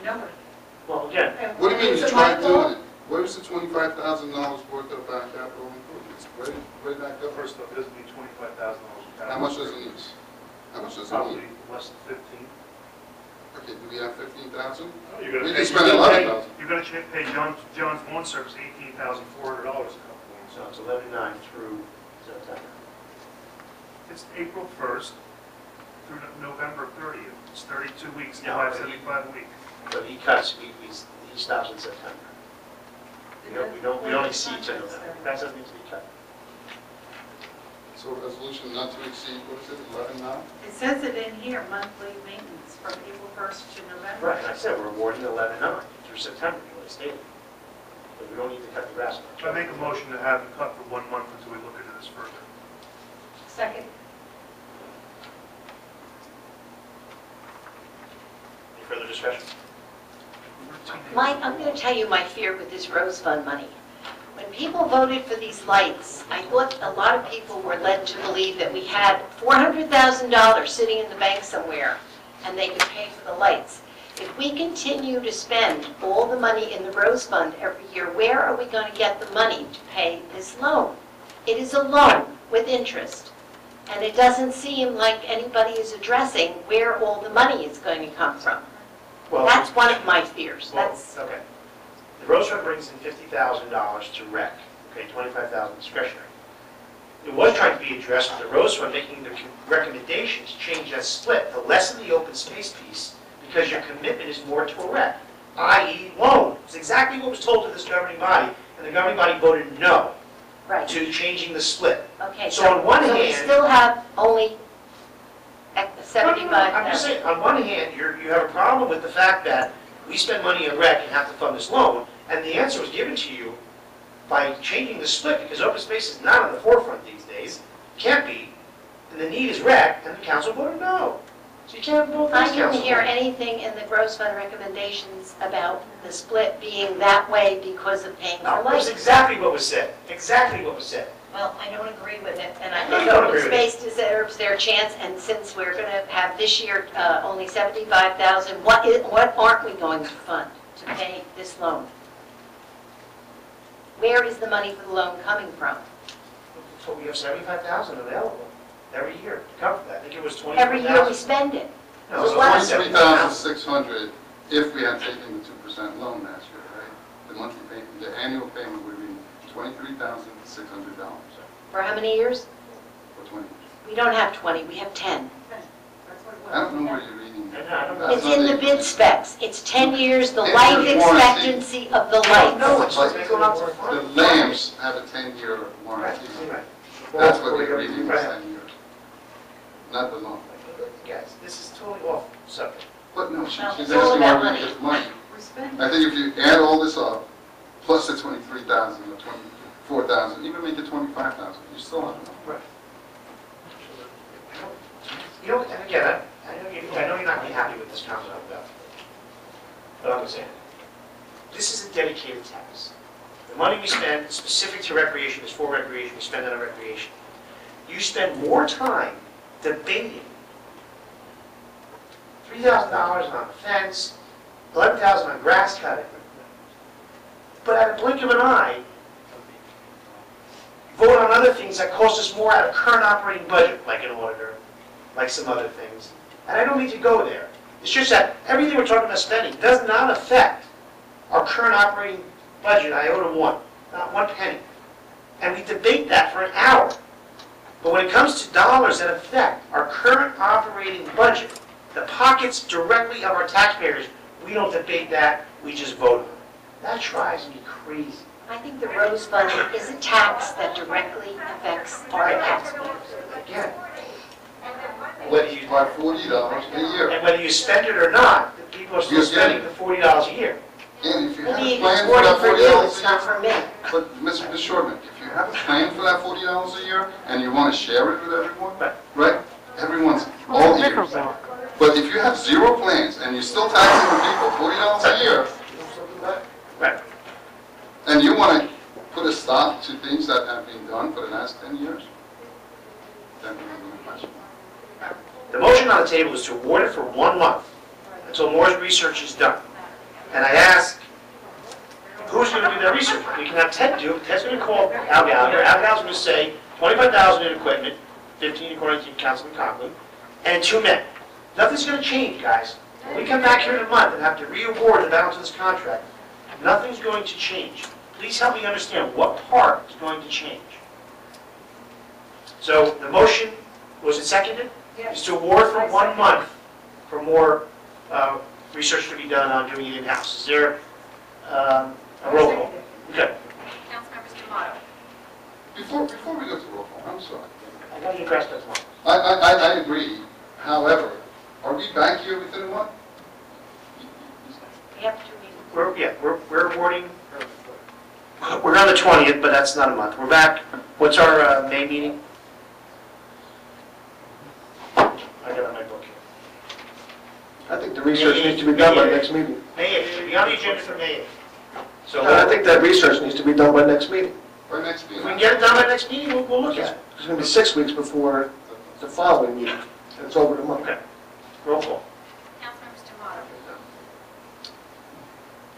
Nobody. Well, again, What do you mean Is you it my tried fault? doing it? Where's the $25,000 worth of capital improvements? Where did that go? First off, it doesn't need $25,000. How much does it need? How much does it Probably need? less than 15. Okay, do we have 15,000? You're gonna We pay- can spend you're gonna pay- 11,000. You're gonna pay John's lawn service $18,400 a couple of so it's 11/9 through September. It's April 1st through November 30th. It's 32 weeks, No, $575 a week. But he cuts, he stops in September. We only see to November. That doesn't need to be cut. So a resolution not to exceed, what is it, 11 now? It says it in here, monthly maintenance from April 1st to November. Right, and I said we're awarding 11/9 through September, you only stated. But we don't need to cut the grass much. I make a motion to have it cut for 1 month until we look into this further. Second. Any further discussion? Mike, I'm going to tell you my fear with this Rose Fund money. When people voted for these lights, I thought a lot of people were led to believe that we had $400,000 sitting in the bank somewhere, and they could pay for the lights. If we continue to spend all the money in the Rose Fund every year, where are we going to get the money to pay this loan? It is a loan with interest, and it doesn't seem like anybody is addressing where all the money is going to come from. Well, That's one of my fears. well, That's, okay. The Rose Fund brings in $50,000 to rec, okay, $25,000 discretionary. It was trying to be addressed with the Rose Fund making the recommendation to change that split, to lessen the open space piece, because your commitment is more to a rec, i.e. loan. It's exactly what was told to this governing body, and the governing body voted no right. to changing the split. Okay, So on one so we hand- still have only I'm 75,000. just saying, on one hand, you have a problem with the fact that we spend money on rec and have to fund this loan, and the answer was given to you by changing the split, because open space is not on the forefront these days, can't be, and the need is rec, and the council voted no. So you can't have both I these didn't council hear votes. anything in the gross fund recommendations about the split being that way because of paying for No, that was lights. exactly what was said, exactly what was said. Well, I don't agree with it, and I No, think you don't open agree with it. space deserves their chance, and since we're going to have this year only 75,000, what aren't we going to fund to pay this loan? Where is the money for the loan coming from? So we have 75,000 available every year to cover that. I think it was 24,000. Every year we spend it. No, So so what- 3,600 if we had taken the 2% loan last year, right? The monthly payment, the annual payment would be $23,600 For how many years? for 20 years. We don't have 20, we have 10. That's what it I was. don't know where you're reading that. I don't know. It's in the bid specs. It's 10 years, the It's life a warranty. expectancy of the lights. No, it's Like, like going out to The farm. lamps have a 10-year warranty. Right. That's what they're reading, is 10 years. Not the law. Guys, this is totally off subject. But no, she's Well, asking it's all where about we're going money. to get the money. We're spending. I think if you add all this up, plus the 23,000 or 24,000, even make it 25,000, you still have enough. Right. You know, and again, I know you're not gonna be happy with this comment about, but I'm saying, this is a dedicated tax. The money we spend specific to recreation is for recreation, we spend it on recreation. You spend more time debating $3,000 on the fence, $11,000 on grass cutting, but at a blink of an eye, vote on other things that cost us more out of current operating budget, like an auditor, like some other things. And I don't need to go there. It's just that everything we're talking about spending does not affect our current operating budget, iota one, not one penny. And we debate that for an hour. But when it comes to dollars that affect our current operating budget, the pockets directly of our taxpayers, we don't debate that, we just vote on it. That drives me crazy. I think the Rose Fund is a tax that directly affects our taxpayers. Again, Whether you buy $40 a year. and whether you spend it or not, the people are still Yes, yeah. spending the $40 a year. And if you have Maybe a it's plan for important that for you, $40 it's a not year, for me. but Mr. Shortman, if you have a plan for that $40 a year and you want to share it with everyone, Right. right? Everyone's all ears. But if you have zero plans and you're still taxing the people $40 a year, Right. and you want to put a stop to things that have been done for the last 10 years, then we're going to question. The motion on the table is to award it for 1 month until more research is done. And I ask, who's going to do that research? We can have Ted do it. Ted's going to call Al Gallagher. Al Gallagher's going to say 25,000 in equipment, 15 according to Councilman Conklin, and 2 men. Nothing's going to change, guys. When we come back here in a month and have to re-award the balance of this contract, nothing's going to change. Please help me understand what part is going to change. So the motion, was it seconded? Yes. Is to award for 1 month for more research to be done on doing it in-house. Is there a roll call? Okay. Councilmember D'Amato. Before we go to roll call, I'm sorry. I got you pressed that one. I agree. However, are we back here within a month? We have to read. We're awarding, we're on the 20th, but that's not a month. We're back, what's our May meeting? I got it on my book here. I think the research needs to be done by next meeting. May 8th, should be on the agenda for May 8th. So I think that research needs to be done by next meeting. Or next if meeting? we can get it done by next meeting, we'll look at it. It's going to be 6 weeks before the following meeting, and it's over the month. Okay. Roll call. Councilmember D'Amato.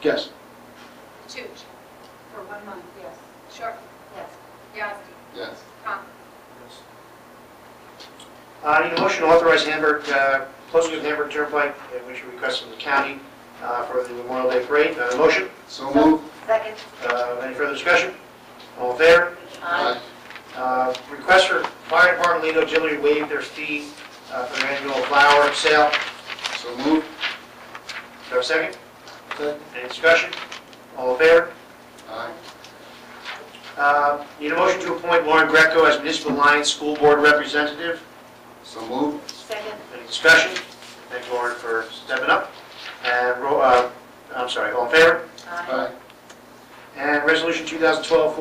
Yes. Toots. For 1 month, yes. Short. Yes. Yazdi. Yes. Conklin. I need a motion to authorize Hamburg, closing of Hamburg Turnpike, which we request from the county for the Memorial Day Parade. Motion? So move. Second. Any further discussion? All in favor? Aye. Request for Fire Department Lead Auxiliary to waive their fee for their annual flower sale. So move. Do I have a second? Any discussion? All in favor? Aye. Need a motion to appoint Lauren Greco as Municipal Alliance School Board Representative. So move. Second. Any discussion? Thank you, Lauren, for stepping up. And, all in favor? Aye. And Resolution 2012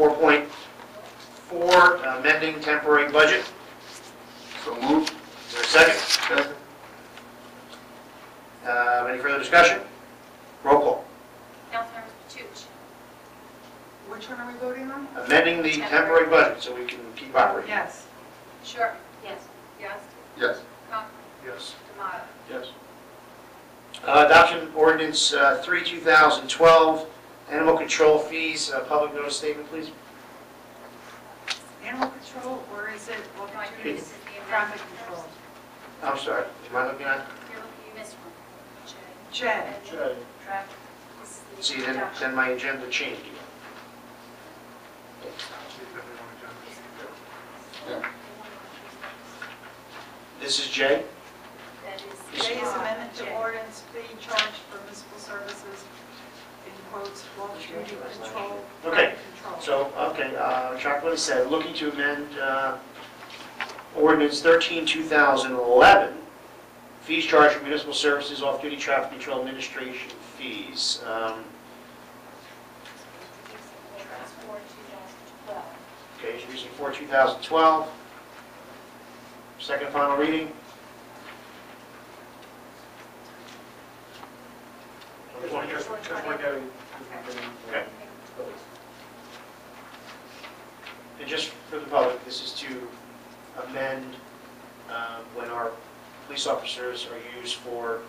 4.4, amending temporary budget. So move. Is there a second? Second. Any further discussion? Roll call. Councilmember Toots. Which one are we voting on? Amending the temporary budget so we can keep operating. Yes. Short. Yes. Yazdi. Yes. Conklin. Yes. D'Amato. Yes. Adoption ordinance 3/2012, animal control fees, public notice statement, please. Animal control, or is it, well, No, I think this is the traffic amendment control? first. I'm sorry, am I looking at? You missed one. J. Traffic. This is the See, then adoption. my agenda changed. Yeah. This is J? That is. J is amendment to ordinance fee charged for municipal services, in quotes, off-duty control. Okay, control. so, Chuck, what it said, looking to amend ordinance 13, 2011, fees charged for municipal services, off-duty traffic control administration fees. Transport 2012. Okay, introducing 4, 2012. Second and final reading. Because we're getting, Okay. And just for the public, this is to amend when our police officers are used for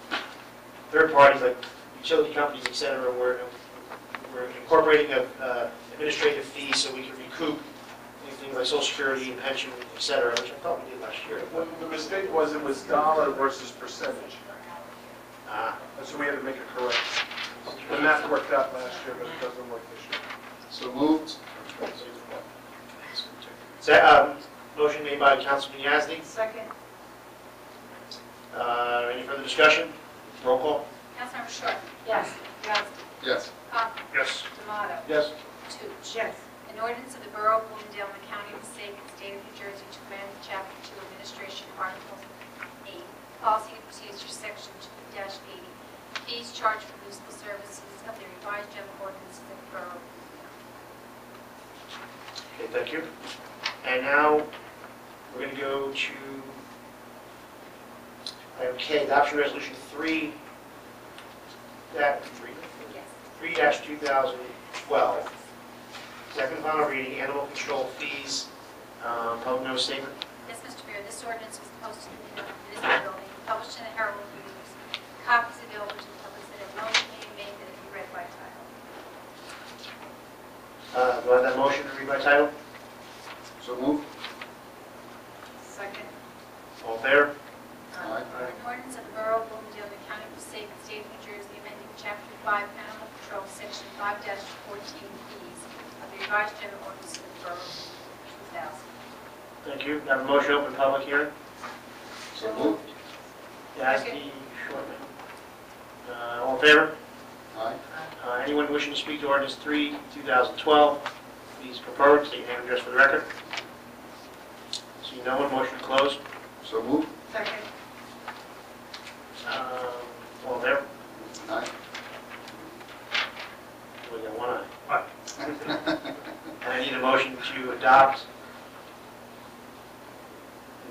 third parties like utility companies, et cetera. We're incorporating a administrative fee so we can recoup things like social security and pension, et cetera, which I thought we did last year. well, the mistake was it was dollar versus percentage. Ah, And so we had to make a correction. The math worked out last year, but it doesn't work this year. So moved. motion made by Councilman Yasti. Second. Any further discussion? Roll call. Councilmember Short. Yes. Yasti. Yes. Conklin. Yes. Tomato. Yes. Toots. Yes. An ordinance of the Borough of Bloomingdale, the County of Passaic, and State of New Jersey to amend Chapter 2 Administration Article 8, Policy and Procedures, Section 2-80, fees charged for municipal services of the revised general ordinances of the Borough of Bloomingdale. Okay, thank you. And now, we're going to go to item K, adoption resolution 3-2012. Yes. 3-2012. Second and final reading, animal control fees, public notice statement. Yes, Mr. Mayor, this ordinance was posted in the municipal building, published in the Herald News. Copies available to the public that have motion made that it be read by title. Do I have that motion to read by title? So moved. Second. All in favor? Aye. An ordinance of the Borough of Bloomingdale, the County of Passaic, and State of New Jersey, amending Chapter 5 Animal Control, Section 5-14 fees of the revised general ordinance of the Borough of 2000. Thank you. Have a motion to open public hearing? So moved. Yasti, Shortman. All in favor? Aye. Anyone wishing to speak to ordinance 3-2012, please come forward, state your name and address for the record. See no one, motion to close. So moved. Second. All in favor? Aye. We got one eye. Aye. And I need a motion to adopt.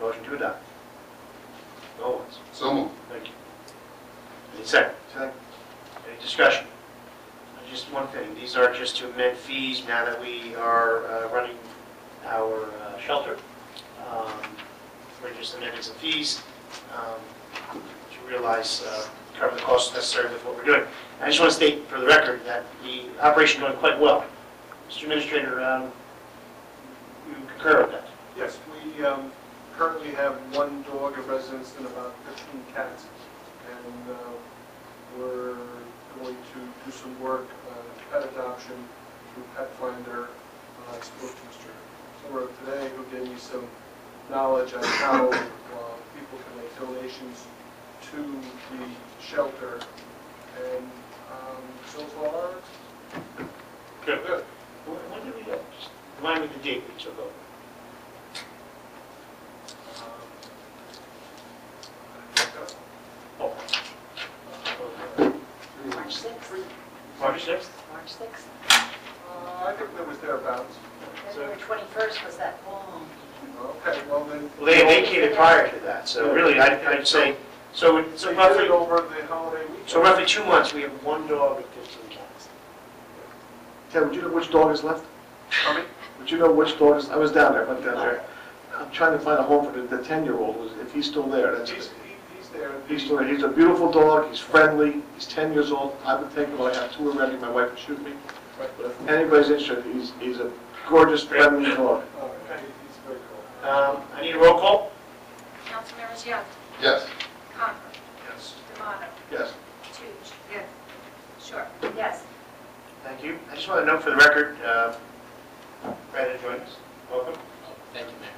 Motion to adopt. No one's. So moved. Thank you. Any second? Second. Any discussion? Just one thing, these are just to amend fees now that we are running our shelter. We're just amending some fees to realize, cover the costs necessary with what we're doing. I just want to state for the record that the operation is going quite well. Mr. Administrator, you concur with that? Yes, we currently have one dog in residence and about 15 cats. And we're going to do some work on pet adoption through Pet Finder. I spoke to Mr. Summer today, who gave me some knowledge on how people can make donations to the shelter. And so far, Good. good. When did we, just remind me the date we took over? Oh. March 6th. March 6th? March 6th. I think that was thereabouts. February 21st was that long. Okay, well then. Well, they vacated prior to that, so really, I'd say, so They did roughly, it over the holiday weekend. so roughly 2 months, we have one dog and 15 cats. Ted, would you know which dog is left? Tommy? Would you know which dog is, I was down there, went down there. I'm trying to find a home for the 10-year-old, if he's still there. That's He's there. He's still there. He's a beautiful dog, he's friendly, he's 10 years old. I would take him, I have 2 already, my wife would shoot me. But if anybody's interested, he's a gorgeous, friendly dog. Oh, okay, he's very cool. I need a roll call? Councilmembers Young, Yes. Conklin, Yes. Tomato, Yes. Toots, Yes. Short. Yes. Thank you. I just want to note for the record, Brandon joined us. Welcome. Thank you, Mayor.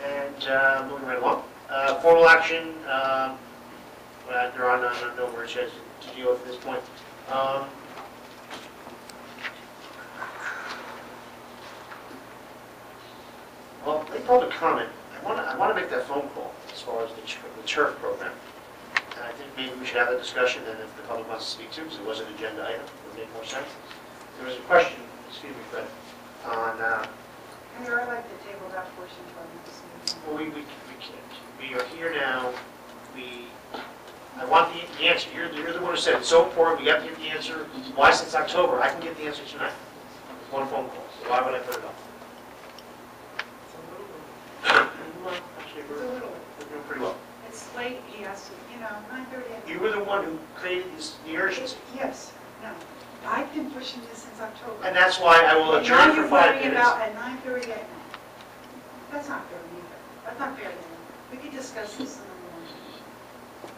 And moving right along. Formal action, there are no more issues to deal with at this point. Well, they public comment. I want to make that phone call as far as the turf program. And I think maybe we should have a discussion, and if the public wants to speak too, because it was an agenda item, it would make more sense. There was a question, excuse me, Fred, on, Mayor, I'd like to table that portion for next meeting. well, we can't. We are here now. I want the answer. You're the one who said it's so important, we got to get the answer. Why since October? I can get the answer tonight. One phone call. So why would I put it off? Well, actually, we're doing pretty well. It's late, he has to, 9:30. You were the one who created the urgency. Yes, no. I've been pushing this since October. And that's why I will And adjourn now for you're 5 worrying minutes. about at 9:30 at night. That's not fair either. That's not fair to me. We could discuss this in the morning.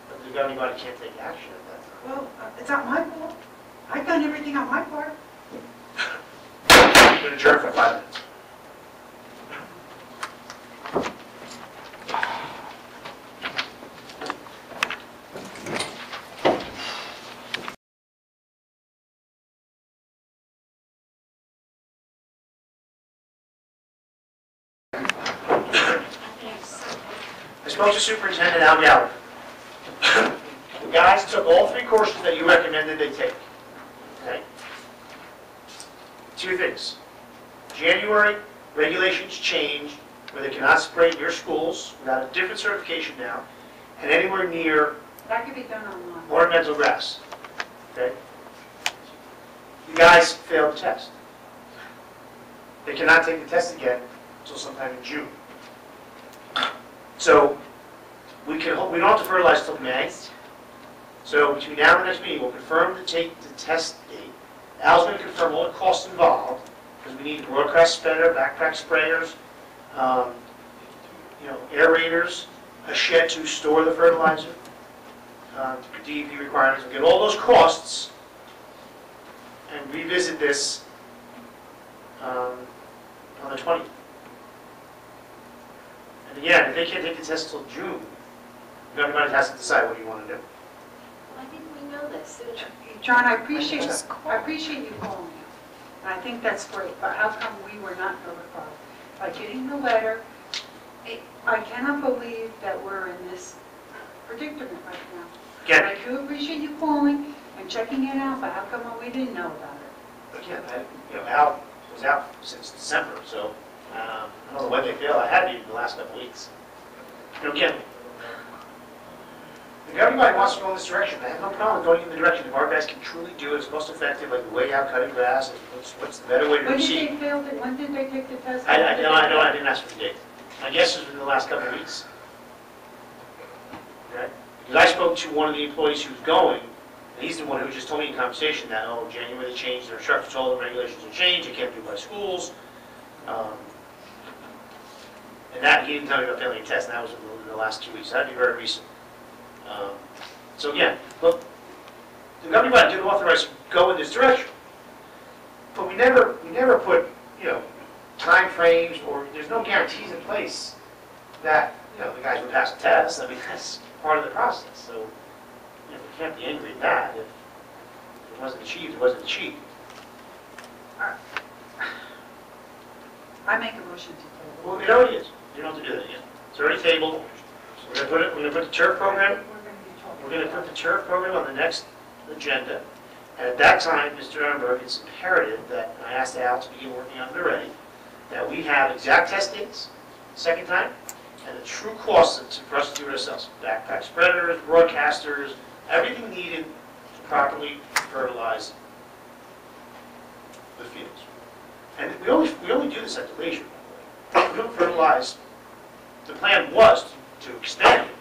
But the governing body can't take action at that time. Well, it's not my fault. I've done everything on my part. I'm going to adjourn for 5 minutes. I spoke to Superintendent Al Gallagher. The guys took all 3 courses that you recommended they take. Okay? 2 things. January, regulations changed where they cannot spray near schools without a different certification now, and anywhere near That could be done online. ornamental grass. Okay? You guys failed the test. They cannot take the test again until sometime in June. So we don't have to fertilize till May. So between now and the next meeting, we'll confirm to take the test date. Al's going to confirm all the costs involved, because we need a broadcast spreader, backpack sprayers, aerators, a shed to store the fertilizer, DEP requirements. We'll get all those costs and revisit this on the 20th. And again, if they can't take the test until June, everybody has to decide what do you want to do. I think we know this. John, I appreciate you calling me. And I think that's great, but how come we were not notified? By getting the letter, I cannot believe that we're in this predicament right now. Again, I do appreciate you calling and checking it out, but how come we didn't know about it? again, Al was out since December, so I don't know when they failed. I had you the last couple of weeks. Again, if everybody wants to go in this direction, I have no problem going in the direction. If our guys can truly do it, it's most effective, like the way out cutting grass, and what's the better way to When did achieve? they fail it? When did they take the test? I didn't ask for the date. My guess is within the last couple of weeks. Okay? Because I spoke to one of the employees who's going, and he's the one who just told me in conversation that, January they changed, their instructors told them regulations have changed, they can't do it by schools. And that, he didn't tell me about failing a test, and that was in the last 2 weeks. That'd be very recent. So again, look, the governing body did authorize go in this direction, but we never put, time frames, or there's no guarantees in place that, the guys would pass the test. I mean, that's part of the process. So, we can't be angry at that. If it wasn't achieved, it wasn't achieved. I make a motion to table. Well, it already is. You don't have to do that yet. It's already tabled. We're going to put the turf program. We're going to put the turf program on the next agenda. And at that time, Mr. Ehrenberg, it's imperative that, and I asked Al to begin working on it already, that we have exact test dates, second time, and the true costs for us to do it ourselves. Backpack spreaders, broadcasters, everything needed to properly fertilize the fields. And we only do this at the leisure, by the way. We don't fertilize. The plan was to extend it,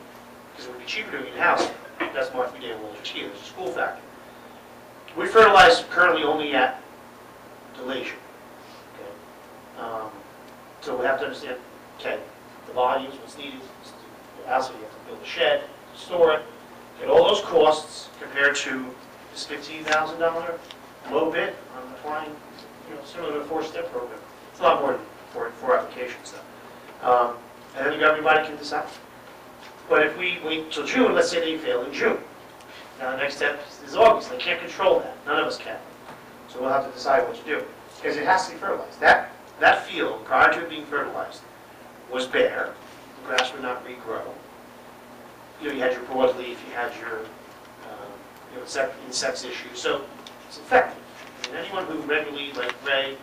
because it would be cheaper doing it in-house. That's Martha McDaniel Walter T. There's a school factor. We fertilize currently only at the leisure. Okay? So we have to understand, okay, the volumes, what's needed. Also, you have to build a shed, store it, get all those costs compared to this $15,000 low bid on applying, similar to a 4-step program. It's a lot more than 4 applications, though. And then everybody can decide. But if we wait till June, let's say they fail in June. Now, the next step is August. They can't control that. None of us can. So we'll have to decide what to do. Because it has to be fertilized. That field, prior to it being fertilized, was bare. The grass would not regrow. You had your broadleaf, you had your insects issues. So it's effective. And anyone who regularly, like Ray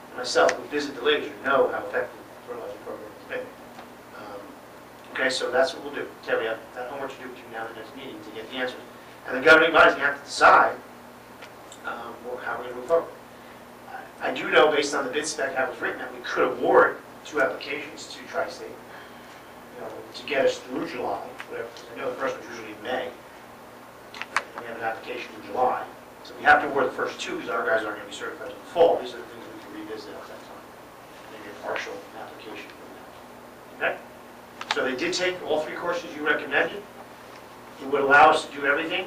and myself, who visit the lakes, know how effective the fertilizer program has been. Okay, so that's what we'll do. Terry, we have that homework to do between now and the next meeting to get the answers. And the governing body's going to have to decide how we're going to move forward. I do know, based on the bid spec that was written, that we could award 2 applications to Tri-State, to get us through July, whatever. I know the first one's usually in May, and we have an application in July. So we have to award the first 2 because our guys aren't going to be certified in the fall. These are the things we can revisit at that time. Maybe a partial application for that. Okay? So they did take all 3 courses you recommended. It would allow us to do everything.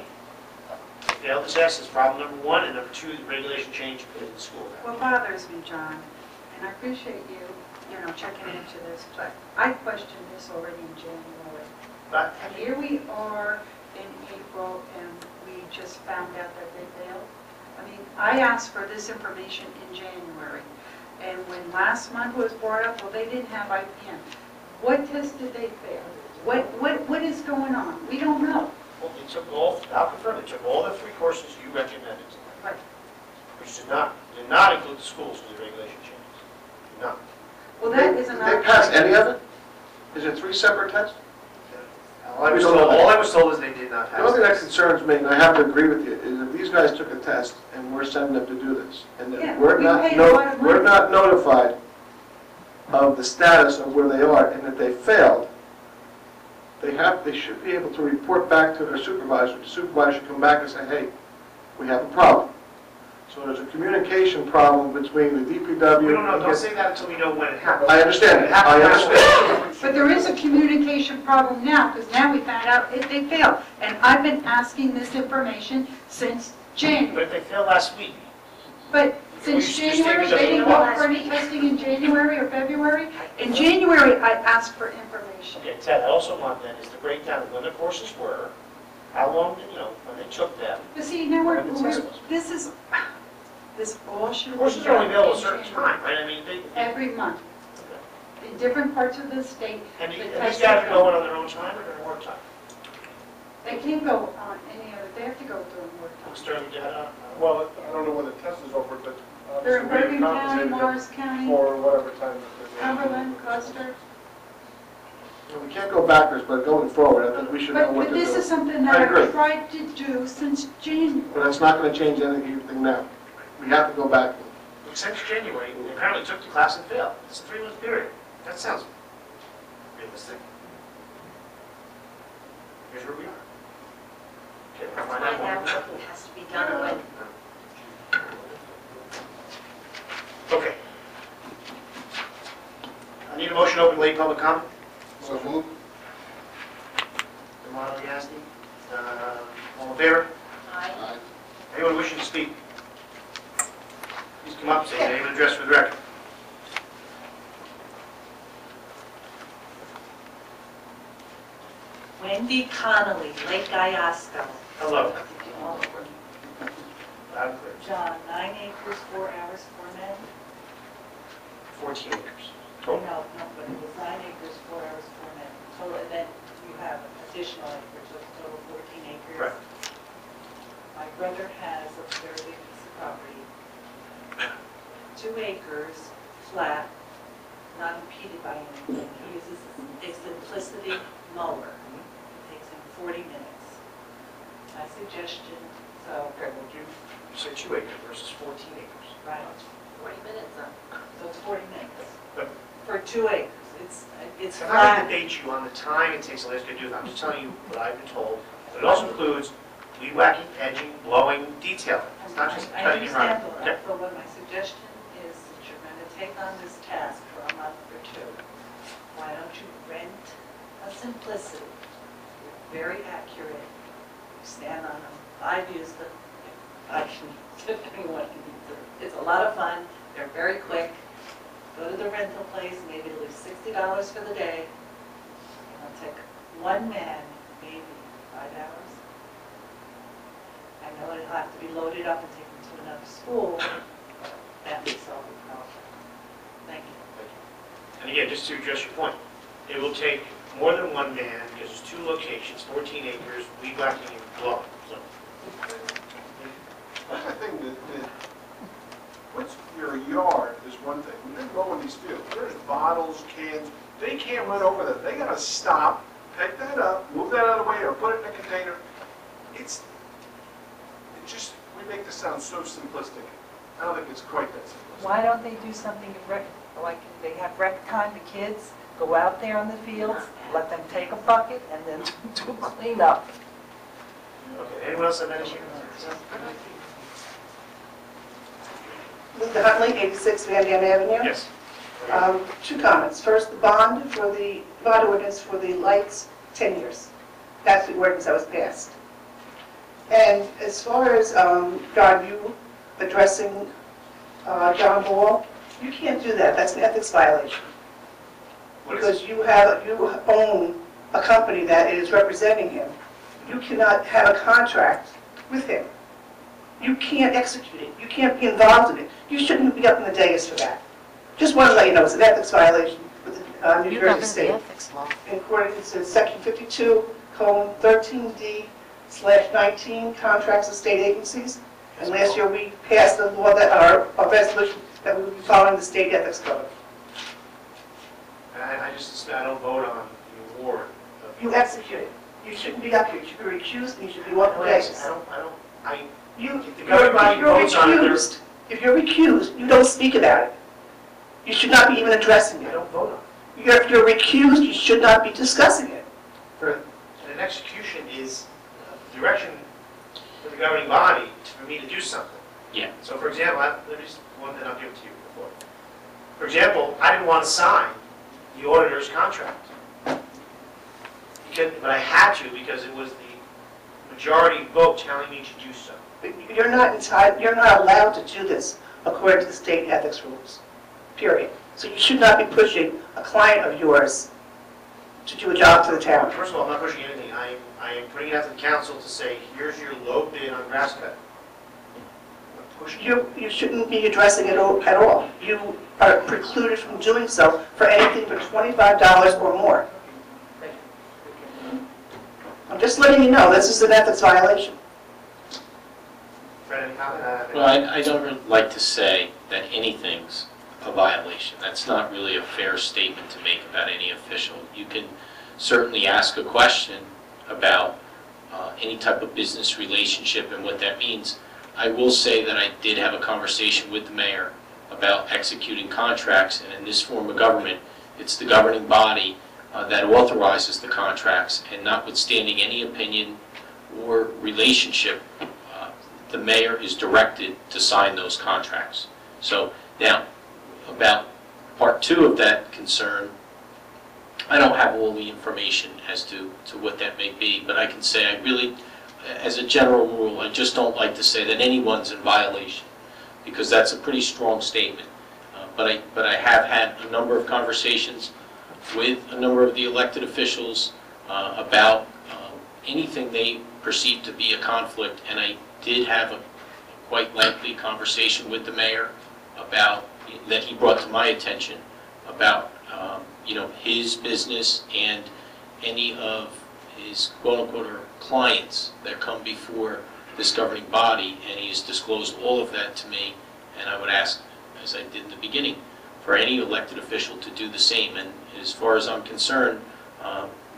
Failed the test is problem number 1, and number 2, the regulation change in the school. What bothers me, John, and I appreciate you, checking into this, but I questioned this already in January. But And here we are in April, and we just found out that they failed. I mean, I asked for this information in January, and when last month was brought up, well, they didn't have IPM. What test did they fail? What is going on? We don't know. well, they took I'll confirm, they took all the 3 courses you recommended, Right. which did not include the schools for the regulation changes. Did not. Well, that is Did another. they pass any of it? Is it 3 separate tests? All I was told is they did not The pass. only thing that concerns me, and I have to agree with you, is if these guys took a test and we're sending them to do this, and Yeah, that we're we not, paid a lot of money. we're not notified of the status of where they are, and that they failed, they should be able to report back to their supervisor. The supervisor should come back and say, hey, we have a problem. So there's a communication problem between the DPW. We don't know, don't say that until we know when it happened. I understand, I understand. But there is a communication problem now, because now we found out they failed. And I've been asking this information since January. But if they failed last week, But since January, they didn't go for any testing in January or February. In January, I asked for information. okay, Ted, I also want then is the breakdown of when the courses were, how long, when they took them. But see, now this all should be Courses are only done available a in certain January. time, right? I mean, Every month, in different parts of the state. and the these testing guys are goes. going on their own time or their work time? They can't go on any other, they have to go during work time. Sterling data. Well, I don't know when the test is over, but They're in obviously Bergen we County, compensated them Morris County, for whatever time that they're. Cumberland, Custer. We can't go backwards, but going forward, I think we should know But what to do. this is something I that agree. I've tried to do since January. But it's not going to change anything now. We have to go back. Since January, they apparently took the class and failed. It's a 3-month period. That sounds realistic. Here's where we are. Okay, we'll find out Find out more. what has to be done and when. Okay. I need a motion to open late public comment. So move. Romano Yasti. All in favor? Aye. Anyone wishing to speak? Please come up, say your name and address for the record. Wendy Connolly, Lake Iosco. Hello. Loud and clear. John, 9 acres, 4 hours, 4 men? 14 acres. No, but it was 9 acres, 4 hours, 4 men. Total, and then you have additional acres, so it's total 14 acres. Correct. My brother has a very big piece of property, 2 acres, flat, not impeded by anything. He uses a simplicity mower. It takes him 40 minutes. My suggestion, so, Okay, well, you say 2 acres versus 14 acres. right, 40 minutes up. so it's 40 minutes. But For 2 acres, it's I'm not going flat. to debate you on the time it takes to do that. I'm just telling you what I've been told. But it also includes weed whacking, edging, blowing, detailing. It's not just I cutting and running. understand all Okay. that, but what my suggestion is that you're going to take on this task for a month or 2. Why don't you rent a Simplicity? You're very accurate. You stand on them. I've used them. I can, if anyone can use them. It's a lot of fun. They're very quick. Go to the rental place, maybe leave $60 for the day. It'll take one man, maybe 5 hours. I know it'll have to be loaded up and taken to another school, but that may solve the problem. Thank you. And again, just to address your point, it will take more than one man, because there's 2 locations, 14 acres, weed whacking and blowing. So, Another thing that what's your yard is one thing. When they go in these fields, there's bottles, cans, they can't run over them. They gotta stop, pick that up, move that out of the way, or put it in a container. We make this sound so simplistic. I don't think it's quite that simplistic. Why don't they do something like they have rec time, the kids go out there in the fields, let them take a bucket and then do cleanup? okay, anyone else have any issue? Linda Huntley, 86 Van Dam Avenue. Yes. 2 comments. First, the bond ordinance for the lights, 10 years. That's the ordinance that was passed. And as far as, John, you addressing John Ball, you can't do that. That's an ethics violation. Because you own a company that is representing him. You cannot have a contract with him. You can't execute it. You can't be involved in it. You shouldn't be up in the dais for that. Just want to let you know, it's an ethics violation with the New Jersey State. ethics law. In accordance to Section 52:13D/19, contracts of state agencies. And last year, we passed a law that, a resolution that we would be following the state ethics code. I don't vote on the award. You execute it. You shouldn't be up here. You should be recused, and you should be off the dais. If the governing body votes on it, there's- If you're recused, you don't speak about it. You should not be even addressing I it. don't vote on If you're recused, you should not be discussing it. it. And an execution is direction for the governing body for me to do something. Yeah. So for example, let me just, one that I'll give it to you before. For example, I didn't want to sign the auditor's contract. But I had to because it was the majority vote telling me to do so. You're not entitled, you're not allowed to do this according to the state ethics rules, period. So you should not be pushing a client of yours to do a job for the town. First of all, I'm not pushing anything. I am putting it out to the council to say, here's your low bid on grass cut. I'm not pushing it. You shouldn't be addressing it at all. You are precluded from doing so for anything but $25 or more. I'm just letting you know, this is an ethics violation. Fred, any comment? Well, I don't really like to say that anything's a violation. That's not really a fair statement to make about any official. You can certainly ask a question about any type of business relationship and what that means. I will say that I did have a conversation with the mayor about executing contracts, and in this form of government, it's the governing body that authorizes the contracts, and notwithstanding any opinion or relationship, the mayor is directed to sign those contracts. So now, about part 2 of that concern, I don't have all the information as to what that may be, but I can say I really, as a general rule, I just don't like to say that anyone's in violation, because that's a pretty strong statement. But I have had a number of conversations with a number of the elected officials about anything they perceive to be a conflict, and I did have a quite lengthy conversation with the mayor about that he brought to my attention about his business and any of his quote-unquote clients that come before this governing body, and he has disclosed all of that to me, and I would ask, as I did in the beginning, for any elected official to do the same. And as far as I'm concerned,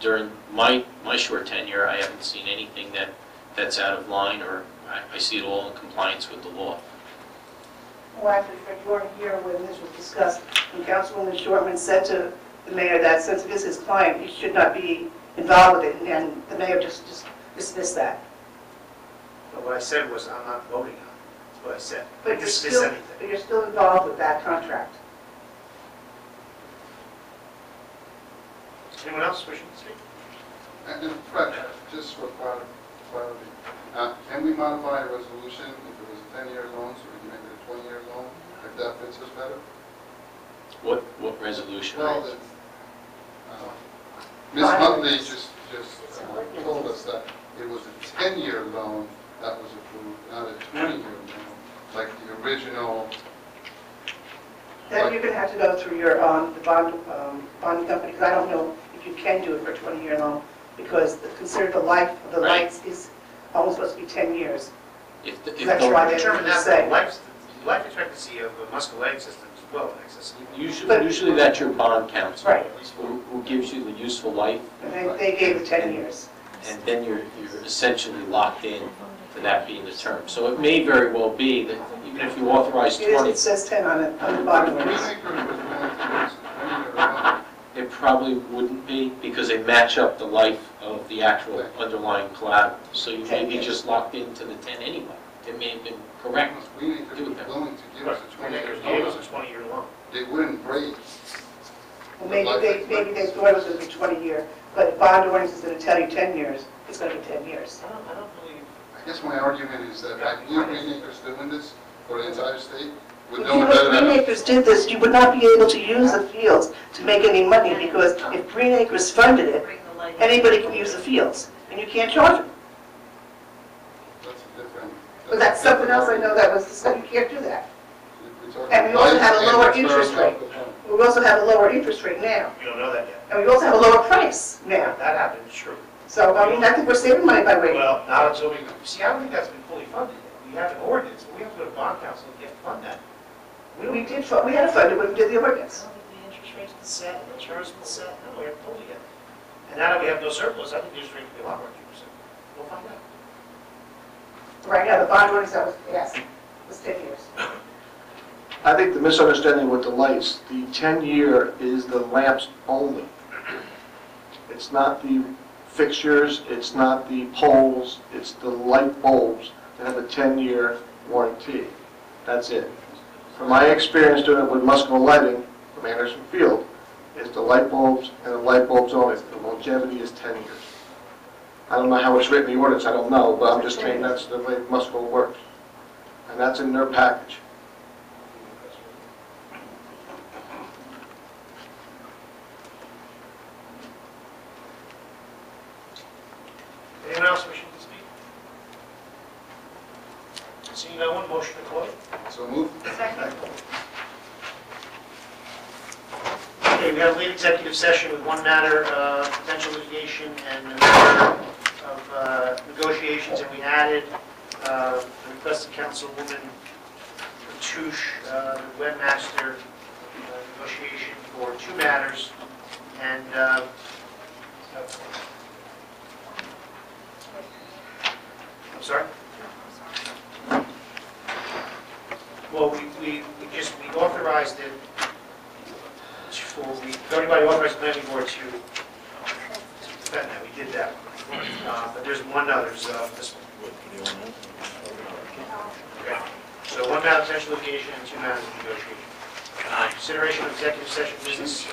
during my short tenure, I haven't seen anything that's out of line, or I see it all in compliance with the law. Well, actually, Fred, you weren't here when this was discussed, and Councilwoman Shortman said to the mayor that since it is his client, he should not be involved with it, and the mayor just dismissed that. But what I said was, I'm not voting on it. That's what I said. I But dismiss anything. you're still involved with that contract. Anyone else wishing to speak? And Fred, just for clarity, can we modify a resolution if it was a 10-year loan, so we can make it a 20-year loan, if that fits us better? What resolution? Well, Ms. Huntley just just told us that it was a 10-year loan that was approved, not a 20-year loan, like the original. Then you're gonna have to go through your, the bonding company, because I don't know if you can do it for a 20-year loan, because considered the life of the lights is almost supposed to be 10 years. If That's why they Determine didn't that, say. life expectancy of a muscle-leg system is well in excess. Usually that's your bond counsel. Right. Who gives you the useful life, And they gave it 10 years. and then you're essentially locked in to that being the term. So it may very well be that even if you authorize It is, 20, it says 10 on it, on the bottom. Green Acres was willing to give us a 20-year loan. it probably wouldn't be, because they match up the life of the actual underlying collateral. So you may be just locked into the 10 anyway. It may have been correct. Green Acres Do was it that way. willing to give us a 20-year Gave us loan. a 20-year loan. They wouldn't break. Well, maybe they thought it was going to be 20 year, but bond ordinance is going to tell you 10 years. It's going to be 10 years. I don't believe. I guess my argument is that I view Green Acres doing this for the entire state would If know you it know, better if Green than. Acres did this, you would not be able to use the fields to make any money, because if Green Acres funded it, Bring the light. anybody can use the fields, and you can't charge them. That's a different. But that's something else I know that was discussed, you can't do that. We're talking And we also have a lights lower and interest return rate. of the loan. We also have a lower interest rate now, We don't know that yet. and we also have a lower price now. That happened, it's true. So, I mean, I think we're saving money by waiting. Well, not until we, see, I don't think that's been fully funded yet. We have an ordinance, but we have to go to bond council and get fund that. We had a fund when we did the ordinance. I don't think the interest rate's been set, and the term's been set, no, we haven't told you yet. And now that we have no surplus, I think the interest rate will be a lot more than 2%. We'll find out. Right now, the bond ordinance that was passed was 10 years. I think the misunderstanding with the lights, the 10-year is the lamps only. It's not the fixtures, it's not the poles, it's the light bulbs that have a 10-year warranty. That's it. From my experience doing it with Musco Lighting from Anderson Field, is the light bulbs and the light bulbs only. The longevity is 10 years. I don't know how it's written in the ordinance, I don't know, but I'm just saying that's the way Musco works. And that's in their package. Anyone else wishing to speak? Seeing no one, motion to close. So move. Okay, we have a late executive session with one matter, potential litigation, and another of negotiations, and we added the requested councilwoman Touche, the webmaster negotiation for two matters, and I'm sorry? Well, we authorized it for, everybody authorized the planning board to defend that, we did that. But there's one other, this one. Okay. So one matter of potential litigation and two matters of negotiation. Consideration of executive session business,